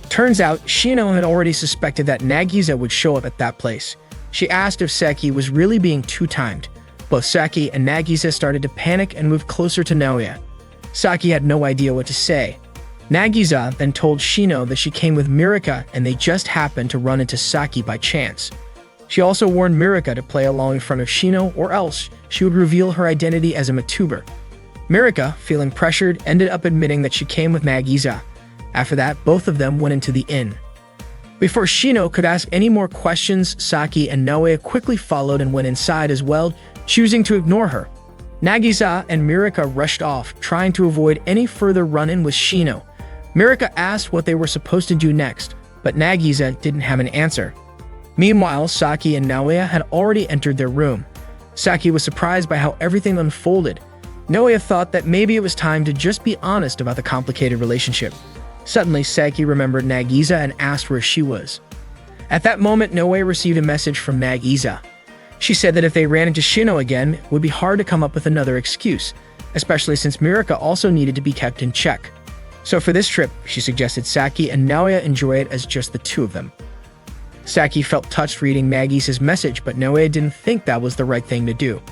Turns out, Shino had already suspected that Nagisa would show up at that place. She asked if Saki was really being two-timed. Both Saki and Nagisa started to panic and moved closer to Naoya. Saki had no idea what to say. Nagisa then told Shino that she came with Mirika and they just happened to run into Saki by chance. She also warned Mirika to play along in front of Shino or else she would reveal her identity as a Matuber. Mirika, feeling pressured, ended up admitting that she came with Nagisa. After that, both of them went into the inn. Before Shino could ask any more questions, Saki and Naoya quickly followed and went inside as well, choosing to ignore her. Nagisa and Mirika rushed off, trying to avoid any further run-in with Shino. Mirika asked what they were supposed to do next, but Nagisa didn't have an answer. Meanwhile, Saki and Naoya had already entered their room. Saki was surprised by how everything unfolded. Naoya thought that maybe it was time to just be honest about the complicated relationship. Suddenly, Saki remembered Nagisa and asked where she was. At that moment, Naoya received a message from Nagisa. She said that if they ran into Shino again, it would be hard to come up with another excuse, especially since Mirika also needed to be kept in check. So for this trip, she suggested Saki and Naoya enjoy it as just the two of them. Saki felt touched reading Nagisa's message, but Naoya didn't think that was the right thing to do.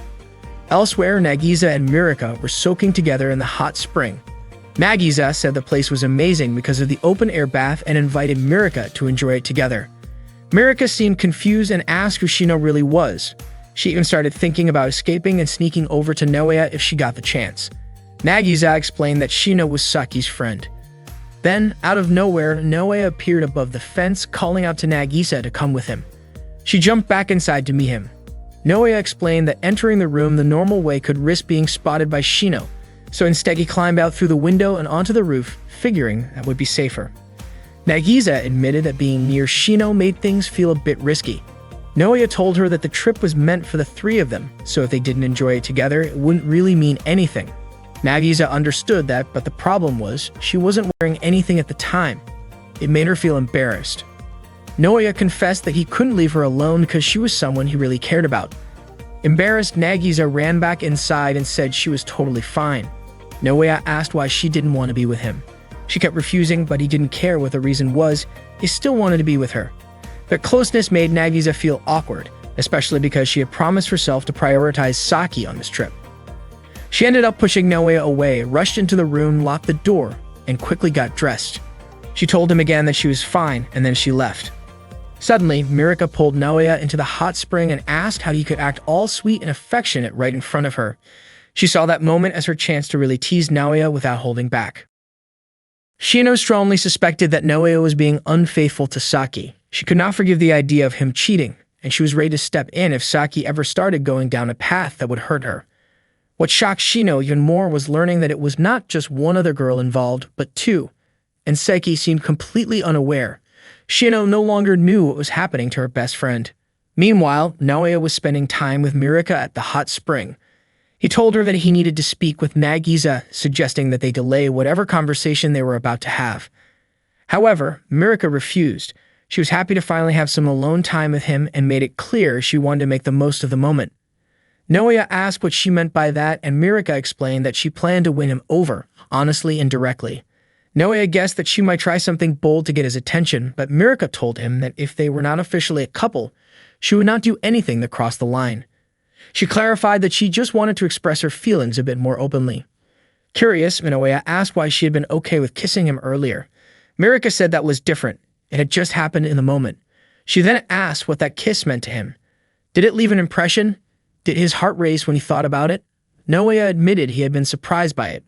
Elsewhere, Nagisa and Mirika were soaking together in the hot spring. Nagisa said the place was amazing because of the open-air bath and invited Mirika to enjoy it together. Mirika seemed confused and asked who Shino really was. She even started thinking about escaping and sneaking over to Naoya if she got the chance. Nagisa explained that Shino was Saki's friend. Then, out of nowhere, Naoya appeared above the fence, calling out to Nagisa to come with him. She jumped back inside to meet him. Naoya explained that entering the room the normal way could risk being spotted by Shino, so instead he climbed out through the window and onto the roof, figuring that would be safer. Nagisa admitted that being near Shino made things feel a bit risky. Naoya told her that the trip was meant for the three of them, so if they didn't enjoy it together, it wouldn't really mean anything. Nagisa understood that, but the problem was, she wasn't wearing anything at the time. It made her feel embarrassed. Naoya confessed that he couldn't leave her alone because she was someone he really cared about. Embarrassed, Nagisa ran back inside and said she was totally fine. Naoya asked why she didn't want to be with him. She kept refusing, but he didn't care what the reason was. He still wanted to be with her. Their closeness made Nagisa feel awkward, especially because she had promised herself to prioritize Saki on this trip. She ended up pushing Naoya away, rushed into the room, locked the door, and quickly got dressed. She told him again that she was fine, and then she left. Suddenly, Mirika pulled Naoya into the hot spring and asked how he could act all sweet and affectionate right in front of her. She saw that moment as her chance to really tease Naoya without holding back. Shino strongly suspected that Naoya was being unfaithful to Saki. She could not forgive the idea of him cheating, and she was ready to step in if Saki ever started going down a path that would hurt her. What shocked Shino even more was learning that it was not just one other girl involved, but two, and Saki seemed completely unaware. Shino no longer knew what was happening to her best friend. Meanwhile, Naoya was spending time with Mirika at the hot spring. He told her that he needed to speak with Nagisa, suggesting that they delay whatever conversation they were about to have. However, Mirika refused. She was happy to finally have some alone time with him and made it clear she wanted to make the most of the moment. Naoya asked what she meant by that, and Mirika explained that she planned to win him over, honestly and directly. Naoya guessed that she might try something bold to get his attention, but Mirika told him that if they were not officially a couple, she would not do anything that crossed the line. She clarified that she just wanted to express her feelings a bit more openly. Curious, Naoya asked why she had been okay with kissing him earlier. Mirika said that was different. It had just happened in the moment. She then asked what that kiss meant to him. Did it leave an impression? Did his heart race when he thought about it? Naoya admitted he had been surprised by it.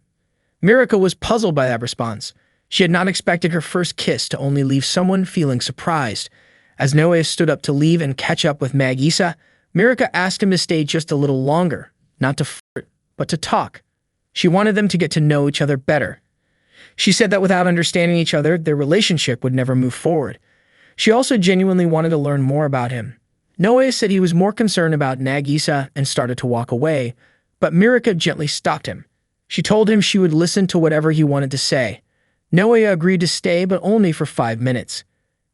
Mirika was puzzled by that response. She had not expected her first kiss to only leave someone feeling surprised. As Naoya stood up to leave and catch up with Nagisa, Mirika asked him to stay just a little longer, not to flirt, but to talk. She wanted them to get to know each other better. She said that without understanding each other, their relationship would never move forward. She also genuinely wanted to learn more about him. Naoya said he was more concerned about Nagisa and started to walk away, but Mirika gently stopped him. She told him she would listen to whatever he wanted to say. Noea agreed to stay, but only for 5 minutes.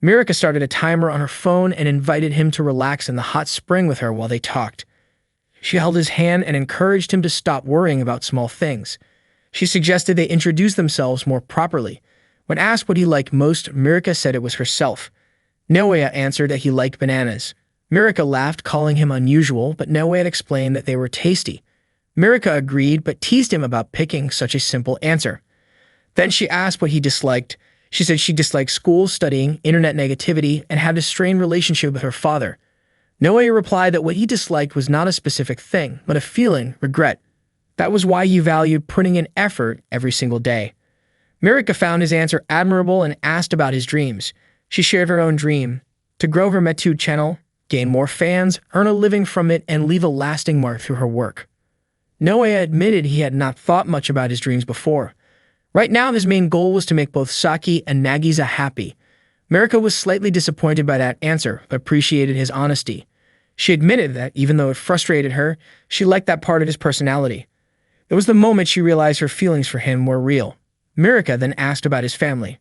Mirka started a timer on her phone and invited him to relax in the hot spring with her while they talked. She held his hand and encouraged him to stop worrying about small things. She suggested they introduce themselves more properly. When asked what he liked most, Mirka said it was herself. Noea answered that he liked bananas. Mirka laughed, calling him unusual, but Noea explained that they were tasty. Mirka agreed, but teased him about picking such a simple answer. Then she asked what he disliked. She said she disliked school, studying, internet negativity, and had a strained relationship with her father. Noea replied that what he disliked was not a specific thing, but a feeling, regret. That was why he valued putting in effort every single day. Mirka found his answer admirable and asked about his dreams. She shared her own dream: to grow her MeToo channel, gain more fans, earn a living from it, and leave a lasting mark through her work. Noea admitted he had not thought much about his dreams before. Right now, his main goal was to make both Saki and Nagisa happy. Mirka was slightly disappointed by that answer, but appreciated his honesty. She admitted that, even though it frustrated her, she liked that part of his personality. It was the moment she realized her feelings for him were real. Mirka then asked about his family.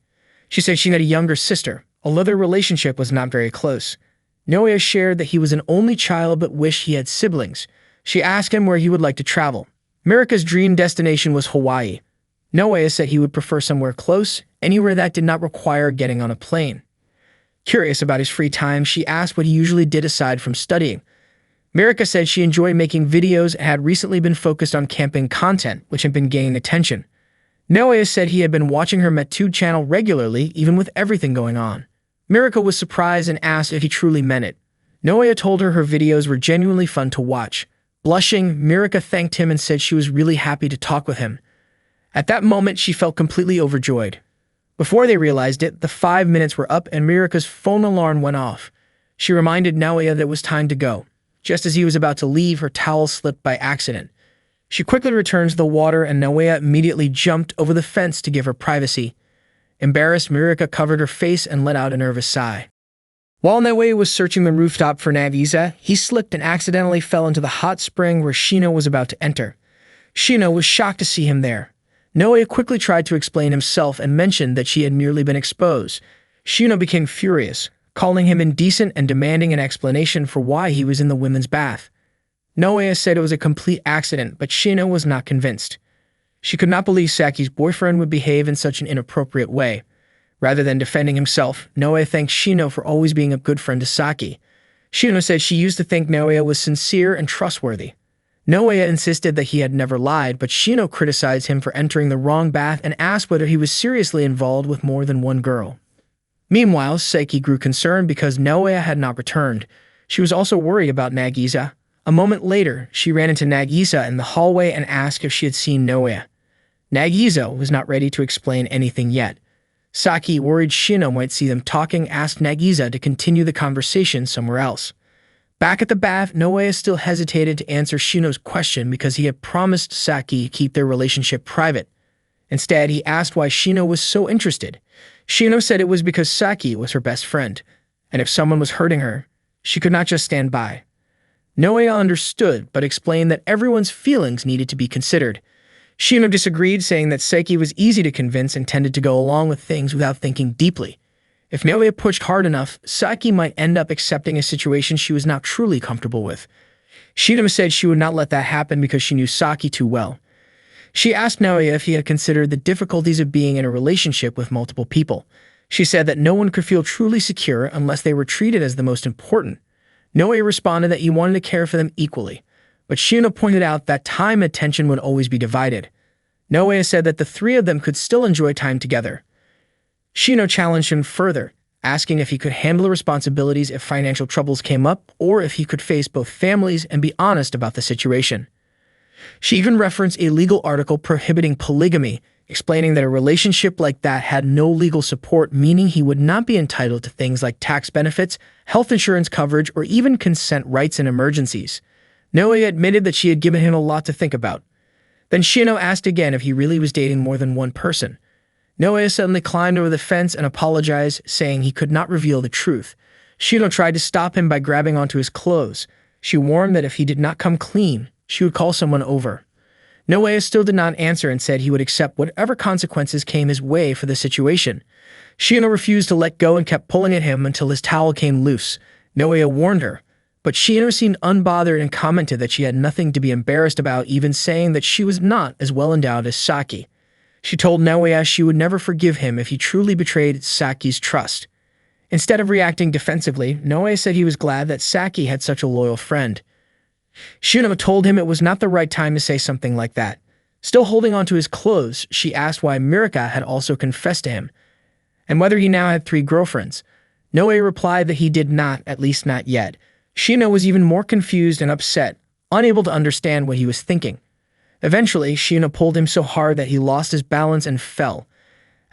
She said she had a younger sister, although their relationship was not very close. Noea shared that he was an only child but wished he had siblings. She asked him where he would like to travel. Mirka's dream destination was Hawaii. Noea said he would prefer somewhere close, anywhere that did not require getting on a plane. Curious about his free time, she asked what he usually did aside from studying. Mirka said she enjoyed making videos and had recently been focused on camping content, which had been gaining attention. Noea said he had been watching her MeToo channel regularly, even with everything going on. Mirka was surprised and asked if he truly meant it. Noea told her videos were genuinely fun to watch. Blushing, Mirka thanked him and said she was really happy to talk with him. At that moment, she felt completely overjoyed. Before they realized it, the 5 minutes were up and Mirka's phone alarm went off. She reminded Noea that it was time to go. Just as he was about to leave, her towel slipped by accident. She quickly returned to the water and Noea immediately jumped over the fence to give her privacy. Embarrassed, Mirka covered her face and let out a nervous sigh. While Noea was searching the rooftop for Nagisa, he slipped and accidentally fell into the hot spring where Shino was about to enter. Shino was shocked to see him there. Noea quickly tried to explain himself and mentioned that she had merely been exposed. Shino became furious, calling him indecent and demanding an explanation for why he was in the women's bath. Noea said it was a complete accident, but Shino was not convinced. She could not believe Saki's boyfriend would behave in such an inappropriate way. Rather than defending himself, Noea thanked Shino for always being a good friend to Saki. Shino said she used to think Noea was sincere and trustworthy. Noea insisted that he had never lied, but Shino criticized him for entering the wrong bath and asked whether he was seriously involved with more than one girl. Meanwhile, Saki grew concerned because Noea had not returned. She was also worried about Nagisa. A moment later, she ran into Nagisa in the hallway and asked if she had seen Noea. Nagisa was not ready to explain anything yet. Saki, worried Shino might see them talking, asked Nagisa to continue the conversation somewhere else. Back at the bath, Noea still hesitated to answer Shino's question because he had promised Saki to keep their relationship private. Instead, he asked why Shino was so interested. Shino said it was because Saki was her best friend, and if someone was hurting her, she could not just stand by. Noea understood, but explained that everyone's feelings needed to be considered. Shino disagreed, saying that Saki was easy to convince and tended to go along with things without thinking deeply. If Noea pushed hard enough, Saki might end up accepting a situation she was not truly comfortable with. Shino said she would not let that happen because she knew Saki too well. She asked Noea if he had considered the difficulties of being in a relationship with multiple people. She said that no one could feel truly secure unless they were treated as the most important. Noea responded that he wanted to care for them equally, but Shino pointed out that time and attention would always be divided. Noea said that the three of them could still enjoy time together. Shino challenged him further, asking if he could handle the responsibilities if financial troubles came up, or if he could face both families and be honest about the situation. She even referenced a legal article prohibiting polygamy, explaining that a relationship like that had no legal support, meaning he would not be entitled to things like tax benefits, health insurance coverage, or even consent rights in emergencies. Noea admitted that she had given him a lot to think about. Then Shino asked again if he really was dating more than one person. Noea suddenly climbed over the fence and apologized, saying he could not reveal the truth. Shino tried to stop him by grabbing onto his clothes. She warned that if he did not come clean, she would call someone over. Noe still did not answer and said he would accept whatever consequences came his way for the situation. Shino refused to let go and kept pulling at him until his towel came loose. Noe warned her, but Shino seemed unbothered and commented that she had nothing to be embarrassed about, even saying that she was not as well endowed as Saki. She told Noe she would never forgive him if he truly betrayed Saki's trust. Instead of reacting defensively, Noe said he was glad that Saki had such a loyal friend. Shino told him it was not the right time to say something like that. Still holding on to his clothes, she asked why Mirika had also confessed to him, and whether he now had 3 girlfriends. Noe replied that he did not, at least not yet. Shino was even more confused and upset, unable to understand what he was thinking. Eventually, Shino pulled him so hard that he lost his balance and fell.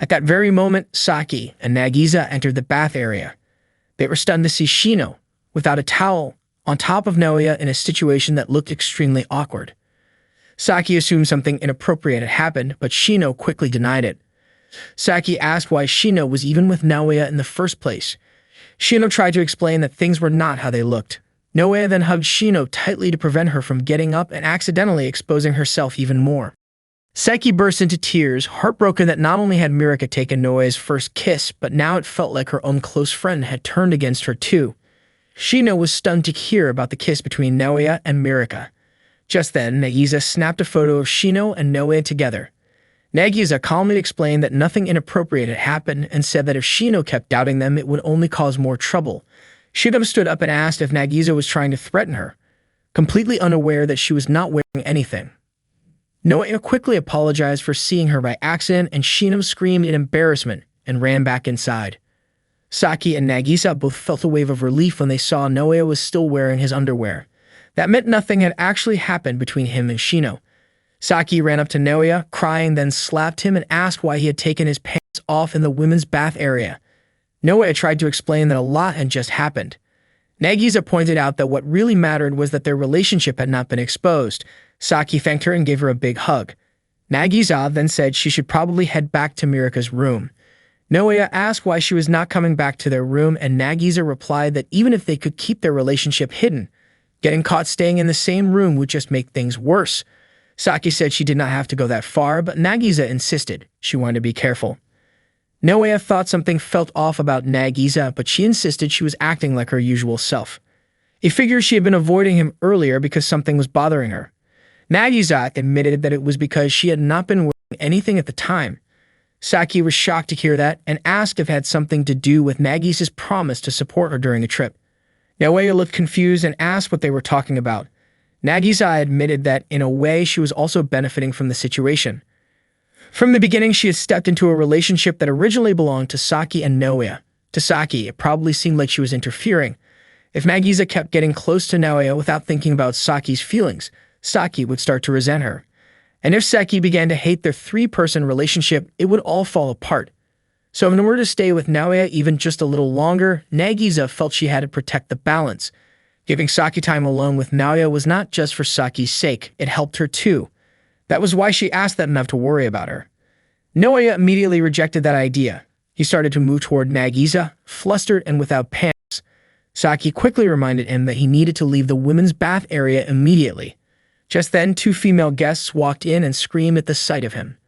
At that very moment, Saki and Nagisa entered the bath area. They were stunned to see Shino, without a towel, on top of Noe in a situation that looked extremely awkward. Saki assumed something inappropriate had happened, but Shino quickly denied it. Saki asked why Shino was even with Noe in the first place. Shino tried to explain that things were not how they looked. Noe then hugged Shino tightly to prevent her from getting up and accidentally exposing herself even more. Saki burst into tears, heartbroken that not only had Mirika taken Noe's first kiss, but now it felt like her own close friend had turned against her too. Shino was stunned to hear about the kiss between Noe and Mirika. Just then, Nagisa snapped a photo of Shino and Noe together. Nagisa calmly explained that nothing inappropriate had happened and said that if Shino kept doubting them, it would only cause more trouble. Shino stood up and asked if Nagisa was trying to threaten her, completely unaware that she was not wearing anything. Noe quickly apologized for seeing her by accident, and Shino screamed in embarrassment and ran back inside. Saki and Nagisa both felt a wave of relief when they saw Noe was still wearing his underwear. That meant nothing had actually happened between him and Shino. Saki ran up to Noe, crying, then slapped him and asked why he had taken his pants off in the women's bath area. Noe tried to explain that a lot had just happened. Nagisa pointed out that what really mattered was that their relationship had not been exposed. Saki thanked her and gave her a big hug. Nagisa then said she should probably head back to Mirika's room. Noe asked why she was not coming back to their room, and Nagisa replied that even if they could keep their relationship hidden, getting caught staying in the same room would just make things worse. Saki said she did not have to go that far, but Nagisa insisted she wanted to be careful. Noe thought something felt off about Nagisa, but she insisted she was acting like her usual self. He figured she had been avoiding him earlier because something was bothering her. Nagisa admitted that it was because she had not been wearing anything at the time. Saki was shocked to hear that and asked if it had something to do with Nagisa's promise to support her during the trip. Noe looked confused and asked what they were talking about. Nagisa admitted that, in a way, she was also benefiting from the situation. From the beginning, she had stepped into a relationship that originally belonged to Saki and Noe. To Saki, it probably seemed like she was interfering. If Nagisa kept getting close to Noe without thinking about Saki's feelings, Saki would start to resent her. And if Saki began to hate their 3-person relationship, it would all fall apart. So in order to stay with Noe even just a little longer, Nagisa felt she had to protect the balance. Giving Saki time alone with Noe was not just for Saki's sake, it helped her too. That was why she asked that enough to worry about her. Noe immediately rejected that idea. He started to move toward Nagisa, flustered and without pants. Saki quickly reminded him that he needed to leave the women's bath area immediately. Just then, 2 female guests walked in and screamed at the sight of him.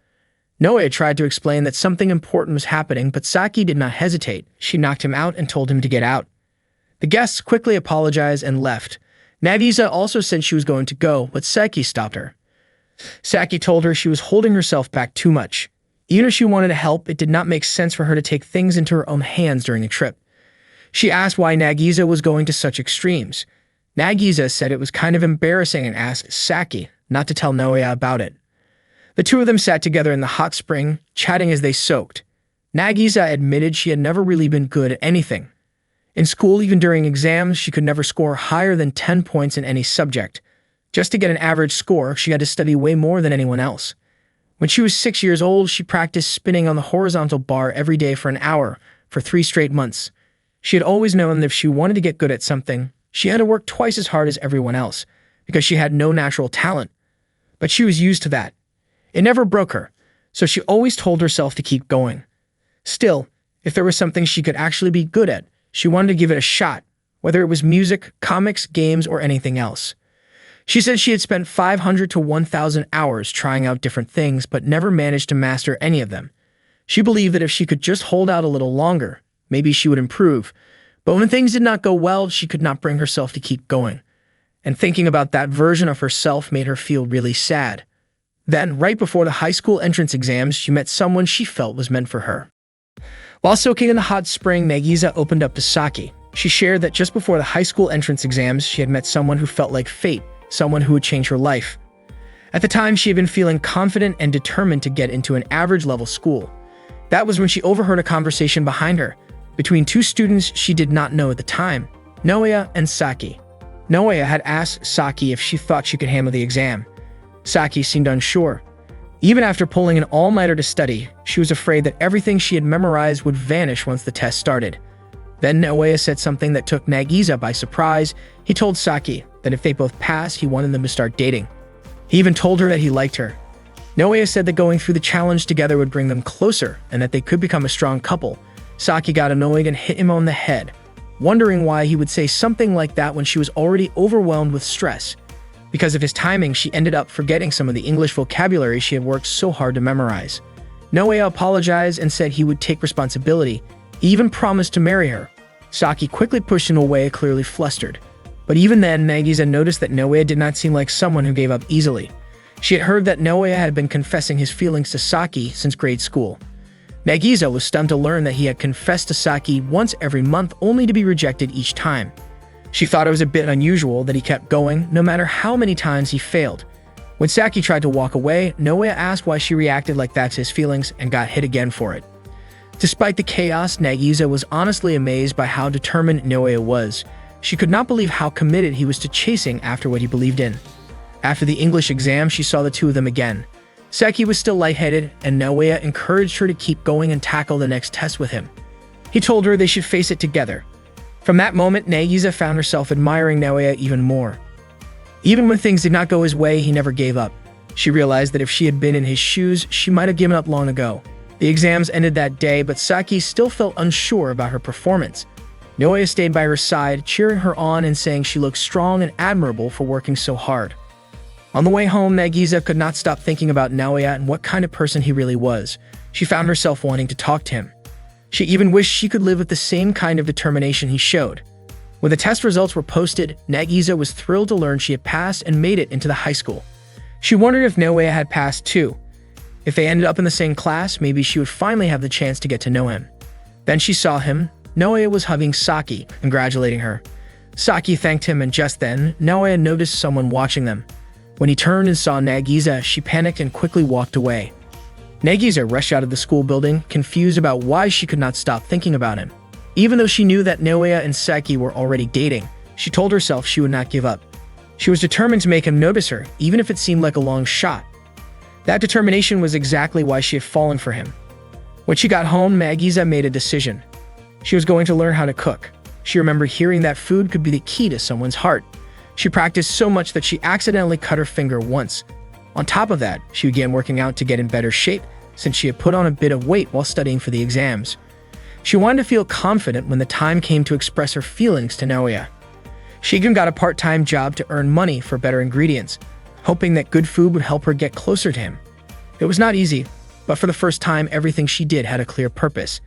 Noe tried to explain that something important was happening, but Saki did not hesitate. She knocked him out and told him to get out. The guests quickly apologized and left. Nagisa also said she was going to go, but Saki stopped her. Saki told her she was holding herself back too much. Even if she wanted to help, it did not make sense for her to take things into her own hands during the trip. She asked why Nagisa was going to such extremes. Nagisa said it was kind of embarrassing and asked Saki not to tell Noe about it. The 2 of them sat together in the hot spring, chatting as they soaked. Nagisa admitted she had never really been good at anything. In school, even during exams, she could never score higher than 10 points in any subject. Just to get an average score, she had to study way more than anyone else. When she was 6 years old, she practiced spinning on the horizontal bar every day for an hour for 3 straight months. She had always known that if she wanted to get good at something, she had to work twice as hard as everyone else, because she had no natural talent. But she was used to that. It never broke her, so she always told herself to keep going. Still, if there was something she could actually be good at, she wanted to give it a shot, whether it was music, comics, games, or anything else. She said she had spent 500 to 1,000 hours trying out different things but never managed to master any of them. She believed that if she could just hold out a little longer, maybe she would improve. But when things did not go well, she could not bring herself to keep going. And thinking about that version of herself made her feel really sad. Then, right before the high school entrance exams, she met someone she felt was meant for her. While soaking in the hot spring, Nagisa opened up to Saki. She shared that just before the high school entrance exams, she had met someone who felt like fate, someone who would change her life. At the time, she had been feeling confident and determined to get into an average-level school. That was when she overheard a conversation behind her, between two students she did not know at the time, Naoya and Saki. Naoya had asked Saki if she thought she could handle the exam. Saki seemed unsure. Even after pulling an all-nighter to study, she was afraid that everything she had memorized would vanish once the test started. Then Naoya said something that took Nagisa by surprise. He told Saki that if they both passed, he wanted them to start dating. He even told her that he liked her. Naoya said that going through the challenge together would bring them closer and that they could become a strong couple. Saki got annoyed and hit him on the head, wondering why he would say something like that when she was already overwhelmed with stress. Because of his timing, she ended up forgetting some of the English vocabulary she had worked so hard to memorize. Naoya apologized and said he would take responsibility. He even promised to marry her. Saki quickly pushed him away, clearly flustered. But even then, Nagisa noticed that Naoya did not seem like someone who gave up easily. She had heard that Naoya had been confessing his feelings to Saki since grade school. Nagisa was stunned to learn that he had confessed to Saki once every month only to be rejected each time. She thought it was a bit unusual that he kept going, no matter how many times he failed. When Saki tried to walk away, Naoya asked why she reacted like that to his feelings and got hit again for it. Despite the chaos, Nagisa was honestly amazed by how determined Naoya was. She could not believe how committed he was to chasing after what he believed in. After the English exam, she saw the two of them again. Saki was still lightheaded, and Naoya encouraged her to keep going and tackle the next test with him. He told her they should face it together. From that moment, Nagisa found herself admiring Naoya even more. Even when things did not go his way, he never gave up. She realized that if she had been in his shoes, she might have given up long ago. The exams ended that day, but Saki still felt unsure about her performance. Naoya stayed by her side, cheering her on and saying she looked strong and admirable for working so hard. On the way home, Nagisa could not stop thinking about Naoya and what kind of person he really was. She found herself wanting to talk to him. She even wished she could live with the same kind of determination he showed. When the test results were posted, Nagisa was thrilled to learn she had passed and made it into the high school. She wondered if Naoya had passed too. If they ended up in the same class, maybe she would finally have the chance to get to know him. Then she saw him. Naoya was hugging Saki, congratulating her. Saki thanked him, and just then, Naoya noticed someone watching them. When he turned and saw Nagisa, she panicked and quickly walked away. Nagisa rushed out of the school building, confused about why she could not stop thinking about him. Even though she knew that Naoya and Saki were already dating, she told herself she would not give up. She was determined to make him notice her, even if it seemed like a long shot. That determination was exactly why she had fallen for him. When she got home, Nagisa made a decision. She was going to learn how to cook. She remembered hearing that food could be the key to someone's heart. She practiced so much that she accidentally cut her finger once. On top of that, she began working out to get in better shape since she had put on a bit of weight while studying for the exams. She wanted to feel confident when the time came to express her feelings to Naoya. She even got a part-time job to earn money for better ingredients, hoping that good food would help her get closer to him. It was not easy, but for the first time, everything she did had a clear purpose.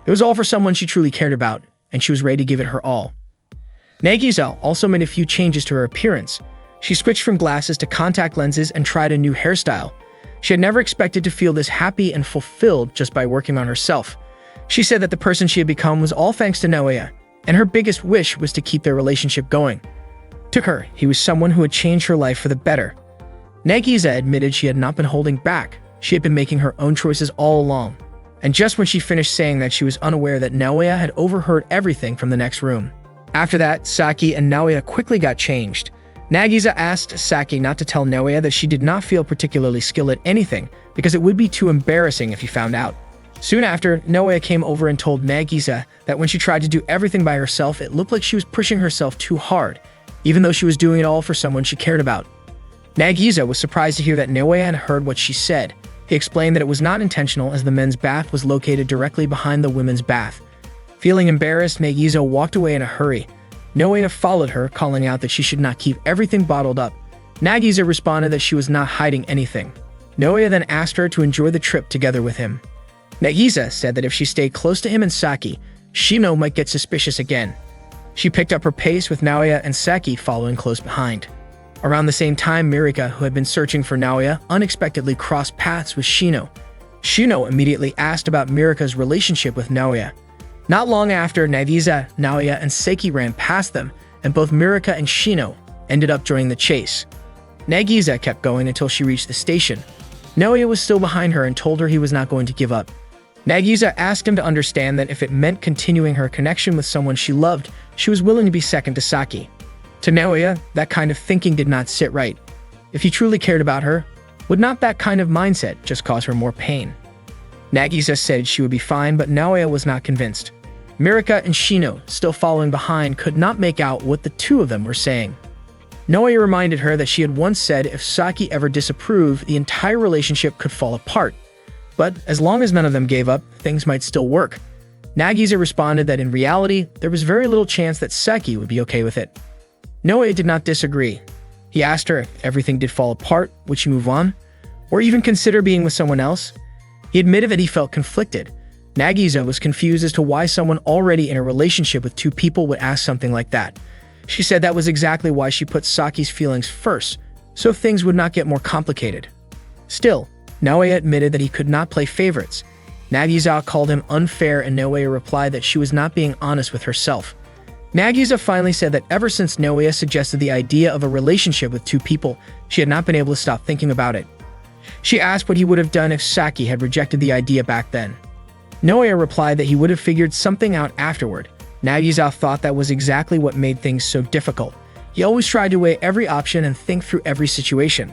It was all for someone she truly cared about, and she was ready to give it her all. Nagisa also made a few changes to her appearance. She switched from glasses to contact lenses and tried a new hairstyle. She had never expected to feel this happy and fulfilled just by working on herself. She said that the person she had become was all thanks to Naoya, and her biggest wish was to keep their relationship going. To her, he was someone who had changed her life for the better. Nagisa admitted she had not been holding back. She had been making her own choices all along. And just when she finished saying that, she was unaware that Naoya had overheard everything from the next room. After that, Saki and Naoya quickly got changed. Nagisa asked Saki not to tell Naoya that she did not feel particularly skilled at anything because it would be too embarrassing if he found out. Soon after, Naoya came over and told Nagisa that when she tried to do everything by herself, it looked like she was pushing herself too hard, even though she was doing it all for someone she cared about. Nagisa was surprised to hear that Naoya had heard what she said. He explained that it was not intentional as the men's bath was located directly behind the women's bath. Feeling embarrassed, Nagisa walked away in a hurry. Naoya followed her, calling out that she should not keep everything bottled up. Nagisa responded that she was not hiding anything. Naoya then asked her to enjoy the trip together with him. Nagisa said that if she stayed close to him and Saki, Shino might get suspicious again. She picked up her pace with Naoya and Saki following close behind. Around the same time, Mirika, who had been searching for Naoya, unexpectedly crossed paths with Shino. Shino immediately asked about Mirika's relationship with Naoya. Not long after, Nagisa, Naoya, and Seki ran past them, and both Mirika and Shino ended up joining the chase. Nagisa kept going until she reached the station. Naoya was still behind her and told her he was not going to give up. Nagisa asked him to understand that if it meant continuing her connection with someone she loved, she was willing to be second to Saki. To Naoya, that kind of thinking did not sit right. If he truly cared about her, would not that kind of mindset just cause her more pain? Nagisa said she would be fine, but Naoya was not convinced. Mirika and Shino, still following behind, could not make out what the two of them were saying. Naoya reminded her that she had once said if Saki ever disapproved, the entire relationship could fall apart. But as long as none of them gave up, things might still work. Nagisa responded that in reality, there was very little chance that Saki would be okay with it. Naoya did not disagree. He asked her if everything did fall apart, would she move on? Or even consider being with someone else? He admitted that he felt conflicted. Nagisa was confused as to why someone already in a relationship with two people would ask something like that. She said that was exactly why she put Saki's feelings first, so things would not get more complicated. Still, Naoya admitted that he could not play favorites. Nagisa called him unfair, and Naoya replied that she was not being honest with herself. Nagisa finally said that ever since Naoya suggested the idea of a relationship with two people, she had not been able to stop thinking about it. She asked what he would have done if Saki had rejected the idea back then. Naoya replied that he would have figured something out afterward. Nagisa thought that was exactly what made things so difficult. He always tried to weigh every option and think through every situation.